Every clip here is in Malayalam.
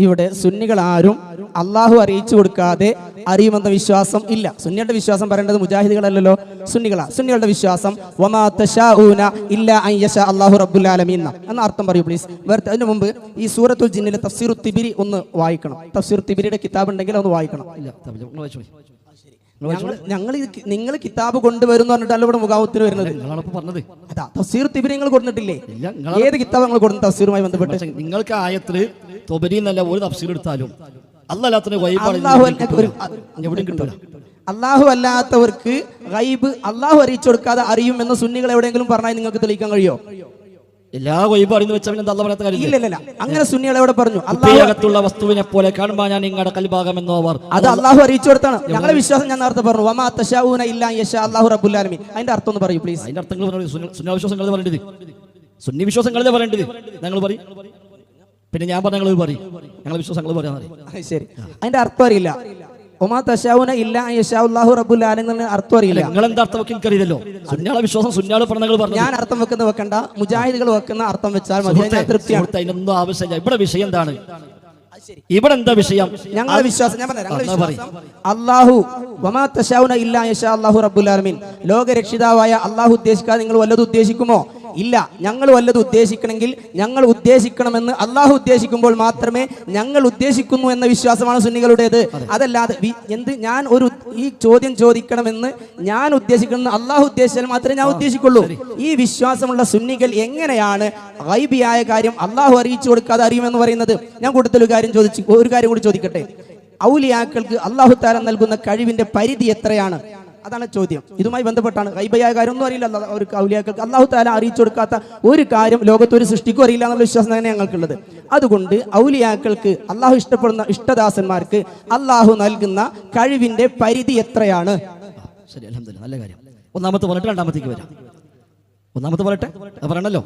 ഇവിടെ സുന്നികൾ ആരും അള്ളാഹു അറിയിച്ചു കൊടുക്കാതെ അറിയുമെന്ന വിശ്വാസം ഇല്ല. സുന്നിയുടെ വിശ്വാസം പറയേണ്ടത് മുജാഹിദുകളല്ലല്ലോ, സുന്നികളുടെ വിശ്വാസം വമാ തശാഊന ഇല്ലാ അൻ യശാ അല്ലാഹു റബ്ബുൽ ആലമീൻ എന്ന അർത്ഥം പറയൂ പ്ലീസ്. അതിനു മുമ്പ് ഈ സൂറത്തുൽ ജിന്നിലെ തഫ്സീറു തിബിരി ഒന്ന് വായിക്കണം. തഫ്സീറു തിബിരിയുടെ കിതാബ് ഉണ്ടെങ്കിൽ ഒന്ന് വായിക്കണം. നിങ്ങൾ കിതാബ് കൊണ്ടുവരുന്ന പറഞ്ഞിട്ടല്ല ഇവിടെ മുഖാവത്തിന് വരുന്നത്. അതാ തഫ്സീർ തിബിരി നിങ്ങൾ കൊടുത്തിട്ടില്ലേ? ഏത് കിതാബ് നിങ്ങൾ കൊടുക്കുന്ന തഫ്സീറുമായി ബന്ധപ്പെട്ട്? നിങ്ങൾക്ക് ആയത്തില് തൊബരി എന്നല്ല ഒരു തഫ്സീർ എടുത്താലും അള്ളാഹു അല്ലാത്തവർക്ക് ഗൈബ് അള്ളാഹു അറിയിച്ചു കൊടുക്കാതെ അറിയും എന്ന് സുന്നികൾ എവിടെയെങ്കിലും പറഞ്ഞാൽ നിങ്ങൾക്ക് തെളിയിക്കാൻ കഴിയോ? എല്ലാ ഗൈബ് അറിയുന്ന വെച്ചാൽ ഇല്ല. അങ്ങനെ സുന്നികൾ എവിടെ പറഞ്ഞു? അള്ളാഹുള്ള വസ്തുവിനെ പോലെ കാണുമ്പോൾ ഞാൻ നിങ്ങളുടെ കൽഭാഗം എന്നവർ അത് അള്ളാഹു അറിയിച്ചു കൊടുത്താണ്. ഞങ്ങളുടെ വിശ്വാസം ഞാൻ നേരത്തെ പറഞ്ഞു വമാ തശാഊന ഇല്ലാ യശാ അല്ലാഹു റബ്ബുൽ ആലമീൻ. അതിന്റെ അർത്ഥം ഒന്ന് പറയൂ പ്ലീസ്. അതിന്റെ അർത്ഥങ്ങൾ സുന്നി വിശ്വാസങ്ങളെ പറയേണ്ടത്, സുന്നി വിശ്വാസങ്ങളെ പറയേണ്ടത് ഞങ്ങൾ പറയും. പിന്നെ ഞാൻ പറഞ്ഞ ഞങ്ങൾ പറയും, ഞങ്ങളെ വിശ്വാസങ്ങൾ പറയാൻ. ശരി, അതിന്റെ അർത്ഥം അറിയില്ല. ഒമാ തശാഊന ഇല്ലാ യശാ അല്ലാഹു റബ്ബുൽ ആലമീൻ അർത്ഥം അറിയില്ല. നിങ്ങൾ എന്താ അർത്ഥം വെക്കാൻ അറിയില്ലല്ലോ. സുന്നിയുടെ വിശ്വാസം സുന്നിയാളെ പറഞ്ഞു. ഞാൻ അർത്ഥം വെക്കണ്ട, മുജാഹിദുകൾ വെക്കുന്ന അർത്ഥം വെച്ചാൽ മതി. അതിനൊന്നും ആവശ്യമില്ല. ഇവിടെ വിഷയം എന്താണ്? ഇവിടെ എന്താ വിഷയം? ഞങ്ങളുടെ വിശ്വാസം ഞാൻ പറഞ്ഞു. അല്ലാഹു വമാ തശാഊന ഇല്ലാ യശാ അല്ലാഹു റബ്ബുൽ ആലമീൻ, ലോകരക്ഷിതാവായ അല്ലാഹു ഉദ്ദേശിക്കാതെ നിങ്ങൾ വല്ലതും ഉദ്ദേശിക്കുമോ? ഇല്ല. ഞങ്ങൾ വല്ലതും ഉദ്ദേശിക്കണമെങ്കിൽ ഞങ്ങൾ ഉദ്ദേശിക്കണമെന്ന് അള്ളാഹു ഉദ്ദേശിക്കുമ്പോൾ മാത്രമേ ഞങ്ങൾ ഉദ്ദേശിക്കുന്നു എന്ന വിശ്വാസമാണ് സുന്നികളുടേത്. അതല്ലാതെ ഞാൻ ഈ ചോദ്യം ചോദിക്കണമെന്ന് ഞാൻ ഉദ്ദേശിക്കണമെന്ന് അള്ളാഹു ഉദ്ദേശിച്ചാൽ മാത്രമേ ഞാൻ ഉദ്ദേശിക്കുള്ളൂ. ഈ വിശ്വാസമുള്ള സുന്നികൾ എങ്ങനെയാണ് ഗൈബിയായ കാര്യം അള്ളാഹു അറിയിച്ചു കൊടുക്കാതെ അറിയുമെന്ന് പറയുന്നത്? ഞാൻ കൂടുതൽ ഒരു കാര്യം കൂടി ചോദിക്കട്ടെ. ഔലിയാക്കൾക്ക് അള്ളാഹു തആല നൽകുന്ന കഴിവിന്റെ പരിധി എത്രയാണ്? അതാണ് ചോദ്യം. ഇതുമായി ബന്ധപ്പെട്ടാണ്. ഗൈബിയായ കാര്യം ഒന്നും അറിയില്ല അവർക്ക്, ഔലിയാക്കൾക്ക് അള്ളാഹു തആല അറിയിച്ചു കൊടുക്കാത്ത ഒരു കാര്യം ലോകത്തൊരു സൃഷ്ടിക്കും അറിയില്ല എന്നുള്ള വിശ്വാസം തന്നെ ഞങ്ങൾക്കുള്ളത്. അതുകൊണ്ട് ഔലിയാക്കൾക്ക് അള്ളാഹു ഇഷ്ടപ്പെടുന്ന ഇഷ്ടദാസന്മാർക്ക് അള്ളാഹു നൽകുന്ന കഴിവിന്റെ പരിധി എത്രയാണ്? ശരി, അൽഹംദുലില്ലാഹ്, നല്ല കാര്യം. ഒന്നാമത്തെ പറഞ്ഞിട്ട് രണ്ടാമത്തേക്ക് വരാം. ഒന്നാമത്തെ പറയട്ടെ, പറയണല്ലോ.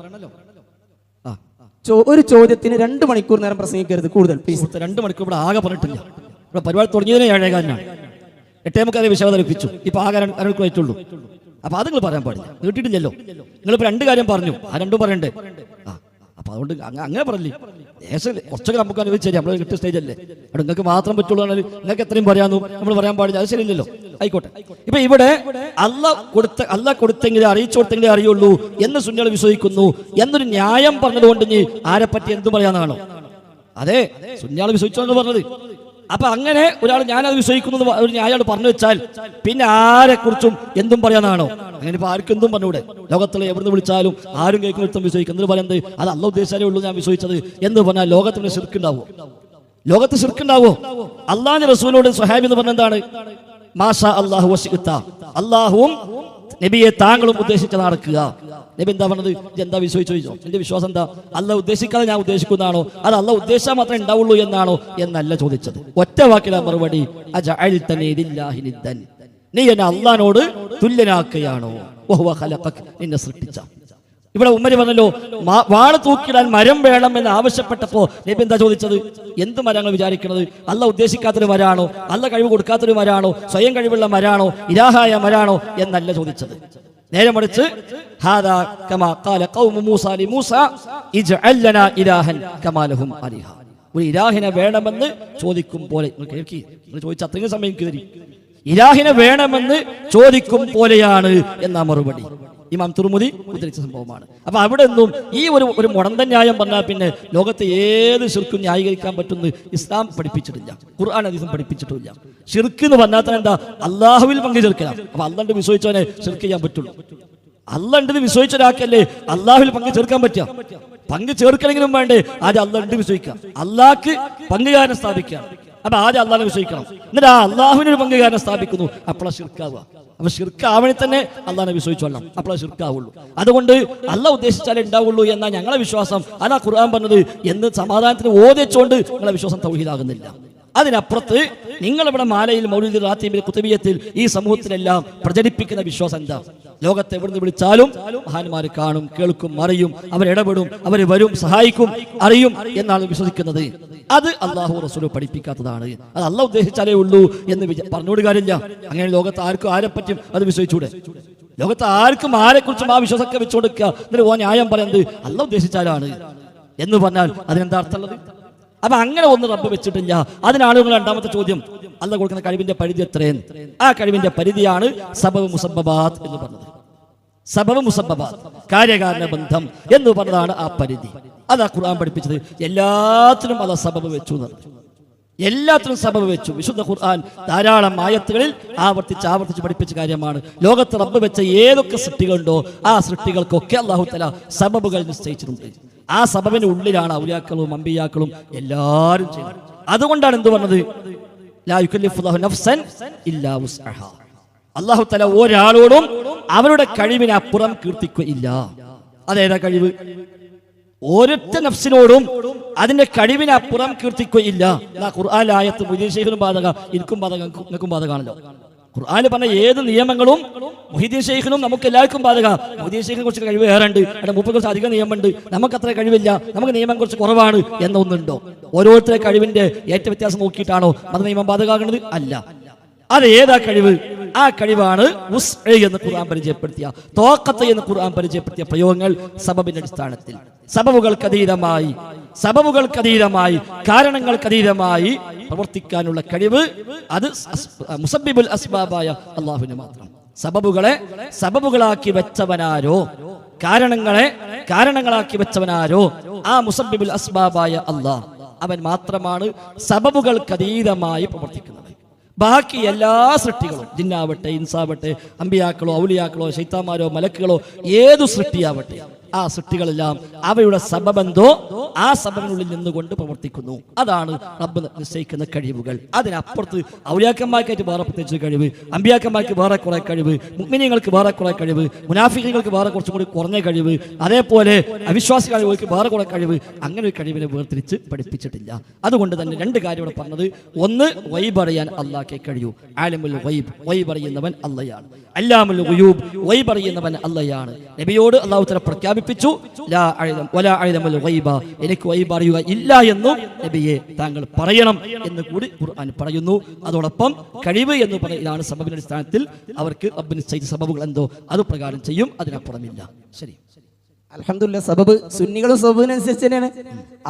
ഒരു ചോദ്യത്തിന് 2 മണിക്കൂർ നേരം പ്രസംഗിക്കരുത് കൂടുതൽ പ്ലീസ്. 2 മണിക്കൂർ ഇവിടെ ആകെ പറഞ്ഞിട്ടില്ല. ഇവിടെ പരിപാടി തുടങ്ങിയതിനെ 7:15 8:30 വിഷയം അവതരിപ്പിച്ചു. ഇപ്പൊ ആകെ 2 മണിക്കൂർ ആയിട്ടുള്ളൂ. അപ്പൊ അത് നിങ്ങൾ പറയാൻ പാടില്ല, കേട്ടിട്ടില്ലല്ലോ. നിങ്ങളിപ്പോ 2 കാര്യം പറഞ്ഞു, ആ 2 പറയണ്ടേ? അപ്പൊ അതുകൊണ്ട് അങ്ങനെ പറയില്ലേ. കുറച്ചൊക്കെ നമുക്ക് അനുവദിച്ചു, നമ്മൾ കിട്ടിയ സ്റ്റേജ് അല്ലേ. അവിടെ നിങ്ങൾക്ക് മാത്രം പറ്റുള്ളൂ. നിങ്ങൾക്ക് എത്രയും പറയാന്നു നമ്മൾ പറയാൻ പാടില്ല, അത് ശരിയില്ലല്ലോ. ആയിക്കോട്ടെ. ഇപ്പൊ ഇവിടെ അല്ല കൊടുത്തെങ്കിലേ അറിയിച്ചു കൊടുത്തെങ്കിലേ അറിയുള്ളൂ എന്ന് സുന്നികൾ വിശ്വസിക്കുന്നു എന്നൊരു ന്യായം പറഞ്ഞതുകൊണ്ട് ഇനി ആരെപ്പറ്റി എന്തു പറയാന്നാണോ? അതെ, സുന്നികൾ വിശ്വസിച്ചോന്ന് പറഞ്ഞത്. അപ്പൊ അങ്ങനെ ഒരാൾ ഞാനത് വിശ്വസിക്കുന്നത് ഒരു ന്യായം പറഞ്ഞു വെച്ചാൽ പിന്നെ ആരെക്കുറിച്ചും എന്തും പറയാനാണോ? അങ്ങനെ ഇപ്പൊ ആർക്കും എന്തും പറഞ്ഞൂടെ? ലോകത്തിലെ എവിടുന്ന് വിളിച്ചാലും ആരും കേൾക്കുന്നിടത്തും വിശ്വസിക്കുന്നത് പറയുന്നത് അത് അള്ളാഹു ഉദ്ദേശിച്ചാലേ ഉള്ളൂ ഞാൻ വിശ്വസിച്ചത് എന്ന് പറഞ്ഞാൽ ലോകത്തിന് ശിർക്കുണ്ടാവോ? ലോകത്ത് ശിർക്കുണ്ടാവോ? അള്ളാഹുവിന്റെ റസൂലിനോട് സ്വഹാബി എന്ന് പറഞ്ഞ എന്താണ്? മാഷാ അല്ലാഹു വശിഅത, അള്ളാഹുവും നബിയെ താങ്കളും ഉദ്ദേശിച്ച് നടക്കുക. നബി എന്താ പറഞ്ഞത്? എന്താ വിശ്വസിച്ചോ? എന്റെ വിശ്വാസം എന്താ? അള്ളാഹ് ഉദ്ദേശിക്കാതെ ഞാൻ ഉദ്ദേശിക്കുന്നതാണോ, അത് അള്ളാഹ് ഉദ്ദേശിച്ചാൽ മാത്രമേ ഉണ്ടാവുള്ളൂ എന്നാണോ എന്നല്ല ചോദിച്ചത്. ഒറ്റ വാക്കില മറുപടി, നീ എന്നെ അള്ളാഹിനോട് തുല്യനാക്കുകയാണോ? നിന്നെ സൃഷ്ടിച്ച. ഇവിടെ ഉമ്മര് പറഞ്ഞല്ലോ, വാള് തൂക്കിടാൻ മരം വേണം എന്ന് ആവശ്യപ്പെട്ടപ്പോ നബി എന്താ ചോദിച്ചത്? എന്ത് മരങ്ങൾ വിചാരിക്കുന്നത്? അള്ളാഹ് ഉദ്ദേശിക്കാത്തൊരു മരാണോ? അള്ളാഹ് കഴിവ് കൊടുക്കാത്തൊരു മരാണോ? സ്വയം കഴിവുള്ള മരാണോ? ഇലാഹായ മരാണോ എന്നല്ല ചോദിച്ചത്. നേരെ മറിച്ച് ഒരു ഇലാഹിനെ വേണമെന്ന് ചോദിക്കും പോലെ, ചോദിച്ച അത്രയും സമയം കയറി, ഇലാഹിനെ വേണമെന്ന് ചോദിക്കും പോലെയാണ് എന്നാ മറുപടി. ഇമാം തുർമുദി ഉദ്ധരിച്ച സംഭവമാണ്. അപ്പൊ അവിടെ നിന്നും ഈ ഒരു മുടന്തൻ ന്യായം പറഞ്ഞാൽ പിന്നെ ലോകത്തെ ഏത് ശിർക്കും ന്യായീകരിക്കാൻ പറ്റുന്ന ഇസ്ലാം പഠിപ്പിച്ചിട്ടില്ല, ഖുർആൻ ഹദീസും പഠിപ്പിച്ചിട്ടില്ല. ശിർക്ക് എന്ന് പറഞ്ഞാൽ എന്താ? അള്ളാഹുവിൽ പങ്കു ചേർക്കണം. അപ്പൊ അള്ളാഹ് വിശ്വസിച്ചവനെ ശിർക്ക് ചെയ്യാൻ പറ്റുള്ളൂ. അള്ളാഹ് വിശ്വസിച്ച ഒരാൾക്കല്ലേ അള്ളാഹുവിൽ പങ്കു ചേർക്കാൻ പറ്റുക? പങ്കു ചേർക്കണമെങ്കിലും വേണ്ടേ ആദ്യം അള്ളാഹ് വിശ്വസിക്കാം, അള്ളാഹ്ക്ക് പങ്കുകാരനെ സ്ഥാപിക്കാം. അപ്പൊ ആദ്യം അള്ളാഹിനെ വിശ്വസിക്കണം, എന്നിട്ട് ആ അള്ളാഹുവിനൊരു പങ്കുകാരനെ സ്ഥാപിക്കുന്നു, അപ്പോഴാണ് ശിർക്കാവുക. അപ്പൊ ശിർക്കാവണി തന്നെ അള്ളാഹിനെ വിശ്വസിച്ചോളാം, അപ്പോഴാണ് ശിർക്കാവുള്ളൂ. അതുകൊണ്ട് അള്ളാഹ് ഉദ്ദേശിച്ചാലേ ഉണ്ടാവുള്ളൂ എന്നാ ഞങ്ങളെ വിശ്വാസം. അതാ ഖുർആൻ പറഞ്ഞത് എന്ന് സമാധാനത്തിന് ഓദിച്ചുകൊണ്ട് നിങ്ങളെ വിശ്വാസം തൗഹീദാകുന്നില്ല. അതിനപ്പുറത്ത് നിങ്ങളിവിടെ മാലയിൽ, മൗലിദ്, റാത്തീബിൽ, കുതുബിയത്തിൽ ഈ സമൂഹത്തിലെല്ലാം പ്രചരിപ്പിക്കുന്ന വിശ്വാസം എന്താ? ലോകത്തെ എവിടുന്ന് വിളിച്ചാലും മഹാന്മാർ കാണും, കേൾക്കും, അറിയും, അവരിടപെടും, അവർ വരും, സഹായിക്കും, അറിയും എന്നാണ് വിശ്വസിക്കുന്നത്. അത് അള്ളാഹു റസൂൽ പഠിപ്പിക്കാത്തതാണ്. അത് അള്ളാഹ് ഉദ്ദേശിച്ചാലേ ഉള്ളൂ എന്ന് പറഞ്ഞുകൊണ്ട് കാര്യമില്ല. അങ്ങനെ ലോകത്ത് ആർക്കും ആരെപ്പറ്റും അത് വിശ്വസിച്ചൂടെ? ലോകത്ത് ആർക്കും ആരെക്കുറിച്ചും ആ വിശ്വാസമൊക്കെ വെച്ചുകൊടുക്കുക. എന്നിട്ട് ന്യായം പറയുന്നത് അള്ളാഹ് ഉദ്ദേശിച്ചാലാണ് എന്ന് പറഞ്ഞാൽ അതിനെന്താ അർത്ഥമുള്ളത്? അപ്പൊ അങ്ങനെ ഒന്ന് റബ്ബ് വെച്ചിട്ടില്ല. അതിനാണ് നിങ്ങൾ രണ്ടാമത്തെ ചോദ്യം, അല്ലാഹ് കൊടുക്കുന്ന കഴിവിന്റെ പരിധി എത്രയെന്ന്. ആ കഴിവിന്റെ പരിധിയാണ് സബബ് മുസബ്ബബാത്ത് എന്ന് പറഞ്ഞത്. സബബ് മുസബ്ബബാത്ത്, കാര്യകാരണ ബന്ധം എന്ന് പറഞ്ഞതാണ് ആ പരിധി. അതാ ഖുർആൻ പഠിപ്പിച്ചത്. എല്ലാത്തിനും അതാ സബബ് വെച്ചു എന്നത്. എല്ലാത്തിനും സബബ് വെച്ചു. വിശുദ്ധ ഖുർആൻ ധാരാളം ആയത്തുകളിൽ ആവർത്തിച്ച് പഠിപ്പിച്ച കാര്യമാണ്. ലോകത്ത് റബ്ബ് വെച്ച ഏതൊക്കെ സൃഷ്ടികളുണ്ടോ ആ സൃഷ്ടികൾക്കൊക്കെ അല്ലാഹു തആല സബബുകൾ നിശ്ചയിച്ചിട്ടുണ്ട്. ആ സബബിന് ഉള്ളിലാണ് ഔലിയാക്കളും അമ്പിയാക്കളും എല്ലാവരും ചെയ്യുന്നത്. അതുകൊണ്ടാണ് എന്ത് പറഞ്ഞത്, ലാ യുകല്ലിഫുല്ലാഹു നഫ്സൻ ഇല്ലാ വുസ്അഹാ. അല്ലാഹു തആല ഒരാളോടും അവരുടെ കഴിവിന് അപ്പുറം കീർത്തിക്കുകയില്ല. അതേതാ കഴിവ്? ഓരൊറ്റ നഫ്സിനോടും അതിന്റെ കഴിവിന് അപ്പുറം കീർത്തിക്കുകയില്ല. ഖുർആൻ ആയത്ത് മുഹീദ്ദീൻ ശൈഖിനും ബാധക, എനിക്കും ബാധക, നിങ്ങൾക്കും ബാധകമാണല്ലോ. ഖുർആൻ പറഞ്ഞ ഏത് നിയമങ്ങളും മുഹീദ്ദീൻ ശൈഖിനും നമുക്ക് എല്ലാവർക്കും ബാധക. മുഹീദ്ദീൻ ശൈഖിനെ കുറിച്ച് കഴിവ് ഏറുണ്ട്, അവിടെ മൂപ്പരെ കുറിച്ച് അധികം നിയമമുണ്ട്, നമുക്ക് അത്ര കഴിവില്ല, നമുക്ക് നിയമം കുറച്ച് കുറവാണ് എന്നൊന്നുണ്ടോ? ഓരോരുത്തരുടെ കഴിവിന്റെ ഏറ്റ വ്യത്യാസം നോക്കിയിട്ടാണോ മത നിയമം ബാധകമാകുന്നത്? അല്ല. അത് ഏതാ കഴിവ്? ആ കഴിവാണ് വുസ്അ എന്ന് ഖുർആൻ പരിചയപ്പെടുത്തിയ, തോഖത്ത് എന്ന് ഖുർആൻ പരിചയപ്പെടുത്തിയ പ്രയോഗങ്ങൾ സബബിന്റെ അടിസ്ഥാനത്തിൽ സബബുകൾക്കതീതമായി കാരണങ്ങൾക്കതീതമായി പ്രവർത്തിക്കാനുള്ള കഴിവ് അത് മുസബ്ബിബുൽ അസ്ബാബായ അല്ലാഹുവിന് മാത്രം. സബബുകളാക്കി വെച്ചവനാരോ, കാരണങ്ങളാക്കി വെച്ചവനാരോ ആ മുസബ്ബിബുൽ അസ്ബാബായ അല്ലാഹ്, അവൻ മാത്രമാണ് സബബുകൾക്കതീതമായി പ്രവർത്തിക്കുന്നത്. ബാക്കി എല്ലാ സൃഷ്ടികളും, ജിന്നാവട്ടെ, ഇൻസാവട്ടെ, അമ്പിയാക്കളോ ഔലിയാക്കളോ ശൈത്താന്മാരോ മലക്കുകളോ ഏതു സൃഷ്ടിയാവട്ടെ, ആ സൃഷ്ടികളെല്ലാം അവയുടെ സബബെന്തോ ആ സബബിനുള്ളിൽ നിന്നുകൊണ്ട് പ്രവർത്തിക്കുന്നു. അതാണ് റബ്ബ് നിശ്ചയിക്കുന്ന കഴിവുകൾ. അതിനപ്പുറത്ത് ഔലിയാക്കന്മാർക്കായിട്ട് വേറെ പ്രത്യേകിച്ച് കഴിവ്, അമ്പിയാക്കന്മാർക്ക് വേറെ കുറെ കഴിവ്, മുഅ്മിനീങ്ങൾക്ക് വേറെ കുറെ കഴിവ്, മുനാഫിഖീങ്ങൾക്ക് വേറെ കുറച്ചും കൂടി കുറഞ്ഞ കഴിവ്, അതേപോലെ അവിശ്വാസികൾക്ക് വേറെ കുറെ കഴിവ്, അങ്ങനെ ഒരു കഴിവിനെ വേർതിരിച്ച് പഠിപ്പിച്ചിട്ടില്ല. അതുകൊണ്ട് തന്നെ രണ്ട് കാര്യം ഇവിടെ പറഞ്ഞത്. ഒന്ന്, ഗൈബ് അറിയാൻ അല്ലാഹ്ക്കേ കഴിയൂ. ആലിമുൽ ഗൈബ്, ഗൈബ് അറിയുന്നവൻ അല്ലാഹയാണ്. അല്ലാമുൽ ഗുയൂബ്, ഗൈബ് അറിയുന്നവൻ അല്ലാഹയാണ്. നബിയോട് അല്ലാഹു തആല പ്രഖ്യാപിച്ചു, ലാ അഅലം വലാ അഅലമുൽ ഗൈബ, എനിക്ക് ഗൈബ് അറിയുക ഇല്ല എന്നും നബിയെ താങ്കൾ പറയണം എന്ന് കൂടി ഖുർആൻ പറയുന്നു. അതോടൊപ്പം കഴിവ് എന്ന് പറയുന്നതാണ് സബബിന്റെ അടിസ്ഥാനത്തിൽ അവർക്ക് റബ്ബ് നിശ്ചയിച്ച സബബുകൾ എന്തോ അത് പ്രകാരം ചെയ്യും, അതിനപ്പുറമില്ല. ശരി, അൽഹംദുലില്ലാഹ്. സബബ് സുന്നികളും സബബിനനുസരിച്ച് തന്നെയാണ്.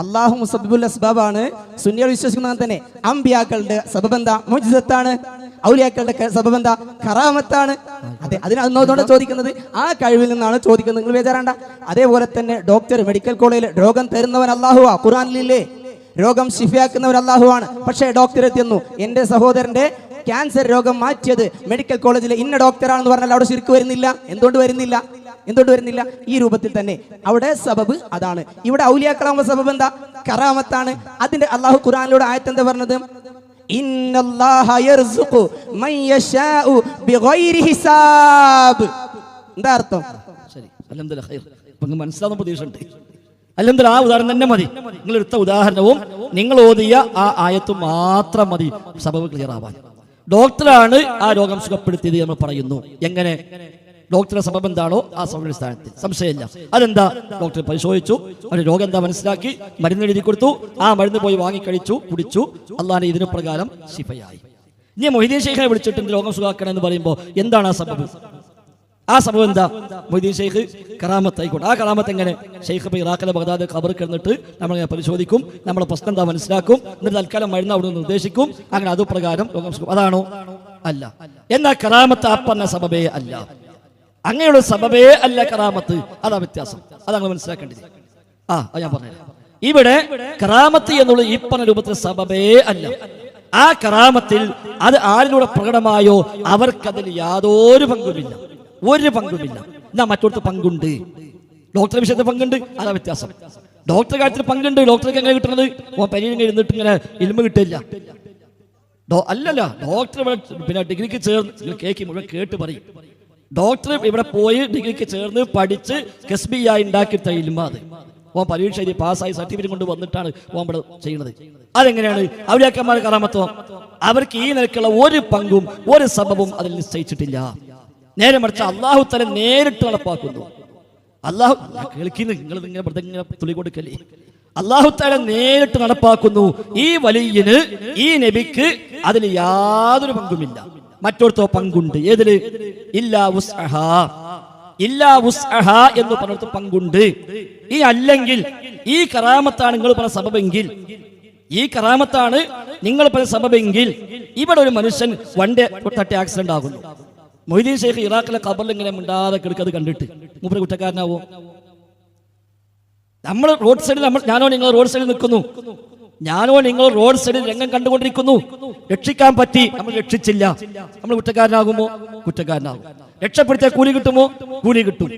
അല്ലാഹു മുസബ്ബിബുൽ അസ്ബാബാണ്. സുന്നികൾ വിശ്വസിക്കുന്നത് തന്നെ. അമ്പിയാക്കളുടെ സബബ് എന്താ? മുഅ്ജിസത്താണ്. ഔലിയാക്കളുടെ സബബ് എന്താ? കറാമത്താണ്. അതെ, അതിനൊന്നുകൊണ്ട് ചോദിക്കുന്നത് ആ കഴിവിൽ നിന്നാണ് ചോദിക്കുന്നത്. നിങ്ങൾ ബേജാറാണ്ട. അതേപോലെ തന്നെ ഡോക്ടർ മെഡിക്കൽ കോളേജിൽ രോഗം തരുന്നവൻ അല്ലാഹുവാ. ഖുർആനിലില്ലേ രോഗം ശിഫയാക്കുന്നവൻ അല്ലാഹുവാണ്. പക്ഷേ ഡോക്ടർ എത്തിയെന്നു, എന്റെ സഹോദരന്റെ ക്യാൻസർ രോഗം മാറ്റിയത് മെഡിക്കൽ കോളേജിലെ ഇന്ന ഡോക്ടറാണെന്ന് പറഞ്ഞാൽ അവിടെ ശിർക്ക് വരുന്നില്ല. എന്തുകൊണ്ട് വരുന്നില്ല? ഈ രൂപത്തിൽ തന്നെ അവിടെ സബബ് അതാണ്. ഇവിടെ ഔലിയാക്കളാകുമ്പോൾ സബബ് എന്താ? കറാമത്താണ്. അതിന്റെ അല്ലാഹു ഖുർആനിലൂടെ ആയത്ത് എന്താ പറഞ്ഞത്? ഇന്നല്ലാഹ യർസുഖു മൻ യശാഉ ബിഗൈരി ഹിസാബ്. എന്താ അർത്ഥം? ശരി, അൽഹംദുലില്ലാഹ് ഖൈർ. അപ്പോൾ മനസ്സിലാവുന്ന പ്രതീക്ഷയുണ്ട്. അൽഹംദുലില്ലാഹ്, ആ ഉദാഹരണം തന്നെ മതി. നിങ്ങൾ എടുത്ത ഉദാഹരണവും നിങ്ങൾ ഓതിയ ആ ആയത്തും മാത്രം മതി സബബ് ക്ലിയർ ആവാൻ. ഡോക്ടറാണ് ആ രോഗം സുഖപ്പെടുത്തിയത് എന്ന് പറയുന്നു. എങ്ങനെ? ഡോക്ടറുടെ സബബ് എന്താണോ ആ സബബിന്റെ സ്ഥാനത്തിൽ സംശയമില്ല. അതെന്താ? ഡോക്ടർ പരിശോധിച്ചു, അവരുടെ രോഗം എന്താ മനസ്സിലാക്കി, മരുന്ന് എഴുതി കൊടുത്തു, ആ മരുന്ന് പോയി വാങ്ങിക്കഴിച്ചു, കുടിച്ചു, അല്ലാഹുവിന്റെ ഇതിനു പ്രകാരം ശിഫയായി. ഇനി മൊഹീദ്ദീൻ ശൈഖിനെ വിളിച്ചിട്ട് രോഗം സുഖാക്കണം എന്ന് പറയുമ്പോൾ എന്താണ് ആ സബബ്? ആ സബബ് എന്താ? മൊഹീദ്ദീൻ ശൈഖ് കറാമത്ത് ആയിക്കോട്ടെ. ആ കറാമത്ത് എങ്ങനെ? ശൈഖ് ഇപ്പോൾ ഇറാഖിലെ ബഗ്ദാദ് ഖബറിൽ കിടന്നിട്ട് നമ്മൾ പരിശോധിക്കും, നമ്മളെ പ്രശ്നം എന്താ മനസ്സിലാക്കും, എന്നിട്ട് തൽക്കാലം മരുന്ന് അവിടെ നിർദ്ദേശിക്കും, അങ്ങനെ അതുപ്രകാരം രോഗം സുഖം. അതാണോ? അല്ല. എന്നാൽ കറാമത്ത് ആ പറഞ്ഞ സബബേ അല്ല. അങ്ങനെയുള്ള സബബേ അല്ല കറാമത്ത്. അതാ വ്യത്യാസം. അതങ്ങൾ മനസ്സിലാക്കേണ്ടത്. അത് ഞാൻ പറഞ്ഞുതരാം. ഇവിടെ കറാമത്ത് എന്നുള്ള ഈ പറഞ്ഞ രൂപത്തിൽ സബബേ അല്ല. ആ കറാമത്തിൽ അത് ആരിലൂടെ പ്രകടമായോ അവർക്കതിൽ യാതൊരു പങ്കുമില്ല, ഒരു പങ്കുമില്ല. എന്നാ മറ്റൊരുത്ത് പങ്കുണ്ട്. ഡോക്ടറെ വിഷയത്തിൽ പങ്കുണ്ട്, അതാ വ്യത്യാസം. ഡോക്ടറെ കാര്യത്തിൽ പങ്കുണ്ട്. ഡോക്ടർക്ക് എങ്ങനെ കിട്ടുന്നത്? പരീക്ഷ ഇരുന്നിട്ട് ഇങ്ങനെ ഇൽമ കിട്ടില്ല. അല്ലല്ല, ഡോക്ടർ പിന്നെ ഡിഗ്രിക്ക് ചേർന്ന് കേക്ക് മുഴുവൻ കേട്ട് പറയും. ഡോക്ടർ ഇവിടെ പോയി ഡിഗ്രിക്ക് ചേർന്ന് പഠിച്ച് കസ്ബിയായി ഉണ്ടാക്കിയിട്ട ഇൽമ അത്. പരീക്ഷ എഴുതി പാസ്സായി സർട്ടിഫിക്കറ്റ് കൊണ്ട് വന്നിട്ടാണ് ഇവിടെ ചെയ്യുന്നത്. അതെങ്ങനെയാണ്? ഔലിയാക്കന്മാർ കറാമത്തോ? അവർക്ക് ഈ നിലക്കുള്ള ഒരു പങ്കും ഒരു സബബും അതിൽ നിശ്ചയിച്ചിട്ടില്ല. നേരെ മറിച്ച് അല്ലാഹു തആല നേരിട്ട് നടപ്പാക്കുന്നു. അല്ലാഹു കേൾക്കുന്നു, നിങ്ങൾ ഇങ്ങനെ തുളി കൊടുക്കല്ലേ. അല്ലാഹു തആല നേരിട്ട് നടപ്പാക്കുന്നു. ഈ വലിയന്, ഈ നബിക്ക് അതിൽ യാതൊരു പങ്കുമില്ല. മറ്റൊരുത്തോ പങ്കുണ്ട്. ഏതില്? ഇല്ലാ വുസ്അഹാ. ഇല്ലാ വുസ്അഹാ എന്ന് പറഞ്ഞിടത്ത് പങ്കുണ്ട്. ഈ അല്ലെങ്കിൽ ഈ കറാമത്താണ് നിങ്ങൾ പറഞ്ഞ സബബെങ്കിൽ ഈ കറാമത്താണ് നിങ്ങൾ പറഞ്ഞ സബബെങ്കിൽ ഇവിടെ ഒരു മനുഷ്യൻ വണ്ടി തട്ടി ആക്സിഡന്റ് ആകുന്നു. മൊയ്തീൻ ഷെയ്ഖ് ഇറാഖിലെ ഖബറിൽ ഇങ്ങനെ മിണ്ടാതെ കിടക്കത് കണ്ടിട്ട് മൂപ്പര് കുറ്റക്കാരനാവോ? നമ്മൾ റോഡ് സൈഡിൽ ഞാനോ നിങ്ങൾ റോഡ് സൈഡിൽ നിൽക്കുന്നു, ഞാനോ നിങ്ങൾ റോഡ് സൈഡിൽ രംഗം കണ്ടുകൊണ്ടിരിക്കുന്നു, രക്ഷിക്കാൻ പറ്റി, നമ്മൾ രക്ഷിച്ചില്ല, നമ്മൾ കുറ്റക്കാരനാകുമോ? കുറ്റക്കാരനാകും. രക്ഷപ്പെടുത്തിയ കൂലി കിട്ടുമോ? കൂലി കിട്ടും.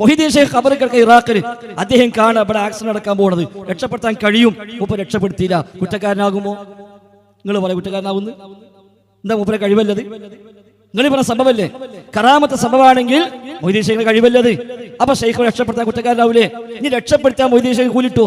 മൊഹീദ്ദീൻ ഷെയ്ഖ് ഖബറിൽ കിടക്കുന്ന ഇറാഖിൽ അദ്ദേഹം കാണാൻ ഇവിടെ ആക്സിഡന്റ് നടക്കാൻ പോകുന്നത്, രക്ഷപ്പെടുത്താൻ കഴിയും, മൂപ്പർ രക്ഷപ്പെടുത്തിയില്ല, കുറ്റക്കാരനാകുമോ? നിങ്ങൾ പറയാം കുറ്റക്കാരനാകുന്നു. എന്താ മൂപ്പരെ കഴിവല്ലത്? നിങ്ങൾ പറഞ്ഞ സംഭവല്ലേ? കറാമത്തെ സംഭവമാണെങ്കിൽ മൊയ്തീൻ ഷെയ്ഖിന് കഴിവല്ലത്. അപ്പൊ ഷെയ്ഖ് രക്ഷപ്പെടുത്താൻ കുറ്റക്കാരനാവൂലേ? ഇനി രക്ഷപ്പെടുത്താൻ മൊയ്തീൻ ഷെയ്ഖ് കൂലിട്ടോ?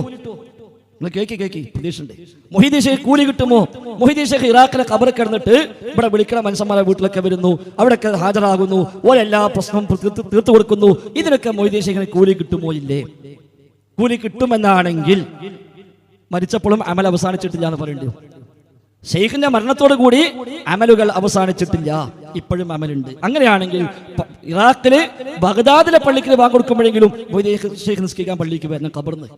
നിങ്ങൾ കേക്കി പ്രതീക്ഷയുണ്ട്. മൊഹീദ്ദീൻ ഷെയ്ഖ് കൂലി കിട്ടുമോ? മൊഹീദ്ദീൻ ഷെയ്ഖ് ഇറാഖിലെ ഖബറിൽ കിടന്നിട്ട് ഇവിടെ വിളിക്കണ മനുഷ്യന്മാരെ വീട്ടിലൊക്കെ വരുന്നു, അവിടെയൊക്കെ ഹാജരാകുന്നു, ഓരെല്ലാ പ്രശ്നവും തീർത്തു കൊടുക്കുന്നു. ഇതിനൊക്കെ മൊഹീദ്ദീൻ ഷെയ്ഖിന് കൂലി കിട്ടുമോ? ഇല്ലേ? കൂലി കിട്ടുമെന്നാണെങ്കിൽ മരിച്ചപ്പോഴും അമൽ അവസാനിച്ചിട്ടില്ല എന്ന് പറയേണ്ടി വരും. ഷെയ്ഖിന്റെ മരണത്തോടു കൂടി അമലുകൾ അവസാനിച്ചിട്ടില്ല, ഇപ്പോഴും അമലുണ്ട്. അങ്ങനെയാണെങ്കിൽ ഇറാഖില് ബഗ്ദാദിലെ പള്ളിക്ക് വാങ്ങൊടുക്കുമ്പോഴെങ്കിലും ഷെയ്ഖ് നിസ്കരിക്കാൻ പള്ളിക്ക് വരണം ഖബറിന്ന്.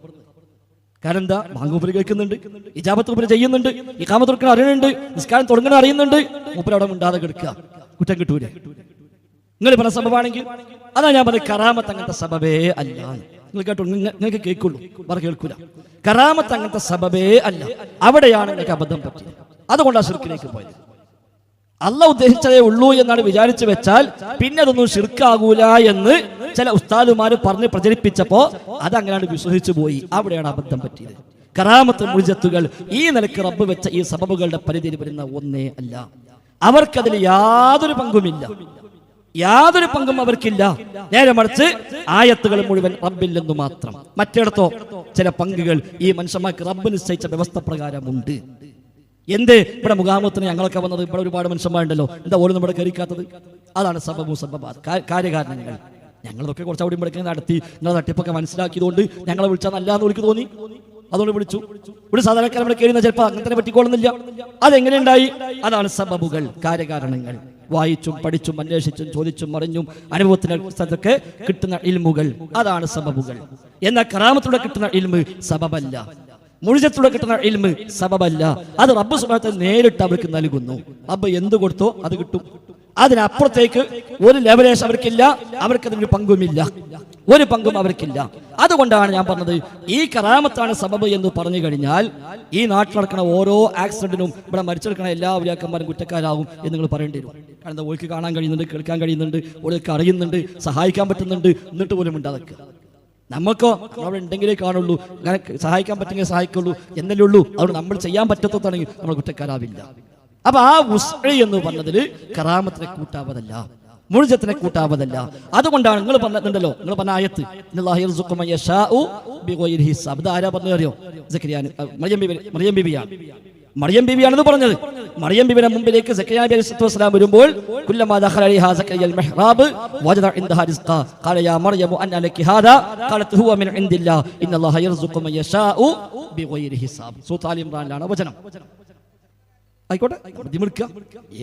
കാരണം എന്താ? ബാങ്കൂപ്പര് കേൾക്കുന്നുണ്ട്, ഇജാബത്ത് മൂപ്പര് ചെയ്യുന്നുണ്ട്, ഇഖാമത്ത് തുറക്കണ അറിയുന്നുണ്ട്, നിസ്കാരം തുടങ്ങണ അറിയുന്നുണ്ട്, മൂപ്പര് അവിടെ മിണ്ടാതെ കിടക്കുക, കുറ്റം കിട്ടൂലേ? നിങ്ങൾ പറഞ്ഞ സബബാണെങ്കിൽ അതാ ഞാൻ പറഞ്ഞത്, കറാമത്ത് അങ്ങനത്തെ സബബേ അല്ല. നിങ്ങൾ കേട്ടോ, നിങ്ങൾക്ക് കേൾക്കുള്ളൂ, വേറെ കേൾക്കൂല. കറാമത്ത് അങ്ങനത്തെ സബബേ അല്ല. അവിടെയാണ് നിങ്ങൾക്ക് അബദ്ധം പറ്റിയത്. അതുകൊണ്ടാണ് ശിർക്കിലേക്ക് പോയത്. അള്ളാഹ് ഉദ്ദേശിച്ചതേ ഉള്ളൂ എന്നാണ് വിചാരിച്ചു വെച്ചാൽ പിന്നെ അതൊന്നും ശിർക്കാകൂല എന്ന് ചില ഉസ്താദുമാര് പറഞ്ഞ് പ്രചരിപ്പിച്ചപ്പോ അതങ്ങനെയാണ് വിശ്വസിച്ചു പോയി. അവിടെയാണ് അബദ്ധം പറ്റിയത്. കറാമത്ത് മുഅ്ജിസത്തുകൾ ഈ നിലയ്ക്ക് റബ്ബ് വെച്ച ഈ സബബുകളുടെ പരിധിയിൽ വരുന്ന ഒന്നേ അല്ല. അവർക്കതിൽ യാതൊരു പങ്കുമില്ല, യാതൊരു പങ്കും അവർക്കില്ല. നേരെ മറിച്ച് ആയത്തുകൾ മുഴുവൻ റബ്ബിൽ നിന്ന് മാത്രം. മറ്റിടത്തോ ചില പങ്കുകൾ ഈ മനുഷ്യന്മാർക്ക് റബ്ബ് നിശ്ചയിച്ച വ്യവസ്ഥ പ്രകാരമുണ്ട്. എന്ത് ഇവിടെ മുഖാമുഖത്തിന് ഞങ്ങളൊക്കെ വന്നത്? ഇവിടെ ഒരുപാട് മനുഷ്യന്മാരുണ്ടല്ലോ, എന്താ ഓരോ നമ്മുടെ കയറിക്കാത്തത്? അതാണ് സബബു സബബാത്ത്, കാര്യകാരണങ്ങൾ. ഞങ്ങളതൊക്കെ കുറച്ചുകൂടി ഇവിടെ നടത്തി നിങ്ങളെ തട്ടിപ്പൊക്കെ മനസ്സിലാക്കിയതുകൊണ്ട് ഞങ്ങളെ വിളിച്ചാൽ നല്ലതെന്ന് എനിക്ക് തോന്നി, അതുകൊണ്ട് വിളിച്ചു. ഇവിടെ സാധാരണക്കാർ ഇവിടെ കയറുന്ന ചിലപ്പോൾ അങ്ങനെ പറ്റിക്കോളുന്നില്ല. അതെങ്ങനെ ഉണ്ടായി? അതാണ് സബബുകൾ, കാര്യകാരണങ്ങൾ. വായിച്ചും പഠിച്ചും അന്വേഷിച്ചും ചോദിച്ചും അറിഞ്ഞും അനുഭവത്തിനൊക്കെ കിട്ടുന്ന ഇൽമുകൾ, അതാണ് സബബുകൾ. എന്നാൽ കറാമത്തൂടെ കിട്ടുന്ന ഇൽമ് സബബല്ല, മുഅ്ജിസത്തൂടെ കിട്ടുന്ന ഇൽമ് സബബല്ല. അത് റബ്ബ് സുബ്ഹാനഹു വ തആല നേരിട്ട് അവർക്ക് നൽകുന്നു. റബ്ബ് എന്ത് കൊടുത്തോ അത് കിട്ടും. അതിനപ്പുറത്തേക്ക് ഒരു ലെവലേഷൻ അവർക്കില്ല, അവർക്കതിനൊരു പങ്കുമില്ല, ഒരു പങ്കും അവർക്കില്ല. അതുകൊണ്ടാണ് ഞാൻ പറഞ്ഞത് ഈ കറാമത്താണ് സബബ് എന്ന് പറഞ്ഞു കഴിഞ്ഞാൽ ഈ നാട്ടിൽ നടക്കുന്ന ഓരോ ആക്സിഡന്റിനും ഇവിടെ മരിച്ചെടുക്കുന്ന എല്ലാ ഔലിയാക്കന്മാരും കുറ്റക്കാരാകും എന്ന് നിങ്ങൾ പറയേണ്ടി വരും. കാരണം ഓൾക്ക് കാണാൻ കഴിയുന്നുണ്ട്, കേൾക്കാൻ കഴിയുന്നുണ്ട്, ഓൾക്ക് അറിയുന്നുണ്ട്, സഹായിക്കാൻ പറ്റുന്നുണ്ട്, എന്നിട്ട് പോലും ഉണ്ടാക്കുക. നമുക്കോ അവിടെ ഉണ്ടെങ്കിലേ കാണുള്ളൂ, അങ്ങനെ സഹായിക്കാൻ പറ്റുമെങ്കിൽ സഹായിക്കുള്ളൂ എന്നല്ലേ ഉള്ളൂ. അതുകൊണ്ട് നമ്മൾ ചെയ്യാൻ പറ്റത്താണെങ്കിൽ നമ്മൾ കുറ്റക്കാരാവില്ല. അപ്പൊ ആ ഉസ്അ എന്ന് പറഞ്ഞതിൽ കറാമത്തിനെ കൂട്ടാവതല്ല, മുഅ്ജിസത്തിനെ കൂട്ടാവതല്ല. അതുകൊണ്ടാണ് നിങ്ങൾ പറഞ്ഞിട്ടുണ്ടല്ലോ, നിങ്ങൾ പറഞ്ഞ ആയത്ത് ആരാ പറഞ്ഞു അറിയോ? മറിയം ബിബിയാണ്. മറിയം ബിബിയാണെന്ന് പറഞ്ഞത്. മറിയം ബിബിയുടെ മുമ്പിലേക്ക് സക്കറിയ നബി അലൈഹി സ്വലാം വരുമ്പോൾ കുല്ലമാ ദഖല അലൈഹാ സക്കറിയൽ മിഹ്റാബ് വജദ ഇൻദഹാ റിസ്ഖ ഖാല യാ മറിയം അന്ന ലക്കി ഹാദാ ഖാലത് ഹുവ മിൻ ഇൻദില്ലാ ഇന്നല്ലാഹ യർസുഖു മൻ യശാഉ ബിഗൈരി ഹിസാബ്. സൂറത്ത് ആൽ ഇംറാനിലാണ് വചനം. ആയിക്കോട്ടെ,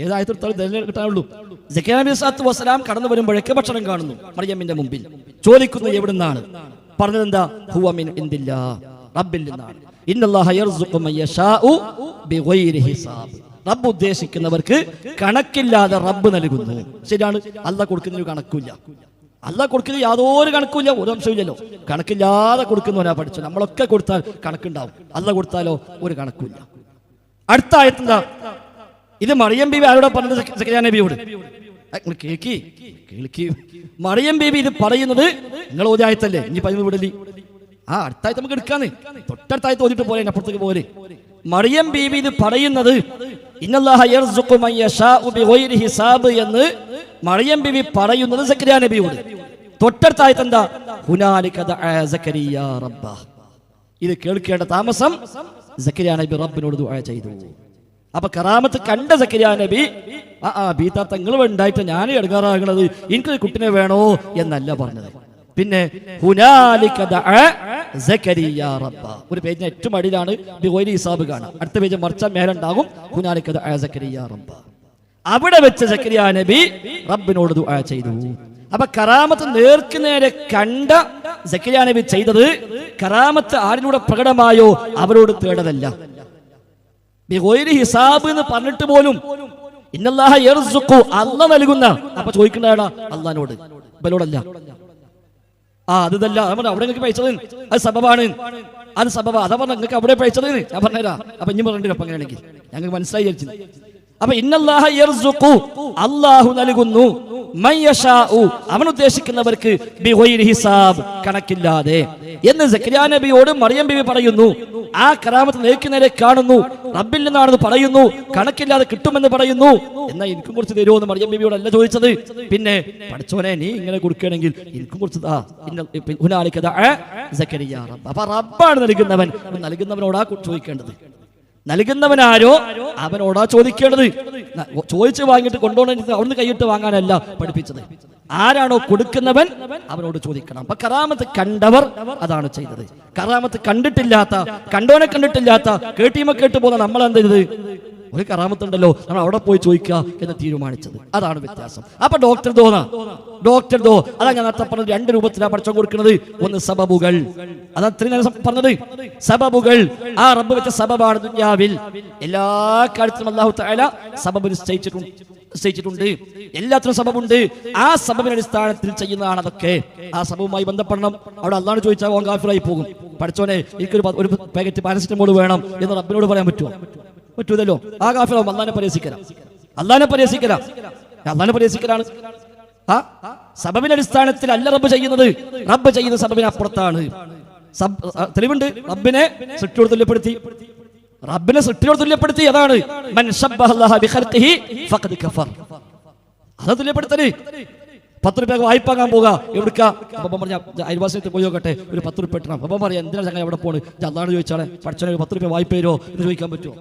ഏതായത്തോളം കിട്ടാനുള്ളൂ. സക്കറിയ നബി അലൈഹി സ്വലാം കടന്നു വരുമ്പോഴേക്ക് ഭക്ഷണം കാണുന്നു മറിയമ്മിന്റെ മുമ്പിൽ. ചോദിക്കുന്നു എവിടുന്നാണ്? പറഞ്ഞത് എന്താ? ഹുവ മിൻ ഇൻദില്ലാ, റബ്ബിൽ നിന്നാണ്. ഇന്നല്ലാഹ യർസുഖു മൻ യശാഉ ബിഗൈരി ഹിസാബ്. റബ്ബ് ഉദ്ദേശിക്കുന്നവർക്ക് കണക്കില്ലാതെ റബ്ബ് നൽകുന്നു. ശരിയാണ്, അല്ലാഹ് കൊടുക്കുന്നതിന് കണക്കില്ല. അല്ലാഹ് കൊടുക്കുന്നത് യാതൊരു കണക്കില്ല, ഒരു അംശമില്ലല്ലോ. കണക്കില്ലാതെ കൊടുക്കുന്നവനാ പഠിച്ചു. നമ്മളൊക്കെ കൊടുത്താൽ കണക്കുണ്ടാവും, അല്ലാഹ് കൊടുത്താലോ ഒരു കണക്കില്ല. അടുത്ത ആയത്തെന്താ? ഇത് മറിയം ബീവി ആരോടാ പറഞ്ഞത്? സക്കറിയ നബിയോട്. കേൾക്കി, മറിയം ബീവി ഇത് പറയുന്നത് നിങ്ങൾ ഓതിയായത്തല്ലേ, ഇനി പറയുന്നത് വിടലി. അടുത്തായിട്ട് നമുക്ക് എടുക്കാന്ന്, തൊട്ടടുത്തായിട്ട് ഓതിട്ട് പോലെ അപ്പുറത്തേക്ക് പോലെ. മറിയം ബീവി ഇത് പറയുന്നത് ഇന്നല്ലാഹ യർസുഖു മൻ യശാഉ ബിഗൈരി ഹിസാബ് എന്ന് മറിയം ബീവി പറയുന്നത് സക്കറിയ നബിയോട്. തൊട്ടടുത്തായിട്ട് എന്താ? ഹുനാലിക ദഅ സക്കറിയ റബ്ബ. ഇത് കേൾക്കേണ്ട താമസം സക്കറിയ നബി റബ്ബിനോട് ദുആ ചെയ്തു. അപ്പൊ കറാമത്ത് കണ്ട സക്കറിയ നബി ബീതാ തങ്ങൾ ഉണ്ടായിട്ട് ഞാൻ എടുക്കാറാകുന്നത് എനിക്കൊരു കുട്ടിനെ വേണോ എന്നല്ല പറഞ്ഞത്. പിന്നെ ഹുനാലിക ദഅ സക്കറിയ റബ്ബ. ഒരു പേജിന് ഏറ്റവും അടിയിലാണ് ബിഗൈരി ഹിസാബ് കാണാം. അടുത്ത പേജ് മറിച്ചാൽ മേലുണ്ടാകും ഹുനാലിക ദഅ സക്കറിയ റബ്ബ. അവിടെ വെച്ച് സക്കറിയ നബി റബ്ബിനോട് ദുആ ചെയ്തു. അപ്പൊ കറാമത്ത് നേർക്ക് നേരെ കണ്ട സക്കറിയ നബി ചെയ്തത് കറാമത്ത് ആരിലൂടെ പ്രകടമായോ അവരോട് തേടതല്ല. ബിഗൈരി ഹിസാബ് എന്ന് പറഞ്ഞിട്ട് പോലും ഇന്നല്ലാഹ യർസുഖു, അല്ലാഹ് നൽകുന്ന. അപ്പൊ ചോദിക്കണ്ടാടാ അല്ലാഹനോട്, ഇവരോടല്ല. അതല്ല അവിടെ നിങ്ങൾക്ക് പൈസത്, അത് സബബാണ്, അത് സബബ. അതാ പറഞ്ഞ നിങ്ങൾക്ക് അവിടെ പൈസത് ഞാൻ പറഞ്ഞുതരാം. അപ്പൊ ഇനി പറഞ്ഞിട്ട് അപ്പൊ അങ്ങനെയാണെങ്കിൽ ഞങ്ങൾക്ക് മനസ്സിലായി വിചാരിച്ചു. അപ്പൊ ഇന്നല്ലാഹ യർസുഖു, അല്ലാഹു നൽകുന്നു, മൻ യശാഉ, അവൻ ഉദ്ദേശിക്കുന്നവർക്ക്, ബിഗൈരി ഹിസാബ്, കണക്കില്ലാതെ എന്ന് സക്കരിയ നബിയോട് മറിയം ബീവി പറയുന്നു. ആ കറാമത്ത് നേരെ കാണുന്നു, റബ്ബിൽ നിന്നാണെന്ന് പറയുന്നു, കണക്കില്ലാതെ കിട്ടുമെന്ന് പറയുന്നു. എന്നാൽ എനിക്കും കുറച്ച് തരുമോ എന്ന് മറിയം ബീവിയോടല്ല ചോദിച്ചത്. പിന്നെ പഠിച്ചോനെ നീ ഇങ്ങനെ കൊടുക്കുകയാണെങ്കിൽ എനിക്കും കുറച്ച് സക്കരിയ റബ്ബ്. അപ്പൊ റബ്ബാണ് നൽകുന്നവൻ. നൽകുന്നവനോടാ ചോദിക്കേണ്ടത്. നൽകുന്നവനാരോ അവനോടാ ചോദിക്കേണ്ടത്. ചോദിച്ചു വാങ്ങിയിട്ട് കൊണ്ടുപോകണ അവിടുന്ന് കൈയിട്ട് വാങ്ങാനല്ല പഠിപ്പിച്ചത്. ആരാണോ കൊടുക്കുന്നവൻ അവനോട് ചോദിക്കണം. അപ്പൊ കറാമത്ത് കണ്ടവർ അതാണ് ചെയ്തത്. കറാമത്ത് കണ്ടിട്ടില്ലാത്ത, കണ്ടോനെ കണ്ടിട്ടില്ലാത്ത, കേട്ടീമ കേട്ട് പോകുന്ന നമ്മൾ എന്ത് ചെയ്തത്? ഒരു കറാമത്തുണ്ടല്ലോ, നമ്മൾ അവിടെ പോയി ചോദിക്കുക എന്ന് തീരുമാനിച്ചത്. അതാണ് വ്യത്യാസം. അപ്പൊ ഡോക്ടർ ദോ അതാ ഞാൻ നേരത്തെ പറഞ്ഞത്. രണ്ട് രൂപത്തിലാണ് പഠിച്ചം കൊടുക്കുന്നത്. ഒന്ന് സബബുകൾ, അതാ പറഞ്ഞത് സബബുകൾ. ആ റബ്ബ് വെച്ച സബബാണ് ദുനിയാവിൽ എല്ലാ കാര്യത്തിലും അല്ലാഹു തആല സബബ് നിശ്ചയിച്ചിട്ടുണ്ട്. എല്ലാത്തിനും സബബുണ്ട്. ആ സബബിന്റെ അടിസ്ഥാനത്തിൽ ചെയ്യുന്നതാണ് അതൊക്കെ. ആ സബബുമായി ബന്ധപ്പെടണം. അവിടെ അല്ലാഹു ചോദിച്ചാൽ ഓൻ കാഫിറായി പോകും. പഠിച്ചോനെ എനിക്കൊരു പാക്കറ്റ് പാരസിറ്റമോൾ വേണം എന്ന് റബ്ബിനോട് പറയാൻ പറ്റുമോ? പറ്റൂതല്ലോ. ആ കാഫിറാവും. അല്ലാഹനെ പരിഹസിക്കലാണ്. ആ സബബിന്റെ അടിസ്ഥാനത്തിൽ അല്ല റബ്ബ് ചെയ്യുന്നത്. റബ്ബ് ചെയ്യുന്ന സബബിന് അപ്പുറത്താണ്. തെളിവുണ്ട്. റബ്ബിനെ സൃഷ്ടിയോട് തുല്യപ്പെടുത്തി. അതാണ് മൻ ശബ്ബഹല്ലാഹ ബിഖൽഖിഹി ഫഖദ് കഫർ. അത് തുല്യപ്പെടുത്തല്. 10 രൂപ വായ്പാകാൻ പോകാ. എവിടുക്കാ? അപ്പം പറഞ്ഞ അയൽവാസിയത്ത് പോയി നോക്കട്ടെ, ഒരു 10 രൂപ ഇട്ടണം. അപ്പം പറയാം എന്തിനാ ചങ്ങ എവിടെ പോണ്? അല്ലാഹു ചോദിച്ചാളെ പഠിച്ചോനെ 10 രൂപ വായ്പ തരുമോ എന്ന് ചോദിക്കാൻ പറ്റുമോ?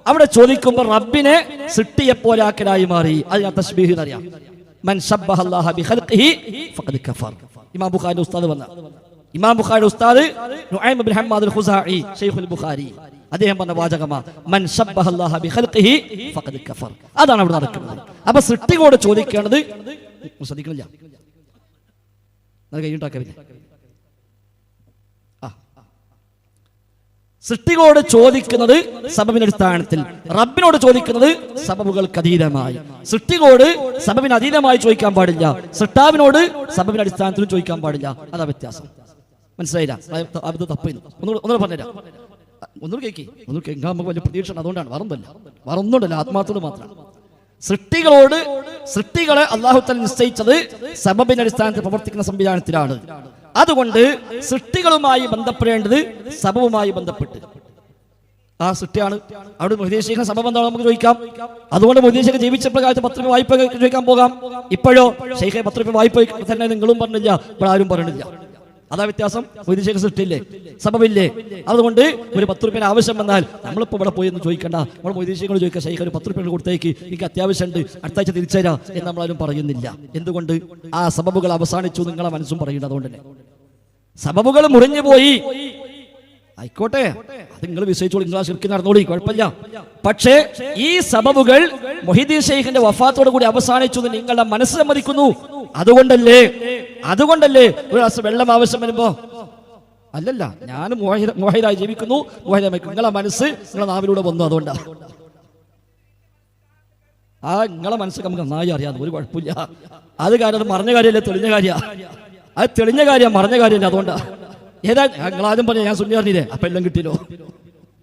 അവിടെ ചോദിക്കുമ്പോൾ റബ്ബിനെ സൃഷ്ടിയെപ്പോലെ ആക്കലായി മാറി. അത് ഞാൻ തശ്ബീഹ് എന്നറിയാം. മൻ ശബ്ബഹല്ലാഹ ബിഖൽഖിഹി ഫഖദ് കഫർ. ഇമാം ബുഖാരിയുടെ ഉസ്താദ് നുഐം ഇബ്നു ഹമ്മാദ് അൽ-ഖുസാഇ ശൈഖുൽ ബുഖാരി, അദ്ദേഹം പറഞ്ഞ വാചകമാ മൻ ശബ്ബഹല്ലാഹ ബിഖൽഖിഹി ഫഖദ് കഫർ. അതാണ് അവിടെ നടക്കുന്നത്. അപ്പൊ സൃഷ്ടിയോട് ചോദിക്കേണ്ടത് ശ്രദ്ധിക്കണില്ല. കൈയുണ്ടാക്കില്ല. സൃഷ്ടികളോട് ചോദിക്കുന്നത് സബബിന്റെ അടിസ്ഥാനത്തിൽ, റബ്ബിനോട് ചോദിക്കുന്നത് സബബുകൾക്ക് അതീതമായി. സൃഷ്ടികളോട് സബബിന് അതീതമായി ചോദിക്കാൻ പാടില്ല, സൃഷ്ടാവിനോട് സബബിന്റെ അടിസ്ഥാനത്തിലും ചോദിക്കാൻ പാടില്ല. അതാ വ്യത്യാസം. മനസ്സിലായില്ല? അത് തപ്പുന്നു. ഒന്നുകൂടെ പറഞ്ഞുതരാം. ഒന്നുകൂടെ കേൾക്കാൻ നമുക്ക് വലിയ പ്രതീക്ഷ. അതുകൊണ്ടാണ്. വേറൊന്നുണ്ടല്ല, ആത്മാർത്ഥത മാത്രമാണ്. സൃഷ്ടികളെ അല്ലാഹു തആല നിശ്ചയിച്ചത് സബബിന്റെ അടിസ്ഥാനത്തിൽ പ്രവർത്തിക്കുന്ന സംവിധാനത്തിലാണ്. അതുകൊണ്ട് സൃഷ്ടികളുമായി ബന്ധപ്പെടേണ്ടത് സബബുമായി ബന്ധപ്പെട്ട്. ആ സൃഷ്ടിയാണ്. അവിടെ മൊഹീദ്ദീൻ സബബ് എന്താണോ നമുക്ക് ചോദിക്കാം. അതുകൊണ്ട് മൊഹീദ്ദീൻ ജീവിച്ചപ്പോൾ കാലത്ത് 10 രൂപ വായ്പ ചോദിക്കാൻ പോകാം. ഇപ്പോഴോ ഷെയ്ഖെ 10 രൂപ വായ്പ തന്നെ നിങ്ങളും പറഞ്ഞില്ല, ഇവിടെ ആരും പറഞ്ഞില്ല. അതാ വ്യത്യാസം. മൊഹീദ്ദീൻ സൃഷ്ടിയില്ലേ, സബബില്ലേ. അതുകൊണ്ട് ഒരു 10 രൂപ ആവശ്യം വന്നാൽ നമ്മളിപ്പോൾ ഇവിടെ പോയി എന്ന് ചോദിക്കണ്ട. നമ്മൾ മൊഹീദ്ദീൻ ചോദിക്കുക, ഷെയ്ഖ് ഒരു 10 രൂപ കൊടുത്തേക്ക്, എനിക്ക് അത്യാവശ്യമുണ്ട്, അടുത്ത ആഴ്ച തിരിച്ചുതരാം എന്ന് നമ്മളാരും പറയുന്നില്ല. എന്തുകൊണ്ട്? ആ സബബുകൾ അവസാനിച്ചു നിങ്ങളെ മനസ്സും പറയുന്നത്. അതുകൊണ്ട് തന്നെ സബബുകൾ മുറിഞ്ഞു പോയി. ആയിക്കോട്ടെ, അത് നിങ്ങൾ വിശ്വസിച്ചോളൂ, നിങ്ങൾ ആ ശിർക്ക് നടന്നോളി, കുഴപ്പമില്ല. പക്ഷേ ഈ സബബുകൾ മൊഹീദ്ദീൻ ഷെയ്ഖിന്റെ വഫാത്തോടു കൂടി അവസാനിച്ചു എന്ന് നിങ്ങളുടെ മനസ്സ് സമ്മതിക്കുന്നു. അതുകൊണ്ടല്ലേ ഒരു ഗ്ലാസ് വെള്ളം ആവശ്യം വരുമ്പോ അല്ലല്ല ഞാൻ മുവഹിദായി ജീവിക്കുന്നു, നിങ്ങളെ മനസ്സ് നിങ്ങളെ നാവിലൂടെ വന്നു. അതുകൊണ്ടാണ് ആ നിങ്ങളെ മനസ്സ് നമുക്ക് നന്നായി അറിയാം. ഒരു കുഴപ്പമില്ല. അത് കാര്യം അത് മറിഞ്ഞ കാര്യമല്ലേ, തെളിഞ്ഞ കാര്യമാണ്. അത് തെളിഞ്ഞ കാര്യം, മറിഞ്ഞ കാര്യമല്ല. അതുകൊണ്ടാണ്. ഏതാ നിങ്ങൾ ആദ്യം പറഞ്ഞ ഞാൻ സുന്നി അറിഞ്ഞില്ലേ, അപ്പൊ എല്ലാം കിട്ടിയല്ലോ.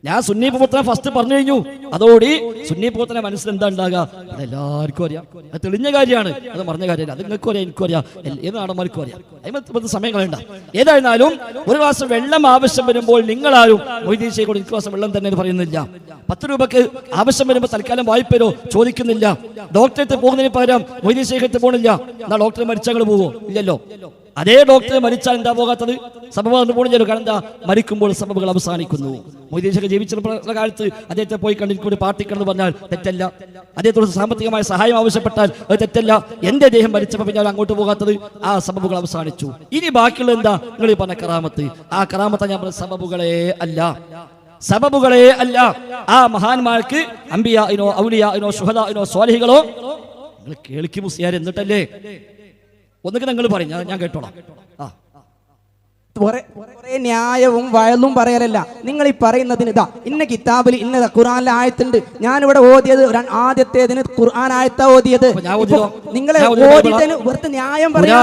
ഞാൻ സുന്നി പ്രവർത്തനം ഫസ്റ്റ് പറഞ്ഞു കഴിഞ്ഞു. അതോടി സുന്നി പ്രവർത്തന മനസ്സിൽ എന്താ ഉണ്ടാകുക അതെല്ലാവർക്കും അറിയാം. അത് തെളിഞ്ഞ കാര്യമാണ്, അത് മറിഞ്ഞ കാര്യമല്ല. അത് നിങ്ങൾക്കും അറിയാം, എനിക്കും അറിയാം, ഏത് നാടന്മാർക്കും അറിയാം. അതിന് സമയങ്ങളുണ്ട. ഏതായിരുന്നാലും ഒരു ഗ്ലാസ് വെള്ളം ആവശ്യം വരുമ്പോൾ നിങ്ങളാരും മൊയ്തീൻ ഷെയ്ഖോട് എനിക്ക് ഗ്ലാസ് വെള്ളം തന്നെ പറയുന്നില്ല. 10 രൂപക്ക് ആവശ്യം വരുമ്പോൾ തൽക്കാലം വായ്പയോ ചോദിക്കുന്നില്ല. ഡോക്ടറെടുത്ത് പോകുന്നതിന് പകരം മൊയ്തീൻ ഷെയ്ഖെടുത്ത് പോകണില്ല. എന്നാൽ ഡോക്ടർ മരിച്ചാൽ പോവോ? ഇല്ലല്ലോ. അതേ ഡോക്ടർ മരിച്ചാൽ എന്താ പോകാത്തത്? സബബ് പോണില്ലല്ലോ. കാരണം എന്താ? മരിക്കുമ്പോൾ സബബുകൾ അവസാനിക്കുന്നു. മൊയ്തീൻ ഷെയ്ഖ് ജീവിച്ചിരുന്ന കാലത്ത് അദ്ദേഹത്തെ പോയി കണ്ടിരിക്കും പാർട്ടിക്കണമെന്ന് പറഞ്ഞാൽ തെറ്റല്ല. അദ്ദേഹത്തോട് സാമ്പത്തികമായ സഹായം ആവശ്യപ്പെട്ടാൽ അത് തെറ്റല്ല. എന്റെ അദ്ദേഹം മരിച്ചപ്പോൾ പിന്നെ അങ്ങോട്ട് പോകാത്തത്? ആ സബബുകൾ അവസാനിച്ചു. ഇനി ബാക്കിയുള്ള എന്താ? നിങ്ങൾ ഈ പറഞ്ഞ കറാമത്ത്. ആ കറാമത്ത് ഞാൻ പറഞ്ഞ സബബുകളെ അല്ല. ആ മഹാന്മാർക്ക് അംബിയാഇനോ ഔലിയാഇനോ ശുഹദാഇനോ സ്വാലിഹികളോ നിങ്ങൾ കേൾക്കി മുസ്ലിയാർ എന്നിട്ടല്ലേ ഒന്നൊക്കെ നിങ്ങൾ പറയും, ഞാൻ കേട്ടോളാം. കുറെ ന്യായവും വയലും പറയലല്ല. നിങ്ങൾ ഈ പറയുന്നതിന് ഇതാ ഇന്ന കിതാബിൽ ഇന്ന ഖുർആനിലെ ആയത്തുണ്ട്, ഞാനിവിടെ ഓതിയത് ആദ്യത്തേതിന് ഖുർആൻ ആയത്താ ഓതിയത്. നിങ്ങളെ ഓതിയതിന് വെറുതെ ന്യായം പറയാ.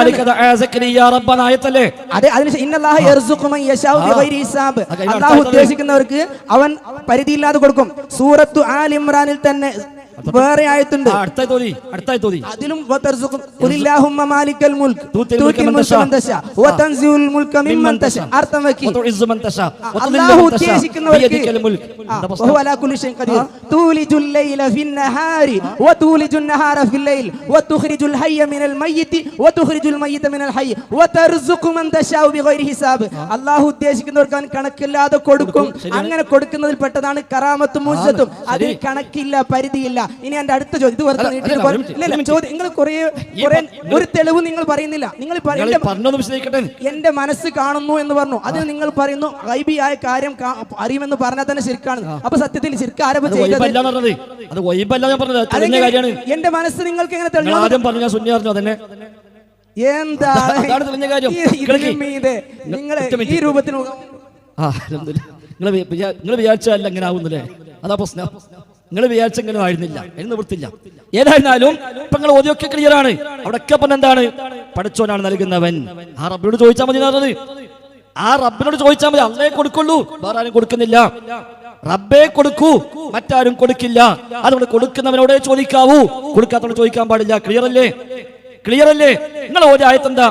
അതെ, അതിന് ഇന്നല്ലാഹ യർസുഖു മൻ യശാഉ ബിഗൈരി ഹിസാബ്. അല്ലാഹു ഉദ്ദേശിക്കുന്നവർക്ക് അവൻ പരിധിയില്ലാതെ കൊടുക്കും. സൂറത്തു ആൽ ഇംറാനിൽ തന്നെ വേറെ ആയത്തുണ്ട്, അതിലും ഖുലില്ലാഹുമ്മ മാലിക്കൽ മുൽക്ക് തൂതിൽ മുൽക മൻ തശാ വതൻസിഉൽ മുൽക മിമ്മൻ തശാ. അർത്ഥം വെക്കി അല്ലാഹു ഉദ്ദേശിക്കുന്നവർക്ക് വഹു അലാ കുല്ലി ഷൈഇൻ ഖദീർ. തൂലിജുൽ ലൈല ഫിൻ നഹാരി വതൂലിജുൻ നഹാര ഫിൽ ലൈൽ വതുഖ്രിജുൽ ഹയ്യ മിനൽ മയ്യിതി വതുഖ്രിജുൽ മയ്യിത മിനൽ ഹയ്യ വതർസുഖു മൻ തശാ ബിഗൈരി ഹിസാബ്. അല്ലാഹു ഉദ്ദേശിക്കുന്നവർക്ക് അവൻ കണക്കില്ലാതെ കൊടുക്കും. അങ്ങനെ കൊടുക്കുന്നതിൽ പെട്ടതാണ് കറാമത്തും മുഅ്ജിസത്തും. അതിൽ കണക്കില്ല, പരിധിയില്ല. ഇനി എന്റെ അടുത്ത ചോദ്യം, ഇത് വെറുതെ നിങ്ങൾ ഒരു തെളിവ് നിങ്ങൾ പറയുന്നില്ല. നിങ്ങൾ എന്റെ മനസ്സ് കാണുന്നു എന്ന് പറഞ്ഞു, അതിന് നിങ്ങൾ പറയുന്നു ഗൈബിയായ കാര്യം അറിയുമെന്ന് പറഞ്ഞാൽ തന്നെ ശിർക്കാണ്. അപ്പൊ സത്യത്തിൽ ശിർക്ക് ആരംഭം ചെയ്തത്? എന്റെ മനസ്സ് നിങ്ങൾക്ക് എങ്ങനെ തെളിഞ്ഞു? എന്താ നിങ്ങൾ ഈ രൂപത്തിൽ നിങ്ങൾ വിചാരിച്ചല്ല ഇങ്ങനെ ആവുന്നില്ലേ? അതാ പ്രശ്നം. നിങ്ങൾ വിചാരിച്ച ഇങ്ങനെ ആയിരുന്നില്ല, അതിന് നിവൃത്തില്ല. ഏതായിരുന്നാലും ഇപ്പൊ നിങ്ങൾ ഓതിയൊക്കെ ക്ലിയർ ആണ്. അവിടെയൊക്കെ പറഞ്ഞ എന്താണ്? പഠിച്ചോനാണ് നൽകുന്നവൻ. ആ റബ്ബിനോട് ചോദിച്ചാൽ മതി പറഞ്ഞത്. ആ റബ്ബിനോട് ചോദിച്ചാൽ മതി. അള്ളേ കൊടുക്കുള്ളൂ, വേറെ ആരും കൊടുക്കുന്നില്ല. റബ്ബേ കൊടുക്കൂ, മറ്റാരും കൊടുക്കില്ല. അതുകൊണ്ട് കൊടുക്കുന്നവനോടെ ചോദിക്കാവൂ, കൊടുക്കാത്തവനോട് ചോദിക്കാൻ പാടില്ല. ക്ലിയർ അല്ലേ? ക്ലിയർ അല്ലേ? നിങ്ങൾ ഓരോ ആയത്ത് എന്താ?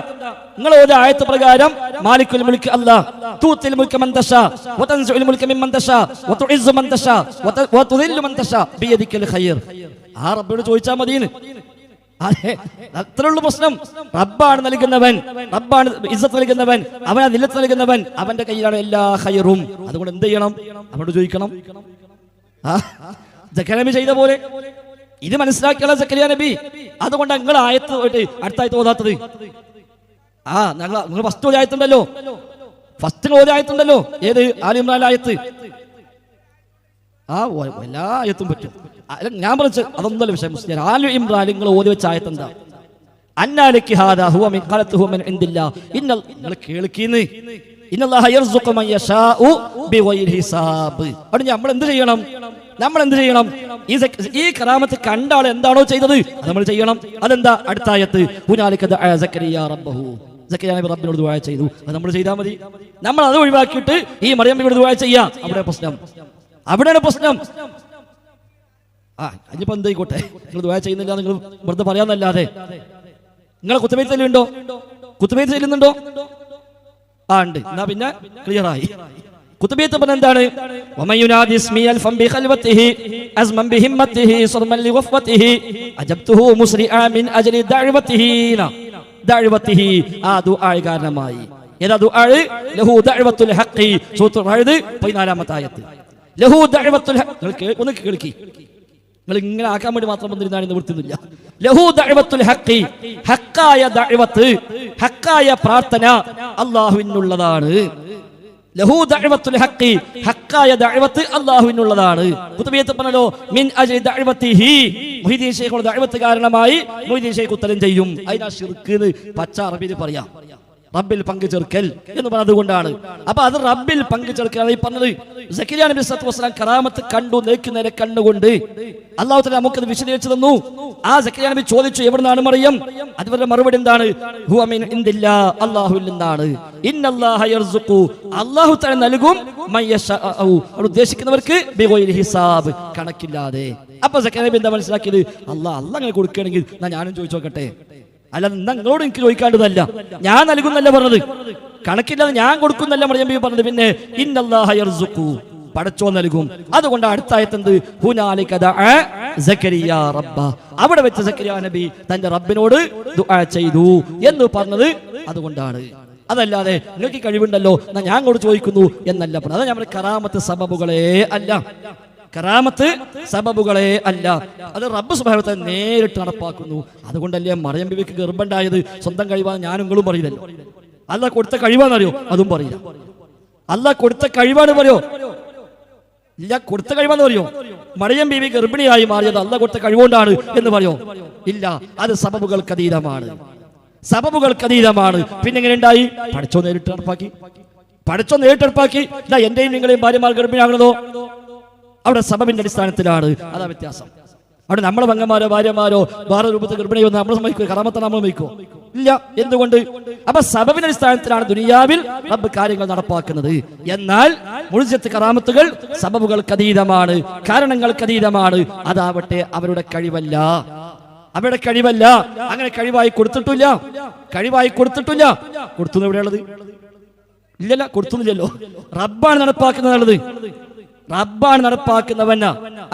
നിങ്ങൾ ഓരോ ആയത്ത് പ്രകാരം മാലിക്കുൽ മുൽക്ക് അല്ലാഹ്, തൂത്തിൽ മുൽക മൻ തശാ വതൻസിഉൽ മുൽക മിമ്മൻ തശാ വതുഇസ്സു മൻ തശാ വതുദില്ലു മൻ തശാ ബിയദിക്കൽ ഖൈർ. ആ റബ്ബിനോട് ചോദിച്ചാൽ മതിയെന്ന്. അതെ, അത്രയുള്ള പ്രശ്നം. റബ്ബാണ് നൽകുന്നവൻ, റബ്ബാണ് ഇസ്സത്ത് നൽകുന്നവൻ, അവനാണ് ദില്ലത്ത് നൽകുന്നവൻ, അവന്റെ കയ്യിലാണ് എല്ലാ ഖൈറും. അതുകൊണ്ട് എന്ത് ചെയ്യണം? അവനോട് ചോദിക്കണം. സക്കറിയ നബി ചെയ്ത പോലെ ഇത് മനസ്സിലാക്കിയാൽ സക്കറിയ നബി. അതുകൊണ്ട് നിങ്ങൾ ആയത്ത് അടുത്തായത്ത് ഓതാത്തത്. നിങ്ങൾ ഫസ്റ്റ് ആയത്തുണ്ടല്ലോ, ഫസ്റ്റ് ആയത്തുണ്ടല്ലോ, ഏത്? ആൽ ഇംറാൻ ആയത്ത്. എല്ലാ ആയത്തും പറ്റും. ഞാൻ പറഞ്ഞ അതൊന്നല്ല വിഷയം. മുസ്ലിം ആൽ ഇംറാൻ നിങ്ങൾ ഓതി വെച്ച ആയത്ത് എന്താ? അന്നാലക്കി ഹാദാ ഹുവ മിൻ ഖലതുഹു മിൻ ഇൻദില്ലാഹ്. നിങ്ങൾ കേൾക്കീന്ന് ഇന്നല്ലാഹ യർസുഖു മൻ യശാഉ ബിഗൈരി ഹിസാബ്. അപ്പോൾ നമ്മൾ എന്ത് ചെയ്യണം? നമ്മൾ എന്ത് ചെയ്യണം? ഈ കറാമത്ത് കണ്ട ആൾ എന്താണോ ചെയ്തത് അത് നമ്മൾ ചെയ്യണം. അതെന്താ? അടുത്ത ആയത്ത് ഹുനാലിക ദഅ സക്കരിയ റബ്ബഹു. സക്കരിയ നബി റബ്ബിനോട് ദുആ ചെയ്തു. അത് നമ്മൾ ചെയ്താൽ മതി. നമ്മൾ അത് ഒഴിവാക്കിയിട്ട് ഈ മറിയം ബിബിയോട് ദുആ ചെയ്യാം. അവിടെ പ്രശ്നം, അവിടെയാണ് പ്രശ്നം. ഇനിയിപ്പോ എന്തായിക്കോട്ടെ, നിങ്ങൾ ദുആ ചെയ്യുന്നില്ല, നിങ്ങൾ വെറുതെ പറയാന്നല്ലാതെ. നിങ്ങളെ കുത്തുബൈത്ത് ചെല്ലുന്നുണ്ടോ? കുത്തുബൈത്ത് ചെല്ലുന്നുണ്ടോ? ഉണ്ട്. എന്നാ പിന്നെ ക്ലിയർ ആയി. കുത്തുബിയത്ത് പറഞ്ഞ എന്താണ്? വമയുനാദി ഇസ്മിയൽ ഫംബി ഖൽവതിഹി അസ്മൻ ബിഹിമ്മതിഹി സർമൻ ലിവഫതിഹി അജബ്തുഹു മുസ്രിആ മിൻ അജ്ലി ദഅവതിഹി. ദഅവതിഹി ആ ദുആ കാരണമായി. ഏതാ ദുആ? ലഹു ദഅവത്തുൽ ഹഖി. സൂറത്തുൽ റഅദ് 14ാമത്തെ ആയത്ത്. ലഹു ദഅവത്തുൽ ഹഖ്. ഒന്ന് കേൾക്കി. നിങ്ങൾ ഇങ്ങനെ ആക്കാൻ വേണ്ടി മാത്രം വന്നിരുന്നാണ് നിവൃത്തിയൊന്നുമില്ല. ലഹു ദഅവത്തുൽ ഹഖി. ഹഖായ ദഅവത്ത്, ഹഖായ പ്രാർത്ഥന അല്ലാഹുവിനുള്ളതാണ്. ലഹു ദഅവത്തുൽ ഹഖി. ഹഖായ ദഅവത്ത് അല്ലാഹുവിനുള്ളതാണ്. കുതുബിയത്ത് പറഞ്ഞല്ലോ മിൻ അജ്ലി ദഅവതിഹി. മുഹീദ്ദീൻ ശൈഖുടെ ദഅവത്ത് കാരണമായി മുഹീദ്ദീൻ ശൈഖ് ഉത്തരം ചെയ്യും. അതിനാ ശിർക്ക് എന്ന് പച്ച അറബിയിൽ പറയാം. റബ്ബിൽ പങ്കു ചേർക്കൽ എന്ന് പറഞ്ഞത് കൊണ്ടാണ്. അപ്പൊ അത് റബ്ബിൽ പങ്കു ചേർക്കലാണ് ഈ പറഞ്ഞത്. സക്കരിയ നബി സല്ലല്ലാഹു അലൈഹി വസല്ലം കറാമത്ത് കണ്ടു, നേരെ കണ്ണുകൊണ്ട്. അല്ലാഹു തആല നമുക്കത് വിശദീകരിച്ചു തന്നു. ആ സക്കരിയ നബി ചോദിച്ചു, എവിടുന്നാണ് മറിയം? അതുവരെ മറുപടി എന്താണ്? ഹുവ മിൻ ഇൻദില്ലാഹ്, അല്ലാഹുവിൽ നിന്നാണ്. ഇന്നല്ലാഹ യർസുഖു, അല്ലാഹു തആല നൽകും മൻ യശാഉ, ഉദ്ദേശിക്കുന്നവർക്ക് ബിഗൈരി ഹിസാബ്, കണക്കില്ലാതെ. അപ്പൊ സക്കരിയ നബി എന്താ മനസ്സിലാക്കിയത്? അല്ലാഹ് അങ്ങനെ കൊടുക്കുകയാണെങ്കിൽ ഞാനും ചോദിച്ചു നോക്കട്ടെ. അല്ല, നിങ്ങളോട് എനിക്ക് ചോദിക്കാണ്ടതല്ല, ഞാൻ നൽകുന്നല്ല പറഞ്ഞത്, കണക്കില്ലാതെ ഞാൻ കൊടുക്കുന്നല്ല മറിയം ബീവി പറഞ്ഞത്. പിന്നെ ഇന്നല്ലാഹ യർസുഖു, പടച്ചോ നൽകും. അതുകൊണ്ട് അടുത്ത ആയത്ത് ഹുനാലിക ദഅ സക്കരിയ റബ്ബ. അവിടെ വെച്ച് സക്കരിയ നബി തന്റെ റബ്ബിനോട് ദുആ ചെയ്തു എന്ന് പറഞ്ഞത് അതുകൊണ്ടാണ്. അതല്ലാതെ നിങ്ങൾക്ക് കഴിവുണ്ടല്ലോ ഞാൻ കൂടെ ചോദിക്കുന്നു എന്നല്ല പറഞ്ഞത്. അതാ നമ്മുടെ കറാമത്ത് സബബുകളെ അല്ല, കറാമത്ത് സബബുകളെ അല്ല. അത് റബ്ബ് സുബ്ഹാനഹു വ തആല നേരിട്ട് നടപ്പാക്കുന്നു. അതുകൊണ്ടല്ലേ മറിയം ബീവിക്ക് ഗർഭമുണ്ടായത് സ്വന്തം കഴിവാണ് ഞാനും നിങ്ങളും പറയില്ലല്ലോ. അല്ലാഹ് കൊടുത്ത കഴിവാണെന്നറിയോ? അതും പറയില്ല. അല്ലാഹ് കൊടുത്ത കഴിവാണ് പറയോ? ഇല്ല. കൊടുത്ത കഴിവാന്ന് പറയോ? മറിയം ബീവി ഗർഭിണിയായി മാറിയത് അല്ലാഹ് കൊടുത്ത കഴിവുകൊണ്ടാണ് എന്ന് പറയോ? ഇല്ല. അത് സബബുകൾക്ക് അതീതമാണ്. സബബുകൾക്ക് അതീതമാണ്. പിന്നെ എങ്ങനെ ഉണ്ടായി? പഠിച്ചോ നേരിട്ട് നടപ്പാക്കി. ഇതാ എന്റെയും നിങ്ങളെയും ഭാര്യമാർ ഗർഭിണിയാകണതോ അവിടെ സബബിന്റെ അടിസ്ഥാനത്തിലാണ്. അതാ വ്യത്യാസം. അവിടെ നമ്മളെ പങ്കന്മാരോ ഭാര്യമാരോ വേറെ രൂപത്തിൽ ഗർഭിണിയോ നമ്മൾ സമ്മതിക്കോ? കറാമത്ത് നമ്മൾ സമ്മതിക്കോ? ഇല്ല. എന്തുകൊണ്ട്? അപ്പൊ സബബിന്റെ അടിസ്ഥാനത്തിലാണ് ദുനിയാവിൽ റബ്ബ് കാര്യങ്ങൾ നടപ്പാക്കുന്നത്. എന്നാൽ മുഴുവൻ കറാമത്തുകൾ സബബുകൾക്ക് അതീതമാണ്, കാരണങ്ങൾക്ക് അതീതമാണ്. അതാവട്ടെ അവരുടെ കഴിവല്ല. അങ്ങനെ കഴിവായി കൊടുത്തിട്ടില്ല. കൊടുത്തുന്ന എവിടെയുള്ളത്? ഇല്ലല്ല, കൊടുത്തുന്നില്ലല്ലോ. റബ്ബാണ് നടപ്പാക്കുന്നവൻ.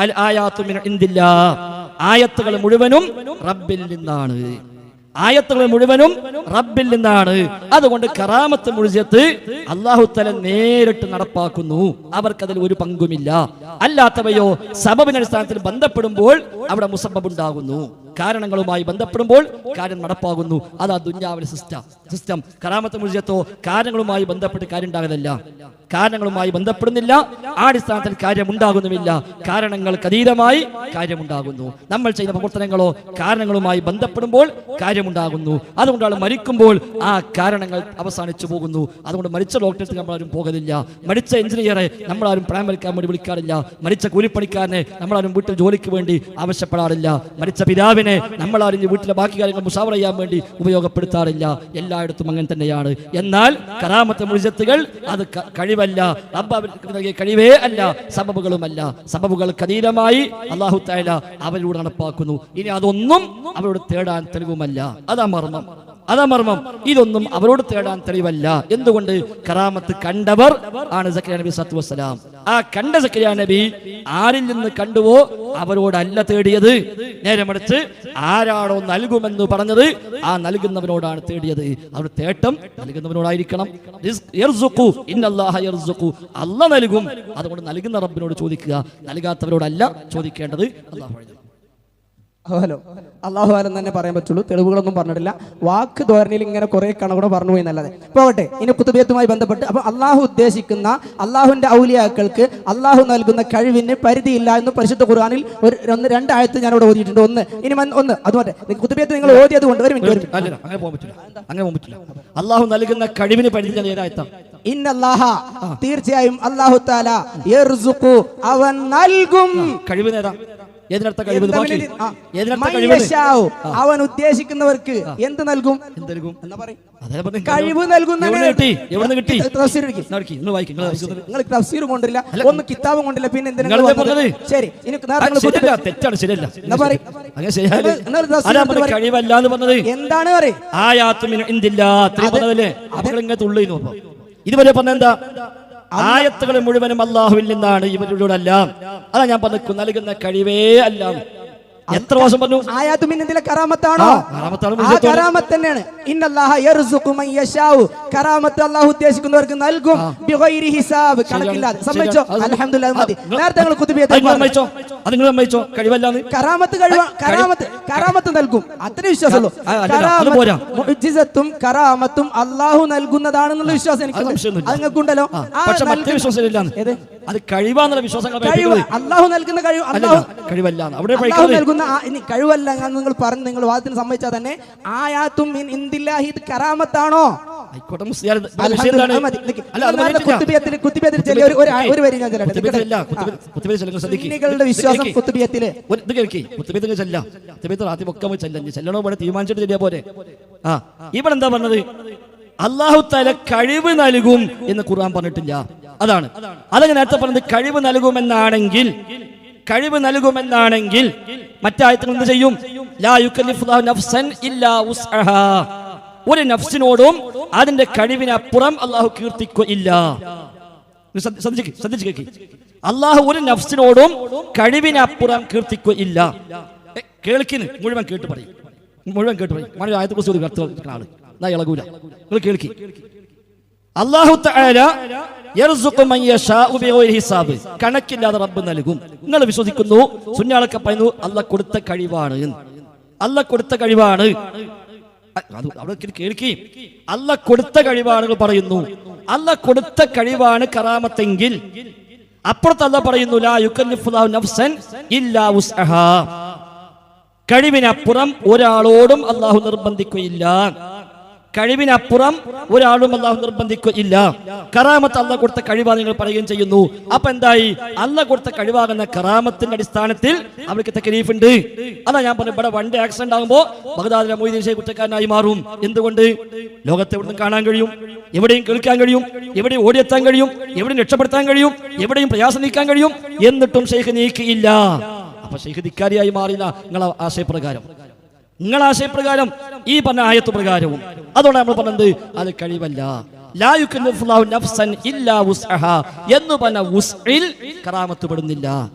അൽ ആയാത്തു മിൻ ഇൻദില്ലാഹ്. ആയത്തുകൾ മുഴുവനും റബ്ബിൽ നിന്നാണ്. അതുകൊണ്ട് കറാമത്ത് മുഴുവത്ത് അല്ലാഹു തആല നേരിട്ട് നടപ്പാക്കുന്നു. അവർക്കതിൽ ഒരു പങ്കുമില്ല. അല്ലാത്തവയോ സബബിന്റെ അടിസ്ഥാനത്തിൽ ബന്ധപ്പെടുമ്പോൾ അവിടെ മുസബ്ബബ് ഉണ്ടാകുന്നു. കാരണങ്ങളുമായി ബന്ധപ്പെടുമ്പോൾ കാര്യം നടപ്പാകുന്നു. അതാ ദുന്യാവിലെ സിസ്റ്റം. കറാമത്ത് മുഴുവത്തോ കാരണങ്ങളുമായി ബന്ധപ്പെട്ട് കാര്യം ഉണ്ടാകുന്നില്ല, കാരണങ്ങളുമായി ബന്ധപ്പെടുന്നില്ല. ആ അടിസ്ഥാനത്തിൽ കാര്യം ഉണ്ടാകുന്നുമില്ല. കാരണങ്ങൾക്ക് അതീതമായി കാര്യമുണ്ടാകുന്നു. നമ്മൾ ചെയ്യുന്ന പ്രവർത്തനങ്ങളോ കാരണങ്ങളുമായി ബന്ധപ്പെടുമ്പോൾ കാര്യമുണ്ടാകുന്നു. അതുകൊണ്ടാണ് മരിക്കുമ്പോൾ ആ കാരണങ്ങൾ അവസാനിച്ചു പോകുന്നു. അതുകൊണ്ട് മരിച്ച ഡോക്ടർക്ക് നമ്മളാരും പോകുന്നില്ല, മരിച്ച എഞ്ചിനീയറെ നമ്മളാരും പ്രായം വലിക്കാൻ വേണ്ടി വിളിക്കാറില്ല, മരിച്ച കൂലിപ്പണിക്കാരനെ നമ്മളാരും വീട്ടിൽ ജോലിക്ക് വേണ്ടി ആവശ്യപ്പെടാറില്ല, മരിച്ച പിതാവിനെ നമ്മളാരും വീട്ടിലെ ബാക്കി കാര്യങ്ങൾ മുസാവറ ചെയ്യാൻ വേണ്ടി ഉപയോഗപ്പെടുത്താറില്ല. എല്ലായിടത്തും അങ്ങനെ തന്നെയാണ്. എന്നാൽ കറാമത്ത് മുഴുവത്തുകൾ അത് കഴിവല്ല, കഴിവേ അല്ല, സബബുകളുമല്ല. സബബുകൾക്ക് അതീതമായി അല്ലാഹു തആല അവരോട് നടപ്പാക്കുന്നു. ഇനി അതൊന്നും അവരോട് തേടാൻ തെളിവുമല്ല. അതാ മർമ്മം. ഇതൊന്നും അവരോട് തേടാൻ തെളിവല്ല. എന്തുകൊണ്ട്? കറാമത്ത് കണ്ടവർ ആണ് സക്കരിയ നബി സല്ലല്ലാഹു അലൈഹി വസല്ലം. ആ കണ്ട സക്കരിയ നബി ആരിൽ നിന്ന് കണ്ടുവോ അവരോടല്ല തേടിയത്. നേരെ മറിച്ച് ആരാണോ നൽകുമെന്ന് പറഞ്ഞത് ആ നൽകുന്നവനോടാണ് തേടിയത്. അവർ തേട്ടം നൽകുന്നവനോടായിരിക്കണം. അല്ലാഹ് നൽകും. അതുകൊണ്ട് നൽകുന്ന റബ്ബിനോട് ചോദിക്കുക, നൽകാത്തവരോടല്ല ചോദിക്കേണ്ടത്. അല്ലാഹു ആലം തന്നെ പറയാൻ പറ്റുള്ളൂ. തെളിവുകളൊന്നും പറഞ്ഞിട്ടില്ല. വാക്ക് ധോരണിയിൽ ഇങ്ങനെ കുറെ കണകൂടെ പറഞ്ഞു പോയി എന്നല്ലാതെ. പോകട്ടെ, ഇനി കുത്തുബിയത്തുമായി ബന്ധപ്പെട്ട് അപ്പൊ അള്ളാഹു ഉദ്ദേശിക്കുന്ന അള്ളാഹുവിന്റെ ഔലിയാക്കൾക്ക് അള്ളാഹു നൽകുന്ന കഴിവിന് പരിധിയില്ല എന്ന് പരിശുദ്ധ ഖുർആനിൽ രണ്ട് ആയത്ത് ഞാൻ ഇവിടെ ഓതിയിട്ടുണ്ട്. ഒന്ന് അത് മറ്റേ കുത്തുബിയത്ത് നിങ്ങൾ ഓതിയത് കൊണ്ട് ഒരു മിനിറ്റ്. അങ്ങനെ പറ്റില്ല. അള്ളാഹു നൽകുന്ന കഴിവിന് പരിധിയില്ല. ഇന്നല്ലാഹ, തീർച്ചയായും അല്ലാഹു തആല യർസുഖു, അവൻ നൽകും. കഴിവ് നേടാ. അവൻ ഉദ്ദേശിക്കുന്നവർക്ക് എന്ത് നൽകും? കഴിവ് നൽകും. നിങ്ങൾ തഫ്സീർ കൊണ്ടില്ല, ഒന്ന് കിതാബും കൊണ്ടില്ല, പിന്നെ എന്തിനാ? ശരി, എന്താണ് ഇതുവരെ പറഞ്ഞെന്താ? ആയത്തുകൾ മുഴുവനും അല്ലാഹുവിൽ നിന്നാണ്, ഇവരോടല്ല. അതാ ഞാൻ പറഞ്ഞു, നൽകുന്ന കഴിവേ അല്ല. എത്ര വർഷം പറഞ്ഞു? ആയാത്തു മിന്നതിലെ കറാമത്താണോ? കറാമത്ത് തന്നെയാണ്. ഇന്നല്ലാഹ യർസുഖു മൻ യശാഉ, കറാമത്ത് അല്ലാഹു ഉദ്ദേശിക്കുന്നവർക്ക് നൽകും ബിഗൈരി ഹിസാബ്, കണക്കില്ലാതെ. സമ്മതിച്ചോ? അൽഹംദുലില്ലാഹ്. മതി. നേരത്തെ നിങ്ങൾ കുതുബിയത്ത് സമ്മതിച്ചോ? അത് നിങ്ങൾ സമ്മതിച്ചോ? കഴിവല്ലാന്ന്. കറാമത്ത് നൽകും, അത്ര വിശ്വാസമുള്ളൂ. മുഅ്ജിസത്തും കറാമത്തും അല്ലാഹു നൽകുന്നതാണെന്നുള്ള വിശ്വാസം എനിക്ക്. അത് നിങ്ങൾക്കുണ്ടല്ലോ. അത് കഴിവാന്നുള്ള വിശ്വാസം. അല്ലാഹു നൽകുന്ന കഴിവ് കഴിവല്ല. അവിടെ കഴിവല്ല നിങ്ങൾ പറഞ്ഞു, നിങ്ങൾ വാദത്തിന് സമ്മതിച്ചാൽ തന്നെ ആയാത്തും മിൻ ഇൻദില്ലാഹി ഇത് കറാമത്താണോ? വിശ്വാസം തീരുമാനിച്ചിട്ട് പോലെ. ഇവിടെ എന്താ പറഞ്ഞത്? അല്ലാഹു തആല കഴിവ് നൽകും എന്ന് ഖുർആൻ പറഞ്ഞിട്ടില്ല. അതാണ് അതങ്ങനെ നേരത്തെ പറഞ്ഞത്. കഴിവ് നൽകുമെന്നാണെങ്കിൽ മറ്റായത്തുകൾ എന്ത് ചെയ്യും? ലാ യുകല്ലിഫുല്ലാഹു നഫ്സൻ ഇല്ലാ വുസ്അഹാ. ഒരു നഫ്സിനോടും അതിന്റെ കഴിവിനപ്പുറം അല്ലാഹു കീർത്തിക്കുകയില്ല. ശ്രദ്ധിച്ചു കേൾക്കി. അല്ലാഹു ഒരു നഫ്സിനോടും കഴിവിനപ്പുറം കീർത്തിക്കുകയില്ല. കേൾക്കിന് മുഴുവൻ കേട്ട് പറയും. ആയത്തെ കുറിച്ച് ആള് എന്നാ ഇളകൂല. നിങ്ങൾ കേൾക്കി. അല്ലാഹു തആല യർസുഖു മൻ യശാഉ ബിഗൈരി ഹിസാബ്, കണക്കില്ലാതെ റബ്ബ് നൽകും. നിങ്ങൾ വിശ്വസിക്കുന്നു. സുന്നികളൊക്കെ പറയുന്നു അല്ലാഹ് കൊടുത്ത കഴിവാണ്. അവിടെ കേൾക്കി. അല്ലാഹ് കൊടുത്ത കഴിവാണ് പറയുന്നു. അല്ലാഹ് കൊടുത്ത കഴിവാണ് കറാമത്തെങ്കിൽ അപ്പുറത്ത് അല്ലാഹ് പറയുന്നു ലാ യുകല്ലിഫുല്ലാഹു നഫ്സൻ ഇല്ലാ വുസ്അഹാ. കഴിവിനപ്പുറം ഒരാളോടും അല്ലാഹു നിർബന്ധിക്കുകയില്ല. കഴിവിനപ്പുറം ഒരാളും അള്ളാഹു നിർബന്ധിക്കില്ല. കറാമത്ത് അള്ളാഹ് കൊടുത്ത കഴിവാ നിങ്ങൾ പറയുകയും ചെയ്യുന്നു. അപ്പൊ എന്തായി? അള്ളാഹ് കൊടുത്ത കഴിവാകുന്ന കറാമത്തിന്റെ അടിസ്ഥാനത്തിൽ അവർക്ക് തക്ലീഫ് ഉണ്ട്. അതാ ഞാൻ പറഞ്ഞു, ഇവിടെ വണ്ടി ആക്സിഡന്റ് ആകുമ്പോൾ ബഗ്ദാദിലെ മൊയ്തീൻ ഷേഖ് കുറ്റക്കാരനായി മാറും. എന്തുകൊണ്ട്? ലോകത്തെ എവിടെയും കാണാൻ കഴിയും, എവിടെയും കേൾക്കാൻ കഴിയും, എവിടെയും ഓടിയെത്താൻ കഴിയും, എവിടെയും രക്ഷപ്പെടുത്താൻ കഴിയും, എവിടെയും പ്രയാസം നീക്കാൻ കഴിയും. എന്നിട്ടും ഷെയ്ഖ് നീക്കിയില്ല. അപ്പൊ ഷെയ്ഖ് ധിക്കാരിയായി മാറില്ല നിങ്ങളെ ആശയപ്രകാരം, ഈ പറഞ്ഞ ആയത്ത് പ്രകാരവും. അതോടെ നമ്മൾ പറഞ്ഞത് അത് കഴിവല്ല. ലാ യുകല്ലിഫുല്ലാഹു നഫ്സൻ ഇല്ലാ വുസ്അഹാ എന്ന് പറഞ്ഞ വുസ്ഇൽ കറാമത്ത് പെടുന്നില്ല,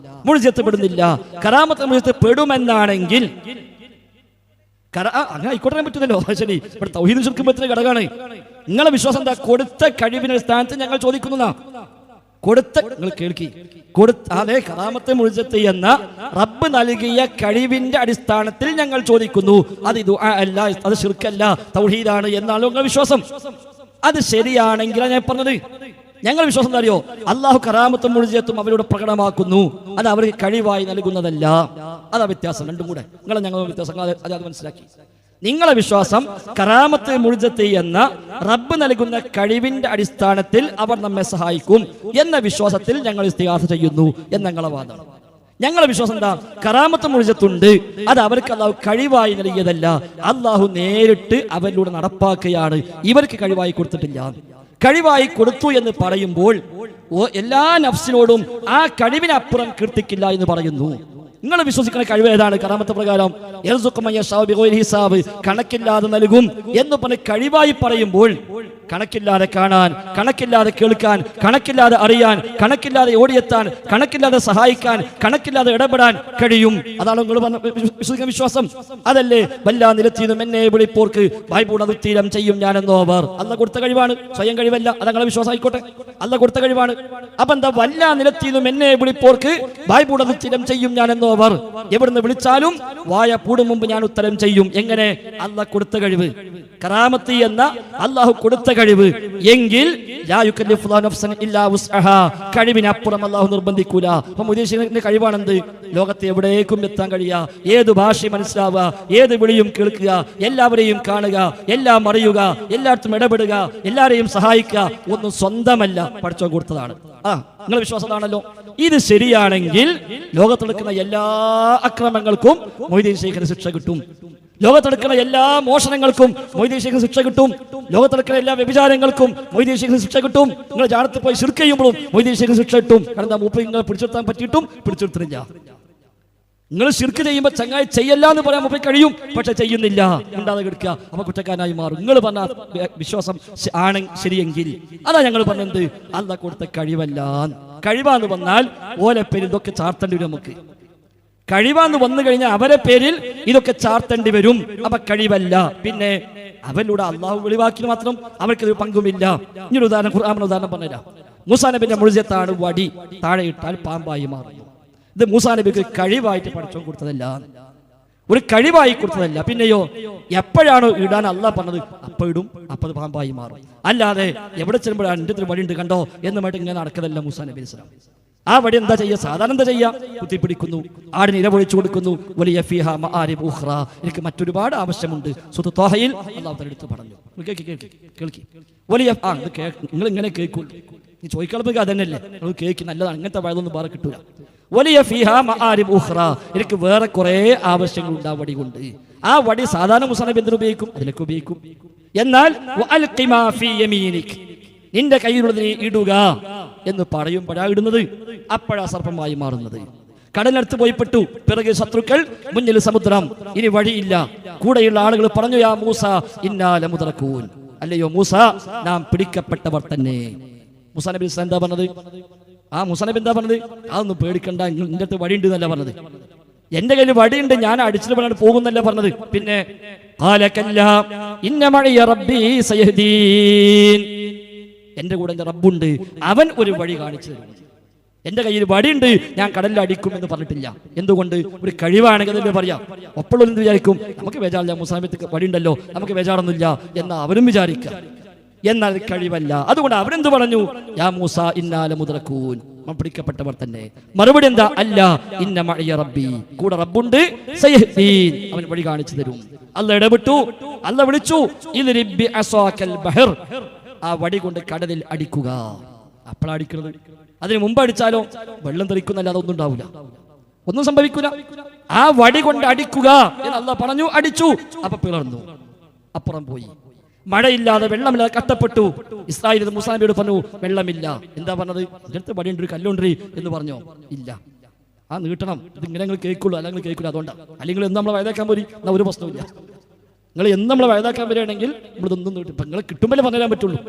മുഅ്ജിസത്ത് പെടുന്നില്ല. കറാമത്ത് മുഅ്ജിസത്ത് പെടുമെന്നാണെങ്കിൽ അങ്ങനെ ആയിക്കോട്ടെ പറ്റുന്നല്ലോ. ശരി, ഇവിടെ തൗഹീദും ശിർക്കും പറ്റുന്ന ഘടകമാണ്. നിങ്ങളെ വിശ്വാസം എന്താ? കൊടുത്ത കഴിവിന്റെ സ്ഥാനത്ത് ഞങ്ങൾ ചോദിക്കുന്നതാ. നിങ്ങൾ കേൾക്കി, അതെ, കറാമത്തെ മുഅ്ജിസത്ത് എന്ന റബ്ബ് നൽകിയ കഴിവിന്റെ അടിസ്ഥാനത്തിൽ ഞങ്ങൾ ചോദിക്കുന്നു. അത് ദുആ അല്ല, അത് ശിർക്കല്ല, തൗഹീദാണ് എന്നാണ് നിങ്ങളുടെ വിശ്വാസം. അത് ശരിയാണെങ്കിലാണ് ഞാൻ പറഞ്ഞത്. ഞങ്ങൾ വിശ്വാസം എന്താ അറിയോ? അള്ളാഹു കറാമത്തും മുഅ്ജിസത്തും അവരോട് പ്രകടമാക്കുന്നു, അത് അവർക്ക് കഴിവായി നൽകുന്നതല്ല. അതാ വ്യത്യാസം. രണ്ടും കൂടെ ഞങ്ങൾ വ്യത്യാസം അത് മനസ്സിലാക്കി. നിങ്ങളെ വിശ്വാസം കറാമത്ത് മുഅ്ജിസത്ത് എന്ന റബ്ബ് നൽകുന്ന കഴിവിന്റെ അടിസ്ഥാനത്തിൽ അവർ നമ്മെ സഹായിക്കും എന്ന വിശ്വാസത്തിൽ ഞങ്ങൾ ഇസ്തിഗാസ ചെയ്യുന്നു എന്ന ഞങ്ങളെ വാദമാണ്. ഞങ്ങളുടെ വിശ്വാസം എന്താ? കറാമത്ത് മുഅ്ജിസത്തുണ്ട്, അത് അവർക്ക് അള്ളാഹു കഴിവായി നൽകിയതല്ല, അള്ളാഹു നേരിട്ട് അവരിലൂടെ നടപ്പാക്കുകയാണ്. ഇവർക്ക് കഴിവായി കൊടുത്തിട്ടില്ല. കഴിവായി കൊടുത്തു എന്ന് പറയുമ്പോൾ എല്ലാ നഫ്സിനോടും ആ കഴിവിനപ്പുറം കീർത്തിക്കില്ല എന്ന് പറയുന്നു. നിങ്ങൾ വിശ്വസിക്കുന്ന കഴിവ് ഏതാണ്? കറാമത്ത് പ്രകാരം കണക്കില്ലാതെ നൽകും എന്ന് പറഞ്ഞ് കഴിവായി പറയുമ്പോൾ കണക്കില്ലാതെ കാണാൻ, കണക്കില്ലാതെ കേൾക്കാൻ, കണക്കില്ലാതെ അറിയാൻ, കണക്കില്ലാതെ ഓടിയെത്താൻ, കണക്കില്ലാതെ സഹായിക്കാൻ, കണക്കില്ലാതെ ഇടപെടാൻ കഴിയും. അതാണ് നിങ്ങൾ വിശ്വസിക്കുന്ന വിശ്വാസം. അതല്ലേ വല്ലാ നിലത്തിനും എന്നെ വിളിപ്പോർക്ക് വായ്പൂടതുത്തീരം ചെയ്യും ഞാനെന്നോ അവർ. അല്ല കൊടുത്ത കഴിവാണ്, സ്വയം കഴിവല്ല. അത് നിങ്ങളെ വിശ്വാസം ആയിക്കോട്ടെ, അല്ല കൊടുത്ത കഴിവാണ്. അപ്പൊ എന്താ? വല്ലാ നിലത്തിനും എന്നെ വിളിപ്പോർക്ക് വായ്പൂടതുത്തീരം ചെയ്യും ഞാനെന്നോ അവർ. എവിടുന്ന് വിളിച്ചാലും വായ പൂടും മുമ്പ് ഞാൻ ഉത്തരം ചെയ്യും. എങ്ങനെ? അല്ല കൊടുത്ത കഴിവ്, കറാമത്ത് എന്ന അള്ളാഹു കൊടുത്ത കഴിവ്. എങ്കിൽ കഴിവിനപ്പുറം അള്ളാഹു നിർബന്ധിക്കൂല. അപ്പൊ മുഅ്ജിസത്തിന്റെ കഴിവാണെന്ത്? ലോകത്തെ എവിടേക്കും എത്താൻ കഴിയുക, ഏത് ഭാഷയും മനസ്സിലാവുക, ഏത് വിളിയും കേൾക്കുക, എല്ലാവരെയും കാണുക, എല്ലാം അറിയുക, എല്ലായിടത്തും ഇടപെടുക, എല്ലാവരെയും സഹായിക്കുക. ഒന്നും സ്വന്തമല്ല, പഠിച്ചോ കൊടുത്തതാണ്. നിങ്ങളുടെ വിശ്വാസം അതാണല്ലോ. ഇത് ശരിയാണെങ്കിൽ ലോകത്തെടുക്കുന്ന എല്ലാ അക്രമങ്ങൾക്കും മൊയ്തീൻ ശൈഖിന് ശിക്ഷ കിട്ടും. ലോകത്തെടുക്കുന്ന എല്ലാ മോഷണങ്ങൾക്കും മൊയ്തീൻ ശൈഖിന് ശിക്ഷ കിട്ടും. ലോകത്തെടുക്കുന്ന എല്ലാ വ്യഭിചാരങ്ങൾക്കും മൊയ്തീൻ ശൈഖിന് ശിക്ഷ കിട്ടും. നിങ്ങൾ ജാനത്ത് പോയി ശിർക്ക് ചെയ്യുമ്പോഴും മൊയ്തീൻ ശൈഖിന് ശിക്ഷ കിട്ടും. കാരണം മൂപ്പർ നിങ്ങൾ പിടിച്ചെടുത്താൻ പറ്റിയിട്ടും പിടിച്ചെടുത്തില്ല. നിങ്ങൾ ശിർക്ക് ചെയ്യുമ്പോൾ ചങ്ങായി ചെയ്യല്ല എന്ന് പറയാൻ മൂപ്പർ കഴിയും, പക്ഷെ ചെയ്യുന്നില്ല, ഉണ്ടാതെ കിടക്കുക. അപ്പൊ കുറ്റക്കാരനായി മാറും. നിങ്ങൾ പറഞ്ഞ വിശ്വാസം ശരിയെങ്കിൽ അതാ ഞങ്ങൾ പറഞ്ഞത്. അല്ലാഹ് കൊടുത്ത കഴിവല്ല. കഴിവാന്ന് വന്നാൽ ഓലെ പേരിൽ ഇതൊക്കെ ചാർത്തേണ്ടി വരും. നമുക്ക് കഴിവാന്ന് വന്നു കഴിഞ്ഞാൽ അവരെ പേരിൽ ഇതൊക്കെ ചാർത്തേണ്ടി വരും. അപ്പൊ കഴിവല്ല. പിന്നെ അവരിലൂടെ അള്ളാഹു വെളിവാക്കി മാത്രം അവർക്കൊരു പങ്കുമില്ല. ഇങ്ങനൊരു ഉദാഹരണം, ഖുർആൻ ഉദാഹരണം പറഞ്ഞുതരാം. മൂസാ നബിന്റെ മുഅ്ജിസത്താണ് വടി, താഴെ ഇട്ടാൽ പാമ്പായി മാറുന്നു. ഇത് മൂസാ നബിക്ക് കഴിവായിട്ട് പഠിച്ചോ കൊടുത്തതല്ല, ഒരു കഴിവായി കൊടുത്തതല്ല. പിന്നെയോ എപ്പോഴാണോ ഇടാൻ അള്ളാഹ് പറഞ്ഞത് അപ്പൊ ഇടും, അപ്പൊ അത് പാമ്പായി മാറും. അല്ലാതെ എവിടെ ചെല്ലുമ്പോഴാണ് എൻ്റെ വടി ഉണ്ട് കണ്ടോ എന്നുമായിട്ട് ഇങ്ങനെ നടക്കതല്ല മൂസാ നബി അലൈഹി സ്വലാം. ആ വടി എന്താ ചെയ്യുക? സാധാരണ എന്താ ചെയ്യുക? കുത്തിപ്പിടിക്കുന്നു, ആടിന് ഇരപൊഴിച്ചു കൊടുക്കുന്നു. വലിയ ഫീഹാ മആരിബ് ഉഖ്റ, എനിക്ക് മറ്റൊരുപാട് ആവശ്യമുണ്ട്. സൂറത്ത് ത്വാഹയിൽ അല്ലാഹു തആല എടുത്ത് പറഞ്ഞു. കേൾക്കി വലിയ നിങ്ങൾ ഇങ്ങനെ കേൾക്കൂ. നീ ചോദിക്കാതെ അതന്നെയല്ലേ നിങ്ങൾ കേൾക്കി, നല്ലതാണ്. ഇങ്ങനത്തെ വയതൊന്നും വേറെ കിട്ടൂല. വലിയ ഫീഹാ മആരിബ് ഉഖ്റ, എനിക്ക് വേറെ കുറെ ആവശ്യങ്ങൾ ഉണ്ട് ആ വടി കൊണ്ട്. ആ വടി സാധാരണ മൂസാ നബി എന്തിനു ഉപയോഗിക്കും? അതിലേക്ക് ഉപയോഗിക്കും. എന്നാൽ വഅൽഖി മാ ഫീ യമീനിക്, നിന്റെ കയ്യിലുള്ളത് നീ ഇടുക എന്ന് പറയുമ്പോഴാ ഇടുന്നത്. അപ്പോഴാ സർപ്പമായി മാറുന്നത്. കടലിനടുത്ത് പോയി പെട്ടു, പിറകെ ശത്രുക്കൾ, മുന്നിൽ സമുദ്രം, ഇനി വഴിയില്ല. കൂടെയുള്ള ആളുകൾ പറഞ്ഞു, യാ മൂസ ഇന്നാ ലമുദ്റകൂൻ, അല്ലയോ മൂസ നാം പിടിക്കപ്പെട്ടവർ തന്നെ. മൂസാ നബി എന്താ പറഞ്ഞത്? മൂസാ നബി എന്താ പറഞ്ഞത്? അതൊന്നും പേടിക്കണ്ട, നിന്റെ അടുത്ത് വടിയുണ്ട് എന്നല്ല പറഞ്ഞത്. എന്റെ കയ്യിൽ വടിയുണ്ട്, ഞാൻ അടിച്ചിട്ട് പറഞ്ഞാൽ പോകുന്നല്ല പറഞ്ഞത്. പിന്നെ എന്റെ കൂടെ എന്റെ റബ്ബുണ്ട്, അവൻ ഒരു വഴി കാണിച്ചു തരും. എന്റെ കയ്യിൽ വടിയുണ്ട്, ഞാൻ കടലിൽ അടിക്കും എന്ന് പറഞ്ഞിട്ടില്ല. എന്തുകൊണ്ട്? ഒരു കഴിവാണെങ്കിൽ അതല്ലേ പറയാം. ഒപ്പുള്ളവരും വിചാരിക്കും നമുക്ക് ബേജാറില്ല, മുസാനബിക്ക് വടിയുണ്ടല്ലോ, നമുക്ക് ബേജാറൊന്നുമില്ല എന്ന് അവരും വിചാരിക്കുക. എന്നാൽ കഴിവല്ല. അതുകൊണ്ട് അവരെന്ത് പറഞ്ഞു? യാ മൂസ ഇന്നാ ലമുദ്റകൂൻ, പിടിക്കപ്പെട്ടവർ തന്നെ. മറുപടി എന്താ? അല്ല, ഇന്ന മഅയ റബ്ബി, കൂടെ റബ്ബുണ്ട്, സയഹ്ദീൻ, അവൻ വഴി കാണിച്ചു തരും. അല്ലാഹ് ഇടപെട്ടു, അല്ലാഹ് വിളിച്ചു, ഇദ്രിബ് ബിഅസാകൽ ബഹർ, ആ വടി കൊണ്ട് കടലിൽ അടിക്കുക. അപ്പോഴാണ് അടിക്കുന്നത്. അതിന് മുമ്പ് അടിച്ചാലോ വെള്ളം തെറിക്കുന്നല്ലാതെ ഒന്നും ഉണ്ടാവില്ല, ഒന്നും സംഭവിക്കൂല. ആ വടി കൊണ്ട് അടിക്കുക എന്ന് അല്ലാഹ് പറഞ്ഞു. അടിച്ചു, അപ്പൊ പിളർന്നു, അപ്പുറം പോയി. മഴയില്ലാതെ വെള്ളമില്ലാതെ കഷ്ടപ്പെട്ടു. ഇസ്രായേൽ മൂസാ നബിയോട് പറഞ്ഞു വെള്ളമില്ല. എന്താ പറഞ്ഞത്? ഇതിനടുത്ത് വടിയുണ്ട്, കല്ലുണ്ട് എന്ന് പറഞ്ഞോ? ഇല്ല, ആ നീട്ടണം, ഇത് ഇങ്ങനെ നിങ്ങൾ കേൾക്കുള്ളൂ, അല്ലെങ്കിൽ കേൾക്കില്ല. അതുകൊണ്ടാണ്. അല്ലെങ്കിൽ എന്ന് നമ്മളെ വഴുതാക്കാൻ പോരി, എന്നാൽ ഒരു പ്രശ്നമില്ല. നിങ്ങൾ എന്ന് നമ്മളെ വഴുതാക്കാൻ വരികയാണെങ്കിൽ നമ്മളിതൊന്നും നീട്ടും. ഇപ്പം നിങ്ങൾ കിട്ടുമ്പോഴേ പറഞ്ഞു തരാൻ പറ്റുള്ളൂ.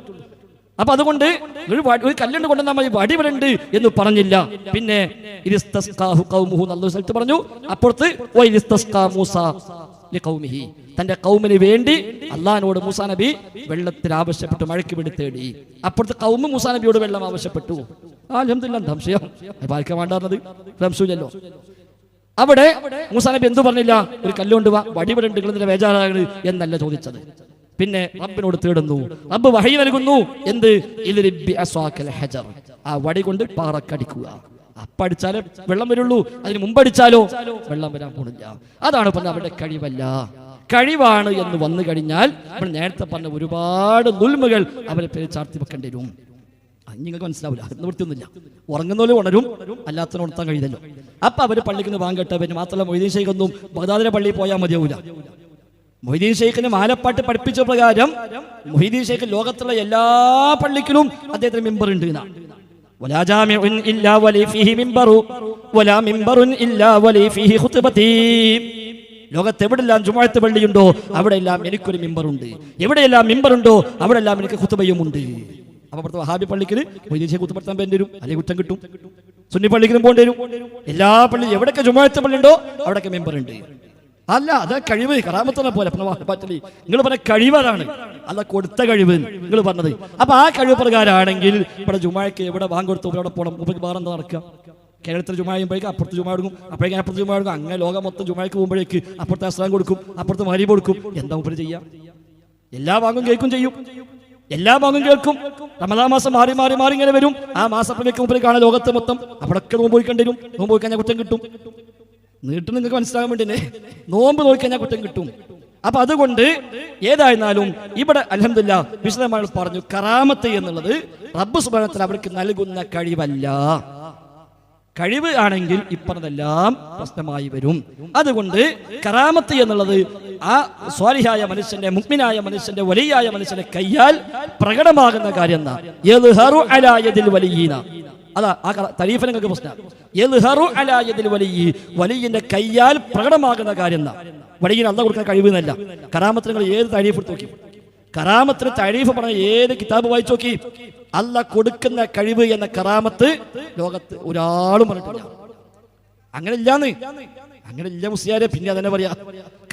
അപ്പൊ അതുകൊണ്ട് ഒരു കല്ലുണ്ട് കൊണ്ടുവന്നാൽ മതി, വടി വരണ്ട് എന്ന് പറഞ്ഞില്ല. പിന്നെ നല്ല സ്ഥലത്ത് പറഞ്ഞു. അപ്പുറത്ത് തന്റെ കൗമിന് വേണ്ടി അള്ളാഹിനോട് മൂസാ നബി വെള്ളത്തിന് ആവശ്യപ്പെട്ടു, മഴയ്ക്ക് വേണ്ടി തേടി. അപ്പുറത്ത് കൗമ് മൂസാ നബിയോട് വെള്ളം ആവശ്യപ്പെട്ടു. അൽഹംദുലില്ലാഹ്, സംശയം പാലിക്കാൻ വേണ്ടായിരുന്നത് സംശയമില്ലല്ലോ. അവിടെ മൂസാ നബി എന്തു പറഞ്ഞില്ല? ഒരു കല്ലുകൊണ്ട് വാ, വടി വരണ്ട്, നിങ്ങൾ വേജാറാണ് എന്നല്ല ചോദിച്ചത്. പിന്നെ റബ്ബിനോട് തേടുന്നു, റബ്ബ് വഹി നൽകുന്നു. എന്ത്? ഇദ്രിബ് അസ്വാകൽ ഹജർ, ആ വടി കൊണ്ട് പാറക്കടിക്കുക. അപ്പടിച്ചാലേ വെള്ളം വരുള്ളൂ, അതിന് മുമ്പടിച്ചാലോ വെള്ളം വരാൻ പോണില്ല. അതാണ് പറഞ്ഞത് അവരുടെ കഴിവല്ല, കഴിവാണ് എന്ന് വന്നു കഴിഞ്ഞാൽ നമ്മൾ നേരത്തെ പറഞ്ഞ ഒരുപാട് ദുൽമുകൾ അവരെ പേര് ചാർത്തി വെക്കേണ്ടി വരും. നിങ്ങൾക്ക് മനസ്സിലാവില്ല, നിവൃത്തിയൊന്നുമില്ല. ഉറങ്ങുന്നവരും ഉണരും, അല്ലാത്തവരും ഉണർത്താൻ കഴിയില്ലല്ലോ. അപ്പൊ അവര് പള്ളിക്ക് വാങ്കട്ട. പിന്നെ മാത്രമല്ല മൊയ്തീൻ ഷെയ്ഖൊന്നും ബഗ്ദാദിലെ പള്ളിയിൽ പോയാൽ മതിയാവൂല. മൊയ്തീൻ ഷെയ്ഖിന് മാലപ്പാട്ട് പഠിപ്പിച്ച പ്രകാരം മൊയ്തീൻ ഷെയ്ഖ് ലോകത്തുള്ള എല്ലാ പള്ളിക്കിലും അദ്ദേഹത്തിന് മെമ്പർ ഉണ്ട്. വലാ ജാമിഉൻ ഇല്ലാ വലി ഫീഹി മിമ്പറു വലാ മിമ്പറുൻ ഇല്ലാ വലി ഫീഹി ഖുത്ബതി. ലോകത്ത് എവിടെല്ലാം ജുമുഅത്ത് പള്ളിയുണ്ടോ അവിടെയെല്ലാം എനിക്കൊരു മിമ്പറുണ്ട്, എവിടെയെല്ലാം മിമ്പറുണ്ടോ അവിടെയെല്ലാം എനിക്ക് ഖുത്ബയുമുണ്ട്. അപ്പൊ അവിടുത്തെ വഹാബി പള്ളിക്ക് മൊയ്തീൻ ഷെയ്ഖ് ഖുത്ബത്താൻ വേണ്ടി വരും, അല്ലെങ്കിൽ കുറ്റം കിട്ടും. സുന്നി പള്ളിക്കും പോകേണ്ടി വരും. എല്ലാ പള്ളി എവിടെയൊക്കെ ജുമുഅത്ത് പള്ളിയുണ്ടോ അവിടെയൊക്കെ മെമ്പർ ഉണ്ട്. അല്ല, അത് കഴിവ്, കറാമത്തിനെ പോലെ നിങ്ങൾ പറഞ്ഞ കഴിവതാണ്, അല്ല കൊടുത്ത കഴിവ് നിങ്ങൾ പറഞ്ഞത്. അപ്പൊ ആ കഴിവ് പ്രകാരമാണെങ്കിൽ ഇവിടെ ജുമാക്ക് എവിടെ ബാങ്ക് കൊടുത്തു ഇവിടെ പോകണം, മുമ്പ് വേറെ എന്താ നടക്കുക? കേരളത്തിൽ ജുമാ ചെയ്യുമ്പോഴേക്ക് അപ്പുറത്ത് ജുമാ കൊടുക്കും, അപ്പോഴേക്കും അപ്പുറത്ത് ജുമാ കൊടുക്കും. അങ്ങനെ ലോകം മൊത്തം ജുമാക്ക് പോകുമ്പോഴേക്ക് അപ്പുറത്തെ അസ്ലാം കൊടുക്കും, അപ്പുറത്ത് മരീബ് കൊടുക്കും. എന്താ മുപ്പര് ചെയ്യാം? എല്ലാ ബാങ്കും കേൾക്കും ചെയ്യും, എല്ലാ ബാങ്കും കേൾക്കും. റമദാൻ മാസം മാറി മാറി മാറി ഇങ്ങനെ വരും. ആ മാസത്തിലേക്ക് മുമ്പ് കാണാൻ ലോകത്ത് മൊത്തം അവിടെയൊക്കെ നോമ്പ് പോയിക്കേണ്ടി വരും. നോമ്പ് പോയി കഴിഞ്ഞാൽ കുറ്റം കിട്ടും. നീട്ടും നിങ്ങൾക്ക് മനസ്സിലാകാൻ വേണ്ടി നോമ്പ് നോക്കിക്കഴിഞ്ഞാൽ കുറ്റം കിട്ടും. അപ്പൊ അതുകൊണ്ട് ഏതായിരുന്നാലും ഇവിടെ അൽഹംദുലില്ലാഹ് വിശദമായി പറഞ്ഞു, കറാമത്ത് എന്നുള്ളത് റബ്ബ് സുബ്ഹാനഹു വ തആല അവർക്ക് നൽകുന്ന കഴിവല്ല. കഴിവ് ആണെങ്കിൽ ഇപ്പറതെല്ലാം പ്രശ്നമായി വരും. അതുകൊണ്ട് കറാമത്ത് എന്നുള്ളത് ആ സ്വാലിഹായ മനുഷ്യന്റെ, മുഅ്മിനായ മനുഷ്യന്റെ, വലിയായ മനുഷ്യന്റെ കയ്യാൽ പ്രകടമാകുന്ന കാര്യം എന്താ? യദ്ഹറു അലാ യദിൽ വലിയീന. അതാ ആ തരീഫ് നിങ്ങൾക്ക് പ്രശ്നം. യദ്ഹറു അലാ യദിൽ വലിയ്യി, വലിയിന്റെ കയ്യാൽ പ്രകടമാകുന്ന കാര്യം എന്താ? വലിയിന് അല്ലാഹ് കൊടുക്കുന്ന കഴിവ് എന്നല്ല. കറാമത്തിന് നിങ്ങൾ ഏത് തരീഫ് എടുത്ത് നോക്കി, കറാമത്തിന് തരീഫ് പറഞ്ഞ ഏത് കിതാബ് വായിച്ചു നോക്കി, അല്ലാഹ് കൊടുക്കുന്ന കഴിവ് എന്ന കറാമത്ത് ലോകത്ത് ഒരാളും പറഞ്ഞിട്ടില്ല. അങ്ങനെ ഇല്ലാന്ന്, അങ്ങനെ ഇല്ല മുസ്ലിയാരെ. പിന്നെ അതന്നെ പറയാ,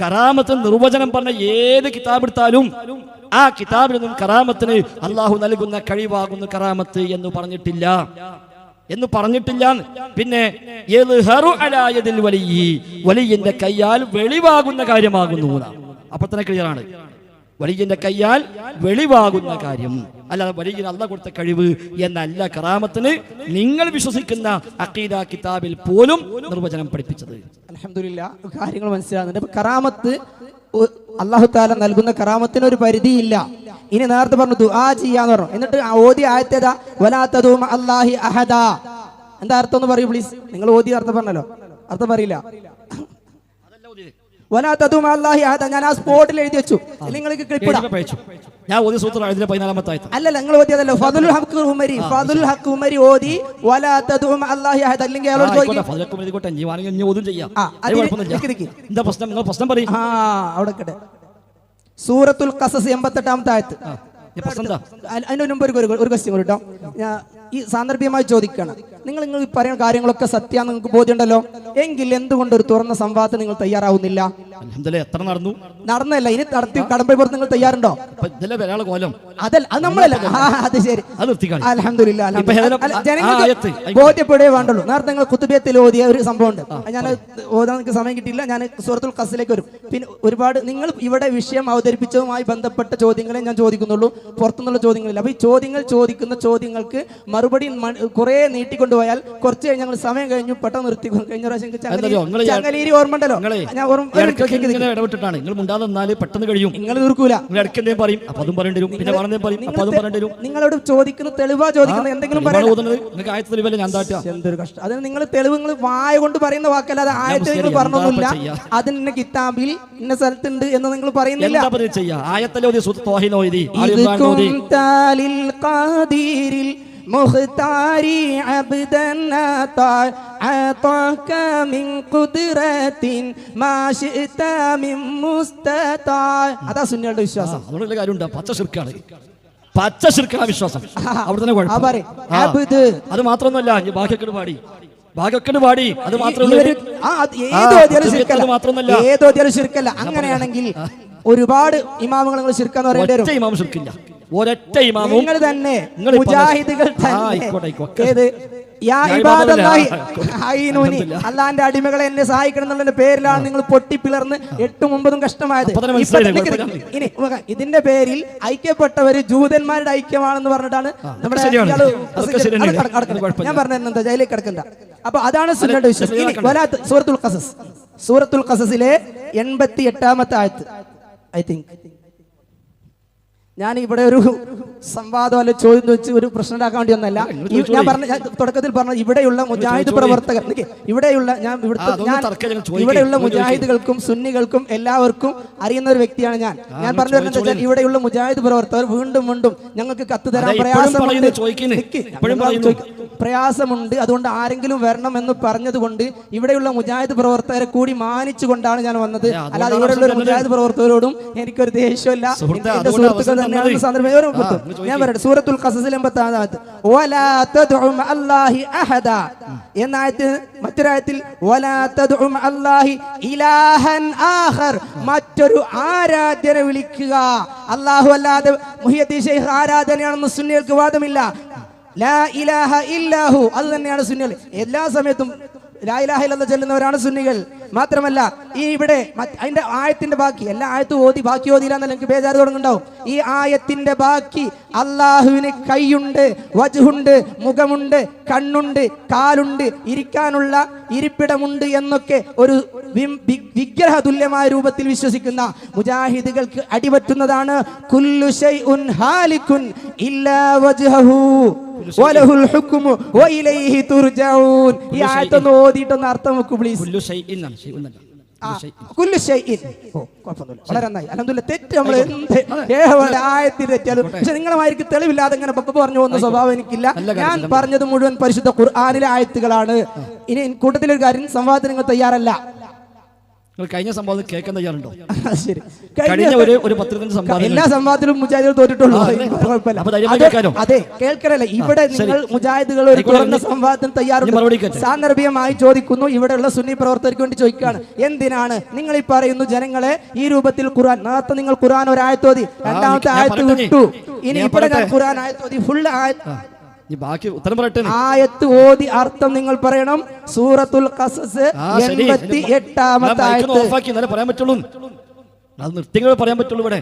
കറാമത്തിന് നിർവചനം പറഞ്ഞ ഏത് കിതാബ് എടുത്താലും ആ കിതാബിലൊന്നും കറാമത്തിന് അള്ളാഹു നൽകുന്ന കഴിവാകുന്നു കറാമത്ത് എന്ന് പറഞ്ഞിട്ടില്ല, എന്ന് പറഞ്ഞിട്ടില്ല. പിന്നെ വലിയന്റെ കയ്യാൽ വെളിവാകുന്ന കാര്യമാകുന്നു. അപ്പൊ തന്നെ ക്ലിയറാണ്, വലിയന്റെ കയ്യാൽ വെളിവാകുന്ന കാര്യം, അല്ലാതെ വലിയ അല്ലാഹ് കൊടുത്ത കഴിവ് എന്നല്ല കറാമത്തിന് നിങ്ങൾ വിശ്വസിക്കുന്ന അഖീദ കിതാബിൽ പോലും നിർവചനം പഠിപ്പിച്ചത്. അൽഹംദുലില്ലാഹ്, കാര്യങ്ങൾ മനസ്സിലാകുന്നുണ്ട്. കറാമത്ത് അല്ലാഹു തആല നൽകുന്ന കറാമത്തിന് ഒരു പരിധിയില്ല. ഇനി നേരത്തെ പറഞ്ഞു ദുആ ചെയ്യാന്ന് പറഞ്ഞു, എന്നിട്ട് ഓതി ആയത്തേതാ? വലാ തദൂ അല്ലാഹി അഹദ. എന്താ അർത്ഥം എന്ന് പറയൂ പ്ലീസ്. നിങ്ങൾ ഓതി അർത്ഥം പറഞ്ഞല്ലോ, അർത്ഥം പറയില്ല. വലാ തദൂ അല്ലാഹി അഹദ ഞാൻ ആ സ്പോട്ടിൽ എഴുതി വെച്ചു, നിങ്ങൾക്ക് ക്ലിപ്പിടാം. ഞാൻ ഓതി സൂത്ര 14-ാമത്തെ ആയത്ത് അല്ലല്ല, നിങ്ങൾ ഓതിയതല്ലോ. ഫദലുൽ ഹഖ് ഉമരി, ഫദലുൽ ഹഖ് ഉമരി ഓതി വലാ തദൂ അല്ലാഹി അഹദ. അല്ലെങ്കിൽ അയാളോട് ചോദിക്കും, എന്താ പ്രശ്നം? നിങ്ങൾ പ്രശ്നം പറയും. അവിടെ കേട്ടെ, സൂറത്തുൽ ഖസസ് 88-ാമത്തെ ആയത്ത്. അതിന് മുമ്പ് ഒരു ക്വസ്റ്റ്യൻ കേട്ടോ, ഞാൻ ഈ സാന്ദർഭികമായി ചോദിക്കുകയാണ്. നിങ്ങൾ പറയുന്ന കാര്യങ്ങളൊക്കെ സത്യമാണെന്ന് നിങ്ങൾക്ക് ബോധ്യമുണ്ടല്ലോ, എങ്കിൽ എന്തുകൊണ്ട് ഒരു തുറന്ന സംവാദത്തിന് നിങ്ങൾ തയ്യാറാവുന്നില്ല? എത്ര നടന്നു? നടന്നല്ല, ഇനി നടത്തി കടമ്പപ്പുറത്ത് നിങ്ങൾ തയ്യാറുണ്ടോ? അതല്ല, അത് നമ്മളല്ല. അത് ശരി, അൽഹംദുലില്ലാഹ്. ജനങ്ങൾക്ക് ബോധ്യപ്പെടുകയേ വേണ്ടുള്ളൂ. നേരത്തെ നിങ്ങൾ ഖുതുബത്തിൽ ഓതിയ ഒരു സംഭവം ഉണ്ട്, ഞാൻ ഓതാൻ എനിക്ക് സമയം കിട്ടിയില്ല. ഞാൻ സൂറത്തുൽ ഖസസിലേക്ക് വരും. പിന്നെ ഒരുപാട് നിങ്ങൾ ഇവിടെ വിഷയം അവതരിപ്പിച്ചതുമായി ബന്ധപ്പെട്ട ചോദ്യങ്ങളെ ഞാൻ ചോദിക്കുന്നുള്ളൂ, പുറത്തുനിന്നുള്ള ചോദ്യങ്ങളില്ല. അപ്പൊ ഈ ചോദ്യങ്ങൾ ചോദിക്കുന്ന ചോദ്യങ്ങൾക്ക് മറുപടി കുറെ നീട്ടിക്കൊണ്ട് പോയാൽ കുറച്ച് കഴിഞ്ഞ് ഞങ്ങൾ സമയം കഴിഞ്ഞു പെട്ടെന്ന് നിർത്തി. കഴിഞ്ഞ പ്രാവശ്യം ചങ്ങലേരി ഓർമ്മ ഉണ്ടല്ലോ, ഇടപെട്ടിട്ടാണ് നിങ്ങൾ മുണ്ടാതെ നിന്നാല് പെട്ടെന്ന് കഴിയും. നിങ്ങൾ തീർക്കൂല, ഇടയ്ക്ക് എന്തെങ്കിലും പറയും, അപ്പൊ അതും പറയേണ്ടി വരും, പിന്നെ പറഞ്ഞേ പറയും, അപ്പൊ അതും പറയേണ്ടി വരും. നിങ്ങളോട് ചോദിക്കുന്ന തെളിവാ ചോദിക്കുന്നത്, എന്തെങ്കിലും നിങ്ങൾക്ക് ആയത്തെ തെളിവല്ലേ ഞാൻ താറ്റാ. എന്തൊരു കഷ്ടം. അതിന് നിങ്ങൾ തെളിവ് നിങ്ങൾ വായ കൊണ്ട് പറയുന്ന വാക്കല്ലാതെ ആയത്തെ നിങ്ങൾ പറഞ്ഞൊന്നുമില്ല. അതിന് കിതാബിൽ ഇന്ന സ്ഥലത്തുണ്ട് എന്ന് നിങ്ങൾ പറയുന്നില്ല. മുഖ്താരി അബ്ദൻ അതാക മിൻ ഖുദ്റത്തിൻ മാ ശിഅത മിൻ മുസ്തതാ. അതാ സുന്നികളുടെ വിശ്വാസം. അതുകൊണ്ടുള്ള കാര്യമുണ്ട്, പച്ച ശിർക്കാണ്, പച്ച ശിർക്കാണ് വിശ്വാസം. അവിടെ തന്നെ കുഴപ്പം. അത് മാത്രമൊന്നുമല്ല, ബാക്കിയൊക്കെ പാടി അത് മാത്രമല്ല. അങ്ങനെയാണെങ്കിൽ ഒരുപാട് ഇമാമുകൾ ശിർക്കെന്ന് പറയേണ്ടി വരും. ഇമാം ശിർക്കില്ല, ഒരൊറ്റ ഇമാമും നിങ്ങൾ തന്നെ മുജാഹിദുകൾ അള്ളാന്റെ അടിമകളെ എന്നെ സഹായിക്കണം എന്നുള്ള പേരിലാണ് നിങ്ങൾ പൊട്ടിപ്പിളർന്ന് 8-9 കഷ്ടമായത്. ഇനി ഇതിന്റെ പേരിൽ ഐക്യപ്പെട്ടവര് ജൂതന്മാരുടെ ഐക്യമാണെന്ന് പറഞ്ഞിട്ടാണ് നമ്മുടെ ഞാൻ പറഞ്ഞ എന്താ ജയിലേക്ക് കിടക്കണ്ട. അപ്പൊ അതാണ് സുന്നയുടെ വിശ്വാസം. സൂറത്തുൽ ഖസസിലെ 88-ാമത്തെ ആയത്ത്. ഐ തിങ്ക് ഞാൻ ഇവിടെ ഒരു സംവാദം അല്ലെ ചോദ്യം വെച്ച് ഒരു പ്രശ്നം ഉണ്ടാക്കാൻ വേണ്ടി ഒന്നല്ല. ഞാൻ തുടക്കത്തിൽ പറഞ്ഞ ഇവിടെയുള്ള മുജാഹിദ് പ്രവർത്തകർ, ഇവിടെയുള്ള മുജാഹിദുകൾക്കും സുന്നികൾക്കും എല്ലാവർക്കും അറിയുന്ന ഒരു വ്യക്തിയാണ് ഞാൻ. പറഞ്ഞു വരുന്നത് ഇവിടെയുള്ള മുജാഹിദ് പ്രവർത്തകർ വീണ്ടും ഞങ്ങൾക്ക് കത്ത് തരാൻ പ്രയാസമുണ്ട്, അതുകൊണ്ട് ആരെങ്കിലും വരണം എന്ന് പറഞ്ഞതുകൊണ്ട് ഇവിടെയുള്ള മുജാഹിദ് പ്രവർത്തകരെ കൂടി മാനിച്ചുകൊണ്ടാണ് ഞാൻ വന്നത്. അല്ലാതെ ഇവിടെയുള്ള ഒരു മുജാഹിദ് പ്രവർത്തകരോടും എനിക്കൊരു ദേഷ്യമില്ല. എന്റെ സുഹൃത്തുക്കൾ ഞാൻ പറയട്ടെ, സൂറത്തുൽ ഖസസിൽ 80-ാമത്തെ വലാ തദ്ഉ മഅല്ലാഹി അഹദ എന്നായത്ത്. മറ്റൊരായത്തിൽ വലാ തദ്ഉ മഅല്ലാഹി ഇലാഹൻ ആഖർ, മറ്റൊരു ആരാധ്യനെ വിളിക്കുക. അല്ലാഹു അല്ലാതെ മുഹിയദ്ദീൻ ശൈഖ് ആരാധനയാണെന്ന് സുന്നികൾക്ക് വാദമില്ല. ലാ ഇലാഹ ഇല്ലാഹു, അത് തന്നെയാണ് സുന്നികൾ. എല്ലാ സമയത്തും ലാ ഇലാഹ ഇല്ലല്ലാഹ് ചൊല്ലുന്നവരാണ് സുന്നികൾ. മാത്രമല്ല ഈ ഇവിടെ അതിന്റെ ആയത്തിന്റെ ബാക്കി, എല്ലാ ആയത്തും ബാക്കി ഓതിയില്ലാന്നല്ല എനിക്ക് ബേജാറ് തുടങ്ങുണ്ടാവും. ഈ ആയത്തിന്റെ ബാക്കി അള്ളാഹുവിന് കൈയുണ്ട്, വജ്ഹുണ്ട്, മുഖമുണ്ട്, കണ്ണുണ്ട്, കാലുണ്ട്, ഇരിക്കാനുള്ള ഇരിപ്പിടമുണ്ട് എന്നൊക്കെ ഒരു വിഗ്രഹ തുല്യമായ രൂപത്തിൽ വിശ്വസിക്കുന്ന മുജാഹിദുകൾക്ക് അടിപറ്റുന്നതാണ്. കുല്ലു ശൈഉൻ ഹാലികുൻ ഇല്ലാ വജ്ഹഹു വലഹുൽ ഹുക്മു വഇലൈഹി തുർജഊൻ. ഈ ആയത്തൊന്ന് ഓതിയിട്ടൊന്ന് അർത്ഥം വെക്കൂ പ്ലീസ്. കുല്ലു ശൈഇൻ കുല്ലു ശൈഇൻ. കുഴപ്പമൊന്നുമില്ല, വളരെ നന്നായി, അൽഹംദുലില്ലാഹ്. തെറ്റ് നമ്മൾ എന്ത് ആയത്തിൽ തെറ്റാലും, പക്ഷെ നിങ്ങളുമായിരിക്കും തെളിവില്ലാതെ ഇങ്ങനെ പറഞ്ഞു പോകുന്ന സ്വഭാവം എനിക്കില്ല. ഞാൻ പറഞ്ഞത് മുഴുവൻ പരിശുദ്ധ ഖുർആനിലെ ആയത്തുകളാണ്. ഇനി കൂട്ടത്തിലൊരു കാര്യം, സംവാദത്തിന് നിങ്ങൾ തയ്യാറല്ല. കഴിഞ്ഞ സംവാദം കേൾക്കാൻ തയ്യാറുണ്ടോ? ശരി, ഒരു 10 സംവാദം എല്ലാ സംവാദത്തിലും മുജാഹിദുകൾ തോറ്റിട്ടുള്ളൂ. അതെ, കേൾക്കണല്ലേ. ഇവിടെ നിങ്ങൾ മുജാഹിദുകൾ ഒരു തുറന്ന സംവാദത്തിന് തയ്യാറുണ്ട്. സാന്ദർഭികമായി ചോദിക്കുന്നു, ഇവിടെയുള്ള സുന്നി പ്രവർത്തകർക്ക് വേണ്ടി ചോദിക്കുകയാണ്, എന്തിനാണ് നിങ്ങൾ ഈ പറയുന്നു ജനങ്ങളെ ഈ രൂപത്തിൽ ഖുർആൻ? നേരത്തെ നിങ്ങൾ ഖുർആൻ ഒരു ആയത്തോതി, രണ്ടാമത്തെ ആയത്ത് വിട്ടു, ഇനി ഇവിടെ ഖുർആൻ ആയത്തോതി ഫുൾ ആയത്ത് ഓതി അർത്ഥം നിങ്ങൾ പറയണം. സൂറത്തുൽ ഖസസ് 88-ാമത്തെ ആയത്ത് പറയാൻ പറ്റുള്ളൂ, അത് നിർത്തിങ്ങൾ പറയാൻ പറ്റുള്ളൂ. ഇവിടെ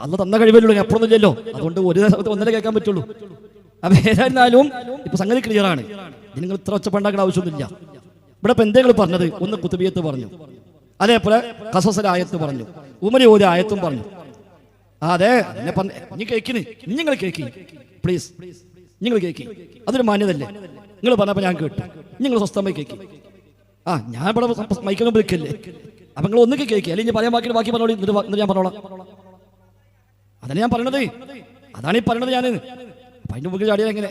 അന്ന് തന്ന കഴിവല്ലോ, അപ്പുറമൊന്നുമില്ലല്ലോ, അതുകൊണ്ട് ഒരു ഒന്നര കേൾക്കാൻ പറ്റുള്ളൂ. അപ്പൊ ഏതായിരുന്നാലും ഇപ്പൊ സംഗതി ക്ലിയർ ആണ്. നിങ്ങൾ ഇത്ര ഒച്ചപ്പണ്ടാക്കേണ്ട ആവശ്യമൊന്നുമില്ല. ഇവിടെ ഇപ്പൊ എന്തെങ്കിലും പറഞ്ഞത്, ഒന്ന് കുത്തുബിയത്ത് പറഞ്ഞു, അതേപോലെ ഖസസിലെ ആയത്ത് പറഞ്ഞു, ഉമരി ഓതി ആയത്തും പറഞ്ഞു. അതെ, നീ കേൾക്കിന്, നിങ്ങൾ കേൾക്കി പ്ലീസ്, നിങ്ങൾ കേൾക്കി, അതൊരു മാന്യതല്ലേ? നിങ്ങൾ പറഞ്ഞപ്പോൾ ഞാൻ കേട്ടു, നിങ്ങൾ സ്വസ്ഥമായി കേൾക്കി. ഞാൻ ഇവിടെ മൈക്കൊന്നും വിളിക്കല്ലേ, അപ്പൊ നിങ്ങൾ ഒന്നൊക്കെ കേൾക്കി, അല്ലെങ്കിൽ പറയാൻ ബാക്കി പറഞ്ഞോളി, എന്നിട്ട് ഞാൻ പറഞ്ഞോളാം. അതല്ല ഞാൻ പറയണത്, അതാണ് ഈ പറയണത്. ഞാൻ അപ്പൊ അതിന്റെ മുമ്പിൽ ചാടിയത് എങ്ങനെ?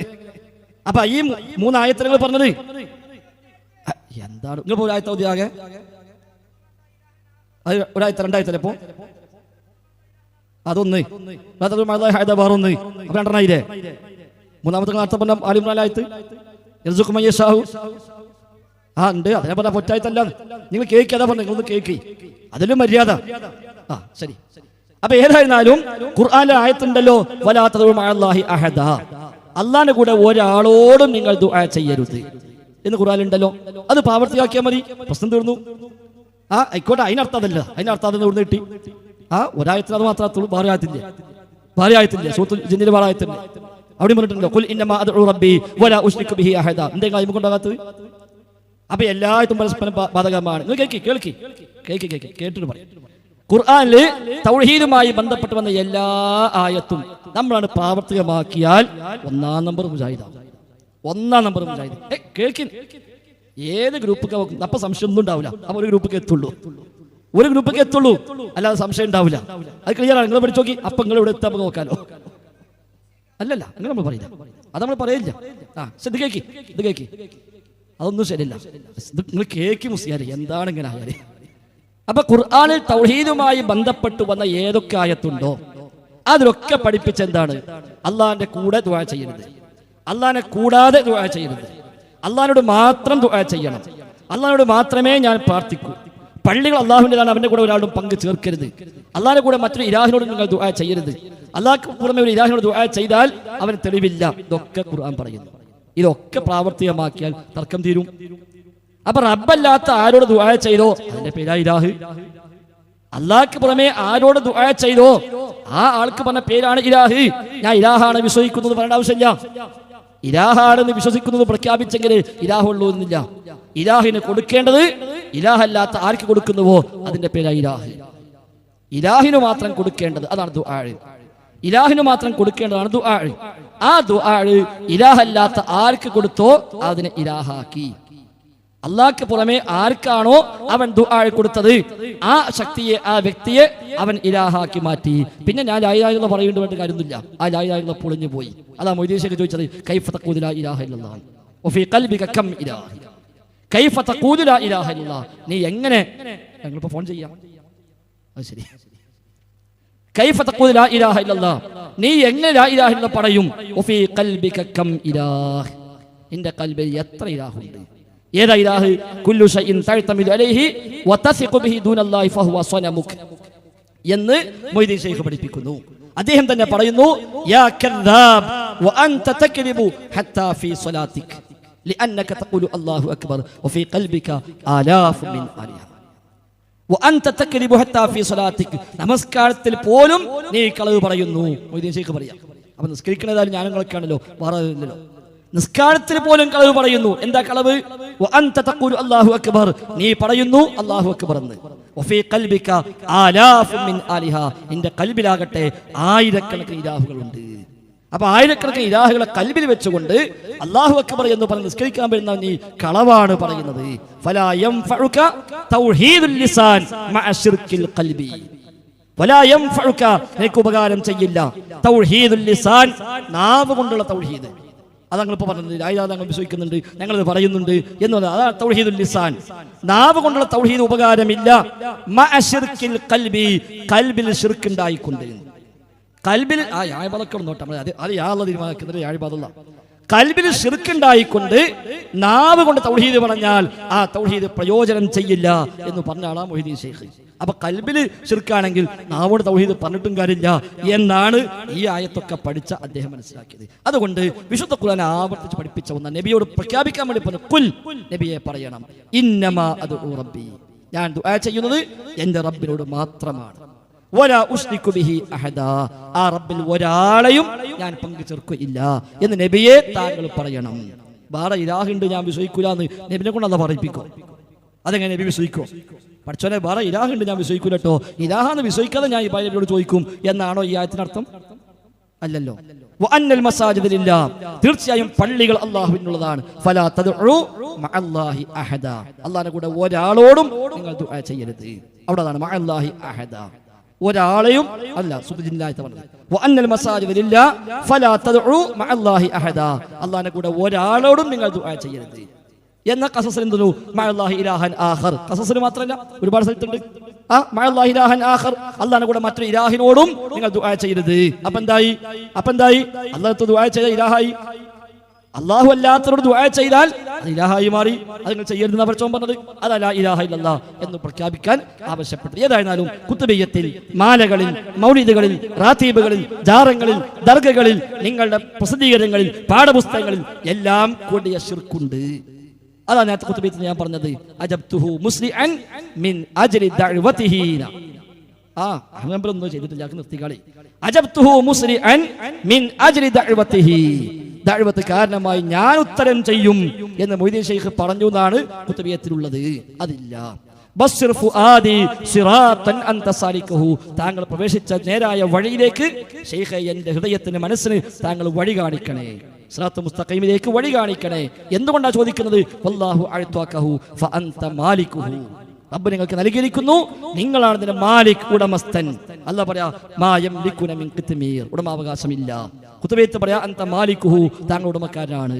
അപ്പൊ ഈ 3 ആയത്തുകൾ പറഞ്ഞത് എന്താണ്? നിങ്ങൾ ഒരു ആയത്ത ആകെ അത് ഒരായത്ത, രണ്ടായത്തല്ലേ? അപ്പൊ അതൊന്ന്, വേറൊന്ന്, അപ്പൊ 2 മൂന്നാമത്തെ അർത്ഥം പറഞ്ഞ ആലിമ്രാനായത്ത് ഉണ്ട്. അതിനെ പറഞ്ഞ പൊറ്റായത്തല്ല, നിങ്ങൾ കേൾക്കി, അതാ പറഞ്ഞു, നിങ്ങളൊന്ന് കേൾക്കി, അതിലും മര്യാദ. ശരി. അപ്പൊ ഏതായിരുന്നാലും ഖുർആനിലെ ആയത്തുണ്ടല്ലോ, വലാ തദ്ഉ മഅല്ലാഹി അഹദ, അല്ലാഹുവിന്റെ കൂടെ ഒരാളോടും നിങ്ങൾ ദുആ ചെയ്യരുത് എന്ന് ഖുർആനിലുണ്ടല്ലോ. അത് പ്രാവർത്തികമാക്കിയാൽ മതി, പ്രശ്നം തീർന്നു. ആയിക്കോട്ടെ, അതിനർത്ഥം അതല്ല, അതിനർത്ഥം അതെന്ന് ഇവിടെ കിട്ടി. ഒരായത്തിന് അത് മാത്രം, ഭാര്യ ആയത്തില്ലേ? സൂറത്തുൽ ജിന്നിലെ ഭാര്യ ആയത്തില്ലേ? അവിടെ പറഞ്ഞിട്ടുണ്ടോ ഖുൽ ഇന്നമാ അദ്ഉ റബ്ബി വലാ ഉശ്രികു ബിഹി അഹദ. എന്തെങ്കിലും അയിമ കൊണ്ടാകാത്തത്? അപ്പൊ എല്ലായിടത്തും പരസ്പരം ബാധകമാണ്. നിങ്ങൾ കേട്ടിട്ട് പറയും. ഖുർആനില് തൗഹീദുമായി ബന്ധപ്പെട്ട് വന്ന എല്ലാ ആയത്തും നമ്മളാണ് പ്രാവർത്തികമാക്കിയാൽ ഒന്നാം നമ്പർ മുജാഹിദാണ്. ഒന്നാം നമ്പർ മുജാഹിദ്. കേൾക്കി ഏത് ഗ്രൂപ്പൊക്കെ അപ്പൊ സംശയം ഒന്നും ഉണ്ടാവില്ല. അപ്പൊ ഒരു ഗ്രൂപ്പൊക്കെ എത്തുള്ളൂ, ഒരു ഗ്രൂപ്പൊക്കെ എത്തുള്ളൂ, അല്ലാതെ സംശയം ഉണ്ടാവില്ല. അത് ക്ലിയറാണ്. നിങ്ങൾ പഠിച്ചു നോക്കി. അപ്പൊ നിങ്ങൾ ഇവിടെ എത്താൻ നോക്കാലോ. അല്ലല്ല, അങ്ങനെ നമ്മൾ പറയില്ല. അത് നമ്മൾ പറയില്ല. ഇത് കേക്കി അതൊന്നും ശരിയല്ല. നിങ്ങൾ കേക്കി മുസ്ലിയാരെ എന്താണ് ഇങ്ങനെ ആയാലേ. അപ്പൊ ഖുർആനിൽ തൗഹീദുമായി ബന്ധപ്പെട്ട് വന്ന ഏതൊക്കെ ആയത്തുണ്ടോ അതിലൊക്കെ പഠിപ്പിച്ച എന്താണ്? അള്ളാഹിന്റെ കൂടെ ദുആ ചെയ്യരുത്, അള്ളാഹിനെ കൂടാതെ ദുആ ചെയ്യരുത്, അള്ളാഹിനോട് മാത്രം ദുആ ചെയ്യണം, അള്ളാഹിനോട് മാത്രമേ ഞാൻ പ്രാർത്ഥിക്കൂ. പള്ളികൾ അള്ളാഹുവിൻ്റെതാണ്, അവന്റെ കൂടെ ഒരാളും പങ്ക് ചേർക്കരുത്. അള്ളാഹിന്റെ കൂടെ മറ്റൊരു ഇലാഹിനോട് നിങ്ങൾ ദുആ ചെയ്യരുത്. അള്ളാഹ്ക്ക് പുറമെ ഒരു ഇലാഹിനോട് ദുആ ചെയ്താൽ അവന് തെളിവില്ല. ഇതൊക്കെ ഖുർആൻ പറയുന്നു. ഇതൊക്കെ പ്രാവർത്തികമാക്കിയാൽ തർക്കം തീരും. അപ്പൊ റബ്ബല്ലാത്ത ആരോട് ദുആ ചെയ്തോ അതിന്റെ പേരാ ഇലാഹ്. അള്ളാഹ്ക്ക് പുറമെ ആരോട് ദുആ ചെയ്തോ ആ ആൾക്ക് പറഞ്ഞ പേരാണ് ഇലാഹ്. ഞാൻ ഇലാഹാണ് വിശ്വസിക്കുന്നത് പറയേണ്ട ആവശ്യമില്ല. ഇലാഹാണെന്ന് വിശ്വസിക്കുന്നത് പ്രഖ്യാപിച്ചെങ്കിൽ ഇലാഹുള്ളൂ എന്നില്ല. ഇലാഹിന് കൊടുക്കേണ്ടത് ഇലാഹല്ലാത്ത ആർക്ക് കൊടുക്കുന്നുവോ അതിന്റെ പേരാ ഇലാഹ്. ഇലാഹിന് മാത്രം കൊടുക്കേണ്ടത് അതാണ് ദുആ. ഇലാഹിന് മാത്രം കൊടുക്കേണ്ടതാണ് ദുആ. ആ ദുആ ഇലാഹല്ലാത്ത ആർക്ക് കൊടുത്തോ അതിനെ ഇലാഹാക്കി. അള്ളാഹ്ക്ക് പുറമെ ആർക്കാണോ അവൻ ദുആ കൊടുത്തത് ആ ശക്തിയെ, ആ വ്യക്തിയെ അവൻ ഇലാഹാക്കി മാറ്റി. പിന്നെ ഞാൻ ലാ ഇലാഹ ഇല്ലല്ലാഹ് പറയേണ്ട കാര്യമൊന്നുമില്ല. ആ ലാ ഇലാഹ ഇല്ലല്ലാഹ് പൊളിഞ്ഞു പോയി. അതാ മൊയ്തീൻ ശൈഖ് ചോദിച്ചത് കൈഫ തഖൂലു ലാ ഇലാഹ ഇല്ലല്ലാഹ് വഫീ ഖൽബിക കം ഇലാഹ. കൈഫ തഖൂലു ലാ ഇലാഹ ഇല്ലല്ലാഹ്, നീ എങ്ങനെ, ഞങ്ങളിപ്പോ ഫോൺ ചെയ്യാം, അത് ശരി, കൈഫ തഖൂലു ലാ ഇലാഹ ഇല്ലല്ലാഹ്, നീ എങ്ങനെ ലാ ഇലാഹ ഇല്ലല്ലാഹ് പറയും? വഫീ ഖൽബിക കം ഇലാഹ, നിന്റെ ഖൽബിൽ എത്ര ഇലാഹുണ്ട്? ഏതാ ഇലാഹ്? കുല്ലു ഷൈഇൻ തഅ്തമിദു അലൈഹി വതസിഖു ബിഹി ദൂനല്ലാഹി ഫഹുവ സ്വനമുക് എന്ന് മൊയ്തീൻ ശൈഖ് പഠിപ്പിക്കുന്നു. അദ്ദേഹം തന്നെ പറയുന്നു യാ കദ്ദാബ് വഅൻത തക്ദിബു ഹത്താ ഫീ സ്വലാതിക് ലിഅന്നക തഖൂലു അല്ലാഹു അക്ബർ വഫീ ഖൽബിക ആലാഫു മിൻ ആലിഹ വഅൻത തക്ദിബു ഹത്താ ഫീ സ്വലാതിക്. നമസ്കാരത്തിൽ പോലും നീ കളവ് പറയുന്നു മൊയ്തീൻ ശൈഖ് പറയാം. അപ്പൊ നിസ്കരിക്കുന്നതായാലും ഞാനും കളക്കാണല്ലോ, വേറെ ഇല്ലല്ലോ. നിസ്കാരത്തിൽ പോലും കളവ് പറയുന്നു. എന്താ കളവ്? വഅൻത തഖൂലു അല്ലാഹു അക്ബർ, നീ പറയുന്നു അല്ലാഹു അക്ബർ എന്ന്. വഫീ ഖൽബിക ആലാഫു മിൻ ആലിഹ, നിന്റെ ഖൽബിലാകട്ടെ ആയിരക്കണക്കിന് ഇലാഹുകളുണ്ട്. അപ്പൊ ആയിരക്കണക്കിന് ഇലാഹുകളെ ഖൽബിൽ വെച്ചുകൊണ്ട് അല്ലാഹു അക്ബർ എന്ന് പറഞ്ഞ് നിസ്കരിക്കാൻ വരുന്ന നീ കളവാണ് പറയുന്നത്. ഫലാ യൻഫഉക തൗഹീദുൽ ലിസാൻ മഅ ശിർക്കിൽ ഖൽബി. വലാ യൻഫഉക, നിനക്ക് ഉപകാരം ചെയ്യില്ല തൗഹീദുൽ ലിസാൻ, നാവ് കൊണ്ടുള്ള തൗഹീദ്. അത് ഞങ്ങളിപ്പോൾ പറഞ്ഞത് ലാ ഇലാഹ ഞങ്ങൾ വിശ്വസിക്കുന്നുണ്ട്, ഞങ്ങളത് പറയുന്നുണ്ട് എന്നത് അതാണ് തൗഹീദുൽ ലിസാൻ. നാവ് കൊണ്ടുള്ള തൗഹീദ് ഉപകാരമില്ല. മഅ ശിർക്കിൽ ഖൽബി, ഖൽബിൽ ശിർക്ക് ഉണ്ടായിക്കൊണ്ട്. ഖൽബിൽ ആ യാഴിബാദൊക്കെ നോട്ടാ, അത് യാള തീരുമാനിക്കുന്നത് യാഴിബാദല്ല. ഖൽബിൽ ശിർക്ക് ഉണ്ടായിക്കൊണ്ട് നാവ് കൊണ്ട് തൗഹീദ് പറഞ്ഞാൽ ആ തൗഹീദ് പ്രയോജനം ചെയ്യില്ല എന്ന് പറഞ്ഞ ആളാ മൊയ്തീൻ ശൈഖ്. അപ്പൊ ഖൽബില് ശിർക്കാണെങ്കിൽ നാവോട് തൗഹീദ് പറഞ്ഞിട്ടും കാര്യമില്ല എന്നാണ് ഈ ആയത്തൊക്കെ പഠിച്ച അദ്ദേഹം മനസ്സിലാക്കിയത്. അതുകൊണ്ട് വിശുദ്ധ ഖുർആൻ ആവർത്തിച്ച് പഠിപ്പിച്ച ഒന്ന് നബിയോട് പ്രഖ്യാപിക്കാൻ വേണ്ടി പറഞ്ഞു, കുൽ, നബിയെ പറയണം, ഇന്നമാ അദ്ഉ റബ്ബി, ഞാൻ ദുആ ചെയ്യുന്നത് എന്റെ റബ്ബിനോട് മാത്രമാണ്. വലാ ഉശ്രികു ബിഹി അഹദ, ആ റബ്ബിൽ ഒരാളെയും ഞാൻ പങ്കു ചേർക്കുകയില്ല എന്ന് നബിയെ താങ്കൾ പറയണം. വേറെ ഇലാഹുണ്ട് ഞാൻ വിശ്വസിക്കൂല എന്ന് നബിനെ കൊണ്ട് അല്ലാഹ് പറയിപ്പിക്കും. അതെങ്ങനെ നബി വിശ്വസിക്കോ? പഠിച്ചോനെ വേറെ ഇലാഹുണ്ട് ഞാൻ വിശ്വസിക്കൂല കേട്ടോ, ഇലാഹാന്ന് വിശ്വസിക്കാതെ ഞാൻ ഈ നബിയോട് ചോദിക്കും എന്നാണോ ഈ ആയത്തിനർത്ഥം? അല്ലല്ലോ. വഅന്നൽ മസാജിദ ലില്ലാഹ്, തീർച്ചയായും പള്ളികൾ അല്ലാഹുവിനുള്ളതാണ്. ഫലാ തദ്ഉ മഅല്ലാഹി അഹദ, അല്ലാഹുവിന്റെ കൂടെ ഒരാളോടും നിങ്ങൾ ദുആ ചെയ്യരുത്. അവിടെയാണ് മഅല്ലാഹി അഹദ, ഒരാളെയും അല്ല. സുബ്ഹാനല്ലാഹി പറഞ്ഞത് വഅന്നൽ മസാജിദ ലില്ലാഹ് ഫലാ തദ്ഉ മഅല്ലാഹി അഹദ, അല്ലാഹുവിന്റെ കൂടെ ഒരാളോടും നിങ്ങൾ ദുആ ചെയ്യരുത്. എന്ന ഖസസിൽ എന്തു മഅല്ലാഹി ഇലാഹൻ ആഖർ, ഖസസിൽ മാത്രമല്ല ഒരുപാട് സ്ഥലത്തുണ്ട്. ആ മഅല്ലാഹി ഇലാഹൻ ആഖർ, അല്ലാഹുവിന്റെ കൂടെ മറ്റൊരു ഇലാഹിനോടും നിങ്ങൾ ദുആ ചെയ്യരുത്. അപ്പൊ എന്തായി? അല്ലാഹു ദുആ ചെയ്ത ഇലാഹായി. അല്ലാഹു അല്ലാത്തവരോട് ദുആ ചെയ്താൽ അത് ഇലാഹായി മാറി. അത് നിങ്ങൾ ചെയ്യരുതെന്ന് പഠിച്ചോൻ പറഞ്ഞത്. അത് ലാ ഇലാഹ ഇല്ലല്ലാഹ് എന്ന് പ്രഖ്യാപിക്കാൻ ആവശ്യപ്പെട്ടു. ഏതായിരുന്നാലും കുത്തുബിയ്യത്തിൽ, മാലകളിൽ, മൗലിദുകളിൽ, റാത്തീബുകളിൽ, ജാറങ്ങളിൽ, ദർഗകളിൽ, നിങ്ങളുടെ പ്രസിദ്ധീകരണങ്ങളിൽ, പാഠപുസ്തകങ്ങളിൽ എല്ലാം കൂടിയ ശിർക്കുണ്ട്. അതാണ് നേരത്തെ കുത്തുബിയ്യത്തിൽ ഞാൻ പറഞ്ഞത്. അജബ്തുഹു മുസ്ലിഅൻ മിൻ അജ്ലി ദഅവതിഹി, അങ്ങനൊന്നും ചെയ്തിട്ടില്ല, നിർത്തിക്കാളി. അജബ്തുഹു മുസ്രിഅൻ മിൻ അജ്ലി ദഅവതിഹി, ദഅവത്ത് കാരണമായി ഞാൻ ഉത്തരം ചെയ്യും എന്ന് മൊയ്തീൻ ശൈഖ് പറഞ്ഞു എന്നാണ് കുത്തുബിയത്തിലുള്ളത്. അതില്ല. ബസ്സിർ ഫുആദി സിറാത്തൻ അൻത സാലികഹു, താങ്കൾ പ്രവേശിച്ച നേരായ വഴിയിലേക്ക് ശൈഖേ എൻ്റെ ഹൃദയത്തിന് മനസ്സിന് താങ്കൾ വഴി കാണിക്കണേ, സിറാത്തുൽ മുസ്തഖീമിലേക്ക് വഴി കാണിക്കണേ. എന്തുകൊണ്ടാണ് ചോദിക്കുന്നത്? വല്ലാഹു അഅ്താകഹു ഫഅൻത മാലികുഹു, റബ്ബ് നിങ്ങൾക്ക് നൽകിയിരിക്കുന്നു, നിങ്ങളാണ് ഇതിന്റെ മാലിക്, ഉടമസ്ഥൻ. അല്ലാഹ് പറയാ മാ യംലികുന മിൻ ഖിത്മീർ, ഉടമാവകാശമില്ല. ഖുതുബയത്ത് പറയാ അൻത മാലികുഹു, താങ്കൾ ഉടമക്കാരനാണ്.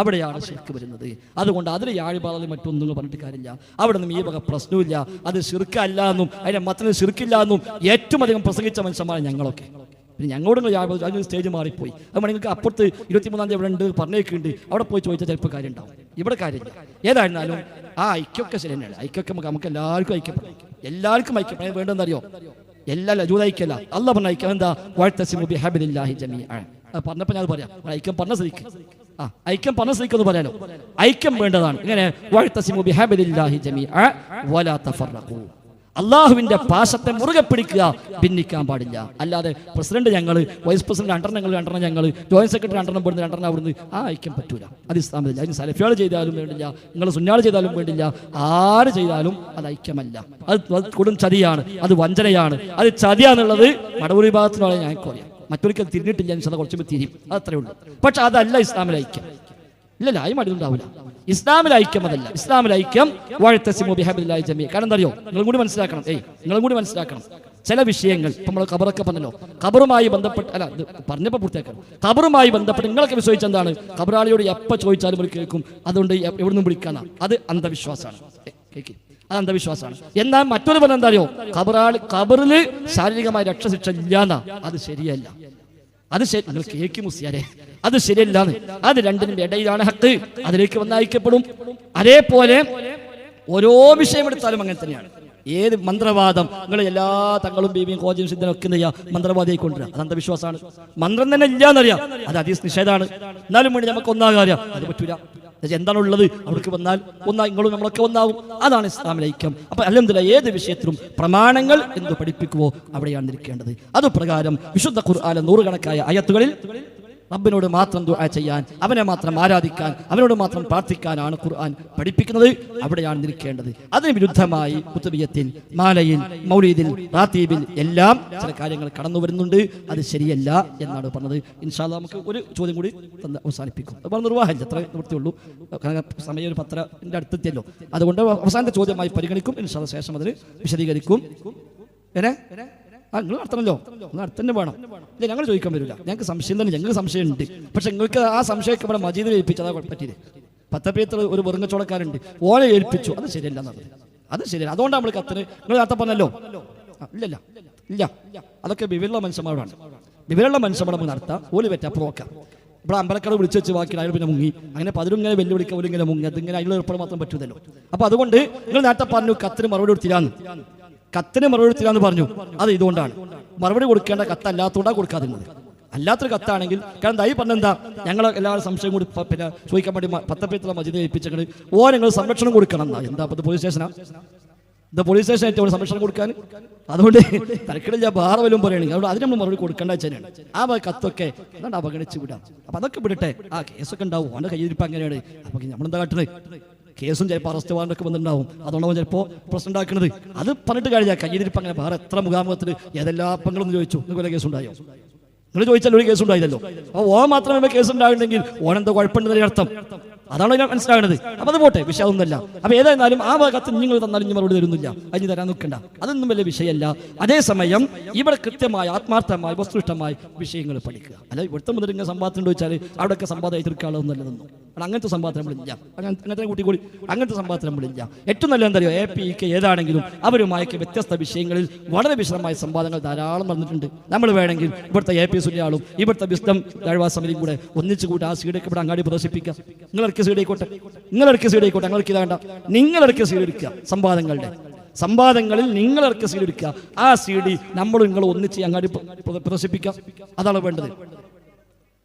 അവിടെയാണ് ശിർക്ക് വരുന്നത്. അതുകൊണ്ട് അതിൽ യാഴിപാതൽ മറ്റൊന്നും പറഞ്ഞിട്ട് കാര്യമില്ല. അവിടെ നിന്നും ഈ വക പ്രശ്നമില്ല. അത് ശിർക്കല്ല എന്നും അതിന്റെ മതത്തിൽ ശിർക്കില്ല എന്നും ഏറ്റവും അധികം പ്രസംഗിച്ച മനുഷ്യന്മാരാണ് ഞങ്ങളൊക്കെ. പിന്നെ ഞങ്ങളോട് അതിന് സ്റ്റേജ് മാറിപ്പോയി. അത് നിങ്ങൾക്ക് അപ്പുറത്ത് 23-ാം തീയതി ഇവിടെ ഉണ്ട് പറഞ്ഞേക്കുണ്ട്, അവിടെ പോയി ചോദിച്ചാൽ ചിലപ്പോൾ കാര്യം ഉണ്ടാവും. ഇവിടെ കാര്യമില്ല. ഏതായിരുന്നാലും ആ ഐക്യമൊക്കെ ശരി തന്നെയാണ്. ഐക്യമൊക്കെ നമുക്ക് എല്ലാവർക്കും ഐക്യപ്പെടാം, എല്ലാവർക്കും ഐക്യപ്പെടാൻ വേണ്ടെന്നറിയോ? എല്ലാ ജൂത ഐക്യമല്ല, അല്ലാഹ് പറഞ്ഞ ഐക്യം എന്താ? വഅ്തസിമു ബിഹബ്ലില്ലാഹി ജമീഅൻ. അത് പറഞ്ഞപ്പോൾ ഞാൻ പറയാം, ഐക്യം പറഞ്ഞ സ്ഥിതിക്ക് ഐക്യം പറഞ്ഞ സ്ഥിതിക്കൊന്ന് പറയാലോ. ഐക്യം വേണ്ടതാണ്. ഇങ്ങനെ വഅ്തസിമു ബിഹബ്ലില്ലാഹി ജമീഅൻ വലാ തഫറഖൂ, അള്ളാഹുവിന്റെ പാശത്തെ മുറുകെ പിടിക്കുക, ഭിന്നിക്കാൻ പാടില്ല. അല്ലാതെ പ്രസിഡന്റ് ഞങ്ങൾ, വൈസ് പ്രസിഡന്റ് 2 ഞങ്ങൾ, ജോയിന്റ് സെക്രട്ടറി 2 അവിടുന്ന് ആ ഐക്യം പറ്റൂല. അത് ഇസ്ലാമില്ല. അതിന് സലഫികൾ ചെയ്താലും വേണ്ടില്ല, നിങ്ങൾ സുന്നാൾ ചെയ്താലും വേണ്ടില്ല, ആര് ചെയ്താലും അത് ഐക്യമല്ല. അത് കൊടും ചതിയാണ്, അത് വഞ്ചനയാണ്. അത് ചതിയാന്നുള്ളത് മടവൂരി ഭാഗത്തിനുള്ള ഞങ്ങൾക്ക് അറിയാം. മറ്റൊരിക്കൽ തിരിഞ്ഞിട്ടില്ല, എന്ന് കുറച്ചുമ്പോൾ തിരിയും, അതത്രേ ഉള്ളൂ. പക്ഷെ അതല്ല ഇസ്ലാമിലെ ഐക്യം. ഇല്ലല്ല, ആയി മടിയുണ്ടാവില്ല. ഇസ്ലാമിലെ ഐക്യം അതല്ല. ഇസ്ലാമിലെ ഐക്യം വഅ്തസിമു ബിഹബ്ലില്ലാഹി ജമീഅൻ. കാരണം എന്താ അറിയോ? നിങ്ങളും കൂടി മനസ്സിലാക്കണം. ചില വിഷയങ്ങൾ ഇപ്പം നമ്മൾ ഖബറൊക്കെ പറഞ്ഞല്ലോ, ഖബറുമായി ബന്ധപ്പെട്ട് അല്ല പറഞ്ഞപ്പോൾ പൂർത്തിയാക്കണം. ഖബറുമായി ബന്ധപ്പെട്ട് നിങ്ങളൊക്കെ വിശ്വസിച്ച എന്താണ്? ഖബറാളിയോട് എപ്പോൾ ചോദിച്ചാലും അവർ കേൾക്കും, അതുകൊണ്ട് എവിടുന്നും വിളിക്കാനാ. അത് അന്ധവിശ്വാസമാണ്. അത് അന്ധവിശ്വാസമാണ്. എന്നാൽ മറ്റൊരു പറഞ്ഞ എന്താ അറിയോ? ഖബറിൽ ശാരീരികമായ രക്ഷശിക്ഷ ഇല്ലാന്നാ. അത് ശരിയല്ല. അത് ശരി, നിങ്ങൾ കേൾക്കും മുസ്ലിയാരെ, അത് ശരിയല്ലാന്ന്. അത് രണ്ടിനും ഇടയിലാണ് ഹക്ക്. അതിലേക്ക് വന്ന് ഐക്യപ്പെടും. അതേപോലെ ഓരോ വിഷയം എടുത്താലും അങ്ങനെ തന്നെയാണ്. ഏത് മന്ത്രവാദം, നിങ്ങൾ എല്ലാ തങ്ങളും ബീബിയും കോജയും സിദ്ധനും ഒക്കെ മന്ത്രവാദിയെ കൊണ്ടുവരിക, അത് അന്ധവിശ്വാസമാണ്. മന്ത്രം തന്നെ ഇല്ലാന്നറിയാം, അത് ഹദീസ് നിഷേധാണ്. എന്നാലും വേണ്ടി നമുക്ക് ഒന്നാകാം, അത് പറ്റൂല. എന്താണുള്ളത് അവിടേക്ക് വന്നാൽ നിങ്ങളും നമ്മളൊക്കെ ഒന്നാകും. അതാണ് ഇസ്ലാമിലെ ഐക്യം. അപ്പൊ അൽഹംദുലില്ലാഹ് ഏത് വിഷയത്തിലും പ്രമാണങ്ങൾ എന്ത് പഠിപ്പിക്കുവോ അവിടെയാണ് ഇരിക്കേണ്ടത്. അതുപ്രകാരം വിശുദ്ധ ഖുർആനിലെ 100 കണക്കായ ആയത്തുകളിൽ റബ്ബിനോട് മാത്രം ദുആ ചെയ്യാൻ, അവനെ മാത്രം ആരാധിക്കാൻ, അവനോട് മാത്രം പ്രാർത്ഥിക്കാനാണ് ഖുർആൻ പഠിപ്പിക്കുന്നത്. അവിടെയാണ് നിൽക്കേണ്ടത്. അതിന് വിരുദ്ധമായി കുത്തുബിയത്തിൽ, മാലയിൽ, മൗലീദിൽ, റാത്തീബിൽ എല്ലാം ചില കാര്യങ്ങൾ കടന്നു വരുന്നുണ്ട്. അത് ശരിയല്ല എന്നാണ് പറഞ്ഞത്. ഇൻഷാ അല്ലാഹ് നമുക്ക് ഒരു ചോദ്യം കൂടി അവസാനിപ്പിക്കും. അത് നിർവാഹമില്ല, അത്ര നിവൃത്തിയുള്ളൂ. സമയം ഒരു 10ന്റെ അടുത്തെത്തിയല്ലോ. അതുകൊണ്ട് അവസാനത്തെ ചോദ്യമായി പരിഗണിക്കും. ഇൻഷാ അല്ലാഹ് ശേഷം അതിന് വിശദീകരിക്കും. നിങ്ങൾ നടത്തണല്ലോ, നിങ്ങൾ അടുത്തന്നെ വേണം. ഇല്ല, ഞങ്ങൾ ചോദിക്കാൻ വരില്ല. ഞങ്ങൾക്ക് സംശയം തന്നെ, ഞങ്ങൾക്ക് സംശയം ഉണ്ട്. പക്ഷെ നിങ്ങൾക്ക് ആ സംശയമൊക്കെ ഇവിടെ മജീദിനെ ഏൽപ്പിച്ചതാ പറ്റിയത്. പത്തപ്പേത്ര ഒരു വെറുങ്ങച്ചോടക്കാരുണ്ട്, ഓനെ ഏൽപ്പിച്ചു. അത് ശരിയല്ല എന്നത്, അത് ശരിയല്ല. അതുകൊണ്ടാണ് നമ്മൾ കത്തിന് നിങ്ങൾ നേരത്തെ പറഞ്ഞല്ലോ. ഇല്ല, അതൊക്കെ വിവരമുള്ള മനുഷ്യന്മാരാണ്. വിവരമുള്ള മനുഷ്യന്മാർ നമുക്ക് നടത്താം. ഓല് പറ്റാ അപ്പുറമൊക്കെ ഇവിടെ അമ്പലക്കട വിളിച്ചു വെച്ച് ബാക്കി അയാൾ പിന്നെ മുങ്ങി. അങ്ങനെ പലരും ഇങ്ങനെ വെല്ലുവിളിക്കുക, ഒരു ഇങ്ങനെ മുങ്ങി. അതിങ്ങനെ അതിലുള്ള ഏർപ്പാട് മാത്രം പറ്റൂതല്ലോ. അപ്പൊ അതുകൊണ്ട് നിങ്ങൾ നേരത്തെ പറഞ്ഞു കത്തിന് മറുപടി കൊടുത്തില്ലാന്ന്. കത്തിന് മറുപടി കൊടുത്തില്ലാന്ന് പറഞ്ഞു. അത് ഇതുകൊണ്ടാണ് മറുപടി കൊടുക്കേണ്ട കത്തല്ലാത്തതുകൊണ്ടാണ് കൊടുക്കാതിരുന്നത്. അല്ലാത്തൊരു കത്താണെങ്കിൽ, കാരണം ദൈവം പറഞ്ഞെന്താ, ഞങ്ങൾ എല്ലാവരും സംശയം കൂടി പിന്നെ ചോദിക്കാൻ വേണ്ടി പത്തപ്പേത്തുള്ള മജീദിനെ ഏൽപ്പിച്ചെങ്കിൽ നിങ്ങൾ സംരക്ഷണം കൊടുക്കണം എന്നാ. എന്താ ഇത് പോലീസ് സ്റ്റേഷനാ? ഇത് പോലീസ് സ്റ്റേഷനായിട്ട് അവിടെ സംരക്ഷണം കൊടുക്കാൻ? അതുകൊണ്ട് തരക്കിടില്ല, വേറെ വല്ലതും പറയുകയാണെങ്കിൽ അവിടെ അതിന് നമ്മൾ മറുപടി കൊടുക്കേണ്ട വെച്ചാൽ ആ കത്തൊക്കെ എന്താണ് അവഗണിച്ച് വിടാം. അപ്പൊ അതൊക്കെ വിടട്ടെ. ആ കേസൊക്കെ ഉണ്ടാവും, അവൻ്റെ കയ്യിരിപ്പ് അങ്ങനെയാണ്. അപ്പൊ നമ്മളെന്താ കാട്ടുന്നത്? കേസും ചിലപ്പോൾ അറസ്റ്റ് വാറണ്ടൊക്കെ വന്നിട്ടുണ്ടാവും. അതുകൊണ്ടാവും ചിലപ്പോൾ പ്രശ്നം ഉണ്ടാക്കുന്നത്. അത് പറഞ്ഞിട്ട് കഴിഞ്ഞാൽ കയ്യിരിപ്പ് അങ്ങനെ വേറെ എത്ര മുഖാമുഖത്തിൽ ഏതെല്ലാം അപ്പങ്ങളൊന്നും ചോദിച്ചു നിങ്ങൾക്ക് കേസുണ്ടായോ? നിങ്ങൾ ചോദിച്ചാൽ ഒരു കേസ് ഉണ്ടായില്ലല്ലോ. അപ്പോൾ ഓൻ മാത്രമേ കേസ് ഉണ്ടായിട്ടുണ്ടെങ്കിൽ ഓനെന്തോ കുഴപ്പമുണ്ടെന്നൊരു അർത്ഥം. അതാണ് ഞാൻ മനസ്സിലാകുന്നത്. അപ്പൊ അത് പോട്ടെ, വിഷയമൊന്നുമല്ല. അപ്പൊ ഏതായിരുന്നാലും ആ ഭാഗത്ത് നിങ്ങൾ തന്നാലും ഇനി മറുപടി തരുന്നില്ല, അതിന് തരാൻ നിൽക്കണ്ട. അതൊന്നും വലിയ വിഷയമല്ല. അതേസമയം ഇവിടെ കൃത്യമായ ആത്മാർത്ഥമായ വസ്തുനിഷ്ഠമായ വിഷയങ്ങൾ പഠിക്കുക. അല്ല ഇവിടുത്തെ മുതൽ ഇങ്ങനെ സംവാദം ചോദിച്ചാൽ അവിടെയൊക്കെ സംവാദം എതിർക്കാളൊന്നും നല്ലതൊന്നും. അങ്ങനത്തെ സംവാദം നമ്മളില്ല. അങ്ങനത്തെ കൂടി അങ്ങനത്തെ സംവാദം നമ്മളില്ല. ഏറ്റവും നല്ല എന്തറിയോ, APK ഏതാണെങ്കിലും അവരുമായൊക്കെ വ്യത്യസ്ത വിഷയങ്ങളിൽ വളരെ വിശദമായ സംവാദങ്ങൾ ധാരാളം നടന്നിട്ടുണ്ട്. നമ്മൾ വേണമെങ്കിൽ ഇവിടുത്തെ AP സുനിയാളും ഇവിടുത്തെ വിസ്ഡം ദഅ്വാ സമിതിയും കൂടെ ഒന്നിച്ചു കൂടി ആ സീഡൊക്കെ ഇവിടെ അങ്ങാടി പ്രദർശിപ്പിക്കാം. നിങ്ങളിറക്കിയ സീഡായിക്കോട്ടെ, അങ്ങനെ ഇതാ വേണ്ട, നിങ്ങളിറക്കിയ സീഡെടുക്കുക. സംവാദങ്ങളിൽ നിങ്ങളിറക്കിയ സീഡെടുക്കുക. ആ CD നമ്മൾ നിങ്ങൾ ഒന്നിച്ച് അങ്ങാടി പ്രദർശിപ്പിക്കാം. അതാണ് വേണ്ടത്.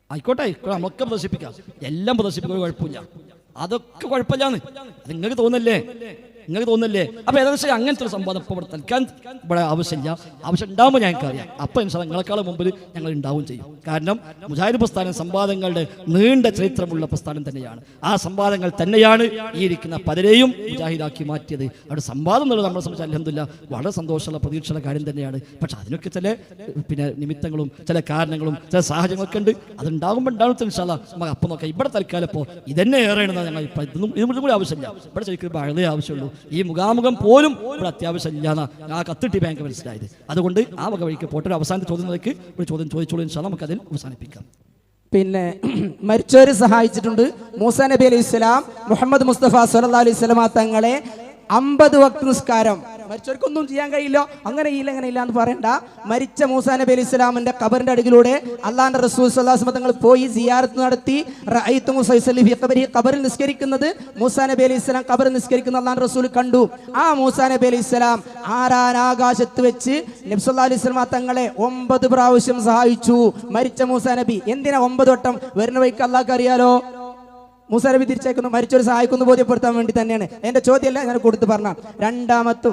ആയിക്കോട്ടെ, നമുക്ക് പ്രദർശിപ്പിക്കാം, എല്ലാം പ്രദർശിപ്പിക്കാൻ കുഴപ്പമില്ല. അതൊക്കെ കുഴപ്പമില്ലാന്ന് അത് നിങ്ങൾക്ക് തോന്നല്ലേ? നിങ്ങൾക്ക് തോന്നില്ലേ? അപ്പൊ ഏകദേശം അങ്ങനത്തെ ഒരു സംവാദം ഇപ്പോൾ ഇവിടെ തൽക്കാൻ ഇവിടെ ആവശ്യമില്ല. ആവശ്യം ഉണ്ടാകുമ്പോൾ ഞങ്ങൾക്ക് അറിയാം. അപ്പൊ നിങ്ങളെക്കാളും മുമ്പിൽ ഞങ്ങൾ ഉണ്ടാവും ചെയ്യും. കാരണം മുജാഹിദ് പ്രസ്ഥാനം സംവാദങ്ങളുടെ നീണ്ട ചരിത്രമുള്ള പ്രസ്ഥാനം തന്നെയാണ്. ആ സംവാദങ്ങൾ തന്നെയാണ് ഈ ഇരിക്കുന്ന പലരെയും മുജാഹിദാക്കി മാറ്റിയത്. അവിടെ സംവാദം എന്നുള്ളത് നമ്മളെ സംബന്ധിച്ച് അൽഹംദുലില്ലാഹ് വളരെ സന്തോഷമുള്ള പ്രതീക്ഷയുള്ള കാര്യം തന്നെയാണ്. പക്ഷെ അതിനൊക്കെ ചില നിമിത്തങ്ങളും ചില കാരണങ്ങളും ചില സാഹചര്യങ്ങളൊക്കെ ഉണ്ട്. അതുണ്ടാകുമ്പോൾ ഉണ്ടാകും ഇൻഷാ അല്ലാഹ് നമുക്ക് അപ്പം നോക്കാം. ഇവിടെ തൽക്കാലം ഇപ്പോൾ ഇതന്നെ ഏറെയാണെന്ന് ഞങ്ങൾ ഇതൊന്നും കൂടി ആവശ്യമില്ല. ഇവിടെ ശരിക്കും വളരെ ആവശ്യമുള്ളൂ. ഈ മുഖാമുഖം പോലും ഇവിടെ അത്യാവശ്യമില്ലാന്ന ആ കത്തിട്ടി ബാങ്ക് മനസ്സിലായത്. അതുകൊണ്ട് ആ വക വഴിക്ക് പോട്ടെ. ഒരു അവസാനത്തെ ചോദ്യത്തിലേക്ക് ഒരു ചോദ്യം ചോദിച്ചോളൂ ഇൻഷാ അല്ലാഹ് നമുക്കതിൽ അവസാനിപ്പിക്കാം. പിന്നെ മരിച്ചവരെ സഹായിച്ചിട്ടുണ്ട്. മൂസാ നബി അലൈഹി സ്വലാം മുഹമ്മദ് മുസ്തഫ സല്ലല്ലാഹു അലൈഹി വസല്ലമ തങ്ങളെ 50 വക്ത് നിസ്കാരം മരിച്ചവർക്കൊന്നും ചെയ്യാൻ കഴിയില്ല, അങ്ങനെ ഇല്ല എന്ന് പറയണ്ട. മരിച്ച മൂസാ നബി അലൈഹി സ്വലാമിന്റെ ഖബറിന്റെ അടുക്കിലൂടെ അള്ളാഹുവിന്റെ റസൂൽ സ്വല്ലല്ലാഹു അലൈഹി വസല്ലം തങ്ങൾ പോയി സിയാറത്ത് നടത്തി. റഅയ്തു മൂസ യുസല്ലി ഫീ ഖബരിഹി, ഖബറിൽ നിസ്കരിക്കുന്നത് മൂസാ നബി അലൈഹി സ്വലാം ഖബറിൽ നിസ്കരിക്കുന്ന അള്ളാഹുവിന്റെ റസൂൽ കണ്ടു. ആ മൂസാ നബി അലൈഹി സ്വലാം ആകാശത്ത് വെച്ച് നബി സല്ലല്ലാഹു അലൈഹി വസല്ലം തങ്ങളെ 9 പ്രാവശ്യം സഹായിച്ചു. മരിച്ച മൂസാ നബി എന്തിനാ 9 വട്ടം? വരുന്ന വഴിക്ക് അള്ളാഹ്ക്ക് അറിയാലോ. മൂസാ നബി തിരിച്ചയക്കുന്നു, മരിച്ചൊരു സഹായിക്കുന്നു ബോധ്യപ്പെടുത്താൻ വേണ്ടി തന്നെയാണ്. എന്റെ ചോദ്യമല്ല, ഞാൻ കൊടുത്ത് പറഞ്ഞ രണ്ടാമത്തെ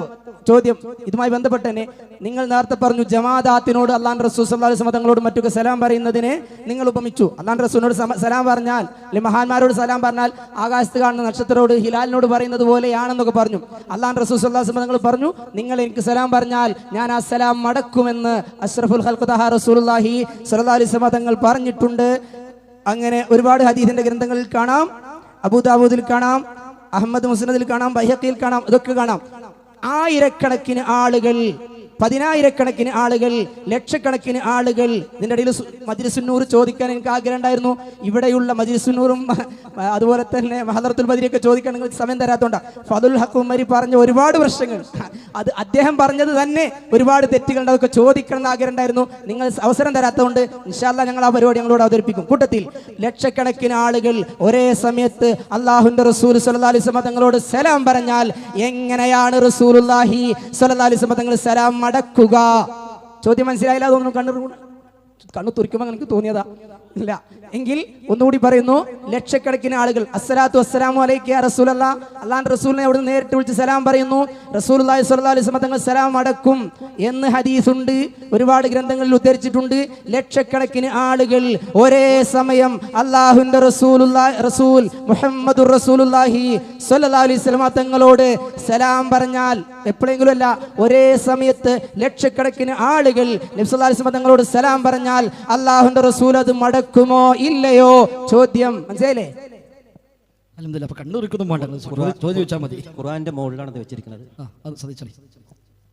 ചോദ്യം ഇതുമായി ബന്ധപ്പെട്ട് തന്നെ. നിങ്ങൾ നേരത്തെ പറഞ്ഞു ജമാഅത്തിനോട് അള്ളാഹുവിന്റെ റസൂൽ സല്ലല്ലാഹു അലൈഹി വസല്ലം തങ്ങളോട് മറ്റൊക്കെ സലാം പറയുന്നതിനെ നിങ്ങൾ ഉപമിച്ചു. അള്ളാഹുവിന്റെ റസൂലിനോട് സലാം പറഞ്ഞാൽ, അല്ലെങ്കിൽ മഹാന്മാരോട് സലാം പറഞ്ഞാൽ ആകാശത്ത് കാണുന്ന നക്ഷത്രത്തോട് ഹിലാലിനോട് പറയുന്നത് പോലെയാണെന്നൊക്കെ പറഞ്ഞു. അള്ളാഹുവിന്റെ റസൂൽ സല്ലല്ലാഹു അലൈഹി വസല്ലം തങ്ങൾ പറഞ്ഞു, നിങ്ങൾ എനിക്ക് സലാം പറഞ്ഞാൽ ഞാൻ ആ സലാം മടക്കുമെന്ന് അഷ്റഫുൽ ഖൽഖ് തഹാ റസൂലുള്ളാഹി സ്വല്ലല്ലാഹു അലൈഹി വസല്ലം തങ്ങൾ പറഞ്ഞിട്ടുണ്ട്. അങ്ങനെ ഒരുപാട് ഹദീസിന്റെ ഗ്രന്ഥങ്ങളിൽ കാണാം, അബൂദാവൂദിൽ കാണാം, അഹ്മദ് മുസ്നദിൽ കാണാം, ബൈഹഖിയിൽ കാണാം, ഇതൊക്കെ കാണാം. ആയിരക്കണക്കിന് ആളുകൾ, 10,000-കണക്കിന് ആളുകൾ, ലക്ഷക്കണക്കിന് ആളുകൾ. ഇതിൻ്റെ ഇടയിൽ മജ്ലിസുന്നൂർ ചോദിക്കാൻ എനിക്ക് ആഗ്രഹം ഉണ്ടായിരുന്നു. ഇവിടെയുള്ള മജ്ലിസുന്നൂറും അതുപോലെ തന്നെ ഹദറത്തുൽ ബദരിയൊക്കെ ചോദിക്കാൻ നിങ്ങൾക്ക് സമയം തരാത്തോണ്ടാണ്. ഫദുൽ ഹഖ് ഉമരി പറഞ്ഞ ഒരുപാട് പ്രശ്നങ്ങൾ, അത് അദ്ദേഹം പറഞ്ഞത് തന്നെ ഒരുപാട് തെറ്റുകളുണ്ട്, അതൊക്കെ ചോദിക്കണം എന്ന് ആഗ്രഹം ഉണ്ടായിരുന്നു. നിങ്ങൾ അവസരം തരാത്തതുകൊണ്ട് ഇൻഷാ അല്ലാഹ് ഞങ്ങൾ ആ പരിപാടി ഞങ്ങളോട് അവതരിപ്പിക്കും. കൂട്ടത്തിൽ ലക്ഷക്കണക്കിന് ആളുകൾ ഒരേ സമയത്ത് അള്ളാഹുവിന്റെ റസൂൽ സ്വല്ലല്ലാഹു അലൈഹി വസല്ലം തങ്ങളോട് സലാം പറഞ്ഞാൽ എങ്ങനെയാണ് റസൂലുള്ളാഹി സ്വല്ലല്ലാഹു അലൈഹി വസല്ലം തങ്ങൾ സലാം മടക്കുക? ചോദ്യം മനസ്സിലായില്ല? അതൊന്നും കണ്ണു തുറിക്കുമ്പോൾ എനിക്ക് തോന്നിയതാ ഇല്ല എങ്കിൽ ഒന്നുകൂടി പറയുന്നു. ലക്ഷക്കണക്കിന് ആളുകൾ അസ്സലാത്തു വസ്സലാമു അലൈക യാ റസൂലല്ലാഹ്, അല്ലാഹുവിന്റെ റസൂലിനെ അവിടെ നേരിട്ട് വിളിച്ച് സലാം പറയുന്നു. റസൂലുള്ളാഹി സ്വല്ലല്ലാഹു അലൈഹി വസല്ലം തങ്ങൾ സലാം അടക്കും എന്ന് ഹദീസുണ്ട്, ഒരുപാട് ഗ്രന്ഥങ്ങളിൽ ഉദ്ധരിച്ചിട്ടുണ്ട്. ലക്ഷക്കണക്കിന് ആളുകൾ ഒരേ സമയം അല്ലാഹുവിന്റെ റസൂൽ മുഹമ്മദുർ റസൂലുള്ളാഹി സ്വല്ലല്ലാഹു അലൈഹി വസല്ലം തങ്ങളോട് സലാം പറഞ്ഞാൽ, എപ്പോഴെങ്കിലും അല്ല, ഒരേ സമയത്ത് ലക്ഷക്കണക്കിന് ആളുകൾ നബി സല്ലല്ലാഹു അലൈഹി വസല്ലം തങ്ങളോട് സലാം പറഞ്ഞാൽ അല്ലാഹുവിന്റെ റസൂൽ അത് മടക്കുമോ ഇല്ലയോ? ചോദ്യം മനസ്സിലായില്ലേ? അൽഹംദുലില്ലാഹ്. അപ്പൊ കണ്ണുറിക്കൊന്നും വേണ്ട, ചോദ്യം ചോദിച്ചാൽ മതി. ഖുർആന്റെ മുകളിലാണ് ഇത് വെച്ചിരിക്കുന്നത്. അത് ശ്രദ്ധിച്ചോളി,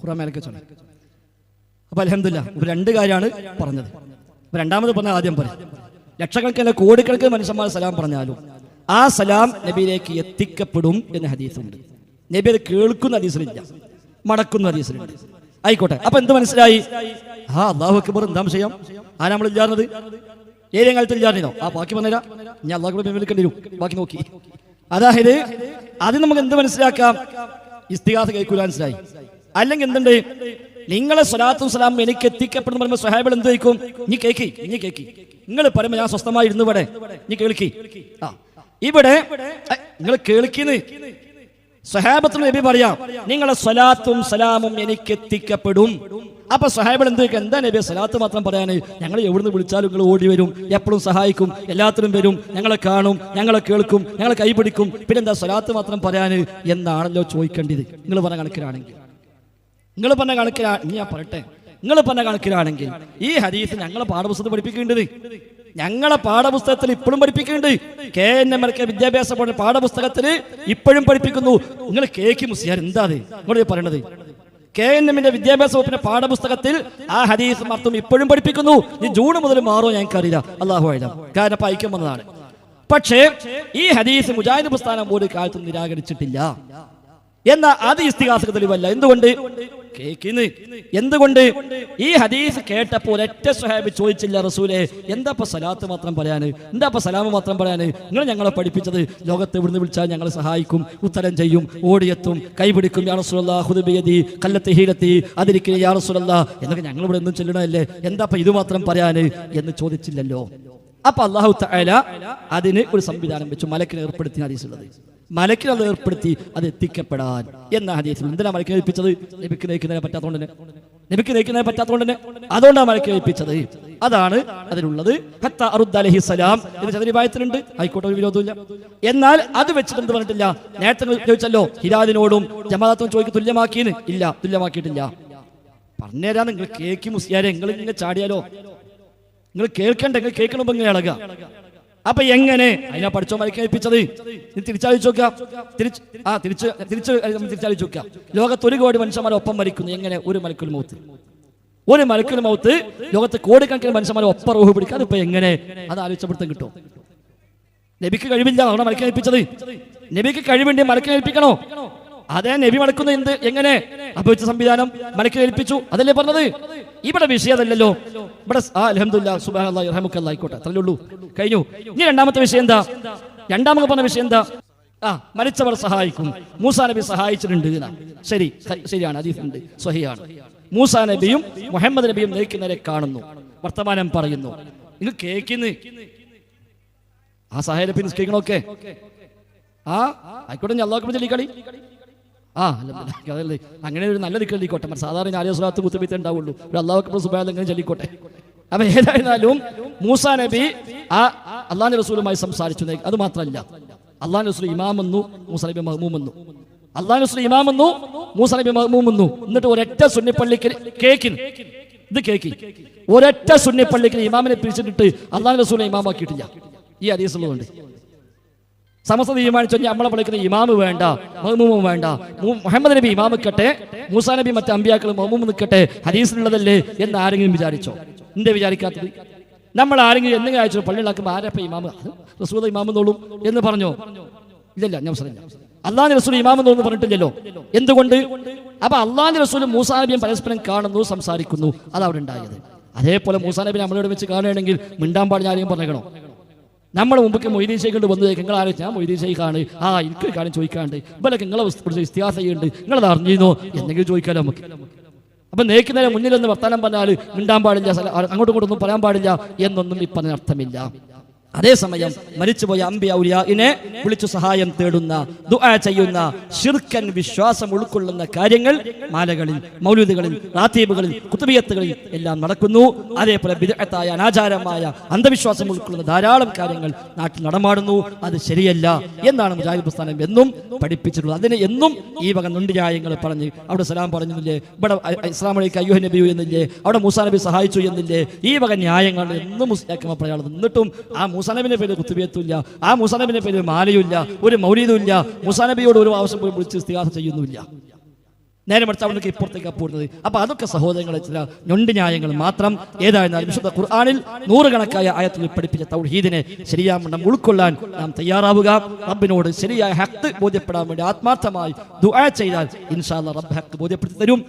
ഖുർആൻ മേലൊക്കെ ചോളി. അപ്പൊ അൽഹംദുലില്ലാഹ് ഇപ്പൊ 2 കാര്യമാണ് പറഞ്ഞത്. അപ്പൊ രണ്ടാമത് പറഞ്ഞ ആദ്യം പറയാം. ലക്ഷക്കണക്കിന് കോടിക്കണക്കിന് മനുഷ്യന്മാർ സലാം പറഞ്ഞാലും ആ സലാം നബിയിലേക്ക് എത്തിക്കപ്പെടും എന്ന ഹദീസുണ്ട്. നബി അത് കേൾക്കുന്ന ഹദീസിലില്ല, മടക്കുന്ന ഹദീസിലുണ്ട്. ആയിക്കോട്ടെ, അപ്പൊ എന്ത് മനസ്സിലായി? അല്ലാഹു അക്ബർ എന്താ ചെയ്യാം? ആ നമ്മൾ ഇല്ലാറുന്നത് ഏതെങ്കിലും കാലത്ത് ഇല്ലാറിനോ? ബാക്കി പറഞ്ഞുതരാം, ഞാൻ അല്ലാഹു വിളിക്കേണ്ടി വരും. ബാക്കി നോക്കി. അതായത് അത് നമുക്ക് എന്ത് മനസ്സിലാക്കാം? ഇസ്തിഗാസ കേൾക്കൂല മനസ്സിലായി. അല്ലെങ്കിൽ എന്തുണ്ട്, നിങ്ങളെ സ്വലാത്തും സലാം എനിക്ക് എത്തിക്കപ്പെടുന്ന പറയുമ്പോൾ സ്വഹാബികൾ എന്ത് കഴിക്കും? നീ കേക്കി നിങ്ങൾ പറയുമ്പോൾ ഞാൻ സ്വസ്ഥമായി ഇരുന്നു ഇവിടെ, നീ കേൾക്കി. ഇവിടെ നിങ്ങൾ കേൾക്കിന്ന് സ്വഹാബത്തിന് നബി പറയാം, നിങ്ങളെ സ്വലാത്തും സലാമും എനിക്ക് എത്തിക്കപ്പെടും. അപ്പൊ സ്വഹാബികൾ എന്ത് ചോദിക്കും? എന്താ നബി സ്വലാത്ത് മാത്രം പറയാന്? ഞങ്ങൾ എവിടുന്ന് വിളിച്ചാലും നിങ്ങൾ ഓടി വരും, എപ്പോഴും സഹായിക്കും, എല്ലാത്തിനും വരും, ഞങ്ങളെ കാണും, ഞങ്ങളെ കേൾക്കും, ഞങ്ങളെ കൈപിടിക്കും, പിന്നെന്താ സ്വലാത്ത് മാത്രം പറയാന് എന്നാണല്ലോ ചോദിക്കേണ്ടത്. നിങ്ങൾ പറഞ്ഞ കണക്കിലാണെങ്കിൽ ഞാൻ പറയട്ടെ, നിങ്ങൾ പറഞ്ഞ കണക്കിലാണെങ്കിൽ ഈ ഹദീസ് ഞങ്ങളെ പാഠപുസ്തകത്തിൽ പഠിപ്പിക്കേണ്ടത്, ഞങ്ങളെ പാഠപുസ്തകത്തിൽ ഇപ്പോഴും പഠിപ്പിക്കുന്നുണ്ട്. KNM വിദ്യാഭ്യാസ പാഠപുസ്തകത്തിൽ ഇപ്പോഴും പഠിപ്പിക്കുന്നു. നിങ്ങൾ കേക്ക് മുസ്ലിയാർ എന്താ നിങ്ങൾ പറയണത്? KNM വിദ്യാഭ്യാസ വകുപ്പിന്റെ പാഠപുസ്തകത്തിൽ ആ ഹദീസ് മർത്തും ഇപ്പോഴും പഠിപ്പിക്കുന്നു. ഈ ജൂൺ മുതൽ മാറോ ഞങ്ങൾക്കറിയില്ല, അല്ലാഹു അഅലം. കാരണം ഐക്യം വന്നതാണ്. പക്ഷേ ഈ ഹദീസ് മുജാഹിദ് പ്രസ്ഥാനം ഒരു കാലത്തും നിരാകരിച്ചിട്ടില്ല. എന്നാൽ അത് ഇസ്തിഗാസക്ക് തെളിവല്ല. എന്തുകൊണ്ട്? ഈ ഹദീസ് കേട്ടപ്പോൾ ഒറ്റ സ്വഹാബി ചോദിച്ചില്ല, റസൂലേ എന്താ സലാത്ത് മാത്രം പറയാന്, എന്താ സലാമ് മാത്രം പറയാന്? നിങ്ങൾ ഞങ്ങളെ പഠിപ്പിച്ചത് ലോകത്ത് എവിടുന്ന് വിളിച്ചാൽ ഞങ്ങൾ സഹായിക്കും, ഉത്തരം ചെയ്യും, ഓടിയെത്തും, കൈപിടിക്കും, യാ റസൂലല്ലാഹ് ഖുദ് ബിയദി ഖല്ലത്തി ഹീലത്തി അതിരിക്കേ യാ റസൂലല്ലാഹ് എന്നൊക്കെ ഞങ്ങൾ ഇവിടെ ഒന്നും ചൊല്ലണമല്ലേ, എന്താ ഇത് മാത്രം പറയാന് എന്ന് ചോദിച്ചില്ലല്ലോ. അപ്പൊ അല്ലാഹു തആല അതിന് ഒരു സംവിധാനം വെച്ചു, മലക്കിനെ ഏർപ്പെടുത്തിയ ഹദീസുള്ളത്. മലക്കിനെ അത് ഏർപ്പെടുത്തി അത് എത്തിക്കപ്പെടാൻ എന്ന ഹദീസിൽ. എന്തിനാ മലക്കിനെ ഏൽപ്പിച്ചത്? നബിക്ക് നയിക്കുന്നതിനെ പറ്റാത്തതുകൊണ്ട് തന്നെ, നബിക്ക് നയിക്കുന്നതിനെ പറ്റാത്തതുകൊണ്ട് തന്നെ, അതുകൊണ്ടാണ് മലക്കിനെ ഏൽപ്പിച്ചത്. അതാണ് അതിലുള്ളത്. ഹത്താ അറുദ് അലൈഹിസ്സലാം എന്ന് ചതുരിഭായത്തിലുണ്ട്, ആയിക്കോട്ടെ, ഒരു വിരോധമില്ല. എന്നാൽ അത് വെച്ചിട്ട് എന്ത് പറഞ്ഞിട്ടില്ല? നേരത്തെ ചോദിച്ചല്ലോ, ഹിലാലിനോടും ജമാഅത്തും ചോദിക്ക് തുല്യമാക്കിയെന്ന്. ഇല്ല, തുല്യമാക്കിയിട്ടില്ല. പറഞ്ഞുതരാ, നിങ്ങൾ കേക്ക് മുസ്ലിയാരെ, നിങ്ങൾ ഇങ്ങനെ ചാടിയാലോ? നിങ്ങൾ കേൾക്കണ്ട, നിങ്ങൾ കേൾക്കണമ്പോ ഇങ്ങനെ ഇളക. അപ്പൊ എങ്ങനെ അതിനാ പഠിച്ചോ മലക്കിനെ ഏൽപ്പിച്ചത്? തിരിച്ചാലോചിച്ച് നോക്കാം, തിരിച്ചാലോചിച്ച് നോക്കാം. ലോകത്ത് 1 കോടി മനുഷ്യന്മാരെ ഒപ്പം മരിക്കുന്നു. എങ്ങനെ? ഒരു മലക്കുൽ മൗത്ത് ലോകത്ത് കോടിക്കണക്കിന് മനുഷ്യന്മാരെ ഒപ്പം റൂഹ് പിടിക്കുക. അതിപ്പോ എങ്ങനെ? അത് ആലോചിച്ചപ്പെടുത്തം കിട്ടും. നബിക്ക് കഴിവില്ല, അവിടെ മലക്കിനെ ഏൽപ്പിച്ചത്. നബിക്ക് കഴിവുണ്ട്, മലക്കിനെ ഏൽപ്പിക്കണോ? അതേ നബി മടക്കുന്ന എന്ത് എങ്ങനെ അപവിച്ച സംവിധാനം മലക്കിനെ ഏൽപ്പിച്ചു, അതല്ലേ പറഞ്ഞത്? ഇവിടെ വിഷയം അതല്ലല്ലോ. ഇവിടെ അൽഹംദുലില്ലാഹ് സുബ്ഹാനല്ലാഹി റഹ്മത്തുള്ളാഹി ആയിക്കോട്ടെ, അത്രയേ ഉള്ളൂ, കഴിഞ്ഞു. ഇനി രണ്ടാമത്തെ വിഷയം എന്താ? രണ്ടാമത് പറഞ്ഞ വിഷയം എന്താ? മരിച്ചവർ സഹായിക്കും. മൂസാ നബി സഹായിച്ചിട്ടുണ്ട്. ശരിയാണ്, ഹദീസുണ്ട്, സ്വഹീഹാണ്. മൂസാ നബിയും മുഹമ്മദ് നബിയും നയിക്കുന്നവരെ കാണുന്നു, വർത്തമാനം പറയുന്നു. നിങ്ങൾ കേൾക്കുന്നു. ആ സഹായ പിന്നെ നിസ്കരിക്കണമൊക്കെ ആയിക്കോട്ടെ, ഞാൻ അല്ലാഹു ചൊല്ലിക്കളി. അതല്ലേ, അങ്ങനെ ഒരു നല്ല ദിക്ർ ചൊല്ലിക്കോട്ടെ. സാധാരണ ആലിയ സ്വലാത്ത് കുത്തുബിത്തെ ഉണ്ടാവുള്ളൂ, ഒരു അല്ലാഹു അക്ബർ സുബ്ഹാനല്ലാഹ് അങ്ങനെ ചൊല്ലിക്കോട്ടെ. അപ്പൊ ഏതായിരുന്നാലും മൂസാ നബി അള്ളാഹുവിന്റെ റസൂലുമായി സംസാരിച്ചു. അത് മാത്രമല്ല, അള്ളാഹുവിന്റെ റസൂൽ ഇമാം വന്നു, മൂസാ നബി മഅ്മൂം വന്നു. അള്ളാഹുവിന്റെ റസൂൽ ഇമാം വന്നു, മൂസാ നബി മഅ്മൂം വന്നു. എന്നിട്ട് ഒരൊറ്റ സുന്നിപ്പള്ളിക്ക് കേക്കി ഒരൊറ്റ സുന്നിപ്പള്ളിക്ക് ഇമാമിനെ പിരിച്ചിട്ട് അള്ളാഹുവിന്റെ റസൂലിനെ ഇമാമാക്കിയിട്ടില്ല. ഈ ഹദീസുള്ളതുകൊണ്ട് സമസ്ത തീരുമാനിച്ചു, നമ്മളെ പഠിക്കുന്ന ഇമാമ് വേണ്ട, മഅ്മൂമും വേണ്ട, മുഹമ്മദ് നബി ഇമാമിക്കട്ടെ, മൂസാ നബി മറ്റു അമ്പിയാക്കൾ മഅ്മൂം നിൽക്കട്ടെ, ഹദീസിലുള്ളതല്ലേ എന്ന് ആരെങ്കിലും വിചാരിച്ചോ? എന്തേ വിചാരിക്കാത്തത്? നമ്മൾ ആരെങ്കിലും എന്തെങ്കിലും അയച്ചു പള്ളിയിലാക്കുമ്പോൾ ആരപ്പ ഇമാമ്? റസൂൽ ഇമാമെന്നോളും എന്ന് പറഞ്ഞോ? ഇല്ലല്ല, ഞാൻ പറഞ്ഞില്ല. അള്ളാഹുവിന്റെ റസൂൽ ഇമാമെന്നോന്ന് പറഞ്ഞിട്ടില്ലല്ലോ. എന്തുകൊണ്ട്? അപ്പൊ അള്ളാഹുവിന്റെ റസൂൽ മൂസാ നബിയും പരസ്പരം കാണുന്നു, സംസാരിക്കുന്നു. അതവിടെ ഉണ്ടായത്. അതേപോലെ മൂസാ നബി നമ്മളോട് വെച്ച് കാണുകയാണെങ്കിൽ മിണ്ടാൻ പാടില്ല, ആരെയും പറഞ്ഞേക്കണോ? നമ്മുടെ മുമ്പൊക്കെ മൊയ്തീൻ ശൈഖ് വന്നു, നിങ്ങൾ ആരും ഞാൻ മൊയ്തീൻ ശൈഖാണ്, എനിക്ക് കാര്യം ചോദിക്കാണ്ട്, ഇവരൊക്കെ നിങ്ങളെ ഇസ്തിഹാസ ചെയ്യുന്നുണ്ട്, നിങ്ങളത് അറിഞ്ഞിരുന്നോ എന്തെങ്കിലും ചോദിക്കാലോ നമുക്ക്. അപ്പൊ നേക്കുന്നതിന് മുന്നിൽ നിന്ന് വർത്താനം പറഞ്ഞാൽ മിണ്ടാൻ പാടില്ല, അങ്ങോട്ടും ഇങ്ങോട്ടൊന്നും പറയാൻ പാടില്ല എന്നൊന്നും ഇപ്പം അർത്ഥമില്ല. അതേസമയം മരിച്ചുപോയ അംബിയ ഔലിയാഇനെ വിളിച്ചു സഹായം തേടുന്ന, ദുആ ചെയ്യുന്ന, ശിർക്കൻ വിശ്വാസം ഉൾക്കൊള്ളുന്ന കാര്യങ്ങൾ മാലകളിൽ, മൗലൂദുകളിൽ, റാത്തീബുകളിൽ, കുതുബിയത്തുകളിൽ എല്ലാം നടക്കുന്നു. അതേപോലെ ബിദ്അത്തായ, അനാചാരമായ, അന്ധവിശ്വാസം ഉൾക്കൊള്ളുന്ന ധാരാളം കാര്യങ്ങൾ നാട്ടിൽ നടമാടുന്നു. അത് ശരിയല്ല എന്നാണ് മുജാഹിദ് പ്രസ്ഥാനം എന്നും പഠിപ്പിച്ചിട്ടുള്ളത്. അതിന് എന്നും ഈ വക നുണ്ടിന്യായങ്ങൾ പറഞ്ഞ്, അവിടെ സലാം പറഞ്ഞില്ലേ, ഇവിടെ ഇസ്ലാം അലൈക്കും അയ്യുഹ നബിയു എന്നില്ലേ, അവിടെ മൂസാ നബി സഹായിച്ചു എന്നില്ലേ, ഈ വക ന്യായങ്ങൾ എന്നും മുസ്ലിയാക്കുമ്പോൾ പറയാനുള്ളത്. എന്നിട്ടും ആ മൂസാ നബിന്റെ പേര് കുത്തുബിയത്തുമില്ല, ആ മൂസാ നബിന്റെ പേര് മാലയുമില്ല, ഒരു മൗലീദും ഇല്ല, മൂസാ നബിയോട് ഒരു ആവശ്യം പോയി വിളിച്ച് ഇസ്തിഹാസ ചെയ്യുന്നുമില്ല. നേരെ മറിച്ച് അവിടേക്ക് ഇപ്പുറത്തേക്ക് പോകുന്നത്. അപ്പൊ അതൊക്കെ സഹോദരങ്ങളെ ചില ഞൊണ്ടി ന്യായങ്ങൾ മാത്രം. ഏതായിരുന്നാലും വിശുദ്ധ ഖുർആനിൽ നൂറുകണക്കായ ആയത്തുകൾ പഠിപ്പിച്ച തൗഹീദിനെ ശരിയാവണ്ണം ഉൾക്കൊള്ളാൻ നാം തയ്യാറാവുക. റബ്ബിനോട് ശരിയായ ഹഖ് ബോധ്യപ്പെടാൻ വേണ്ടി ആത്മാർത്ഥമായി ദുആ ചെയ്താൽ ഇൻഷാ അല്ലാഹ് റബ്ബ് ഹഖ് ബോധ്യപ്പെടുത്തി തരും.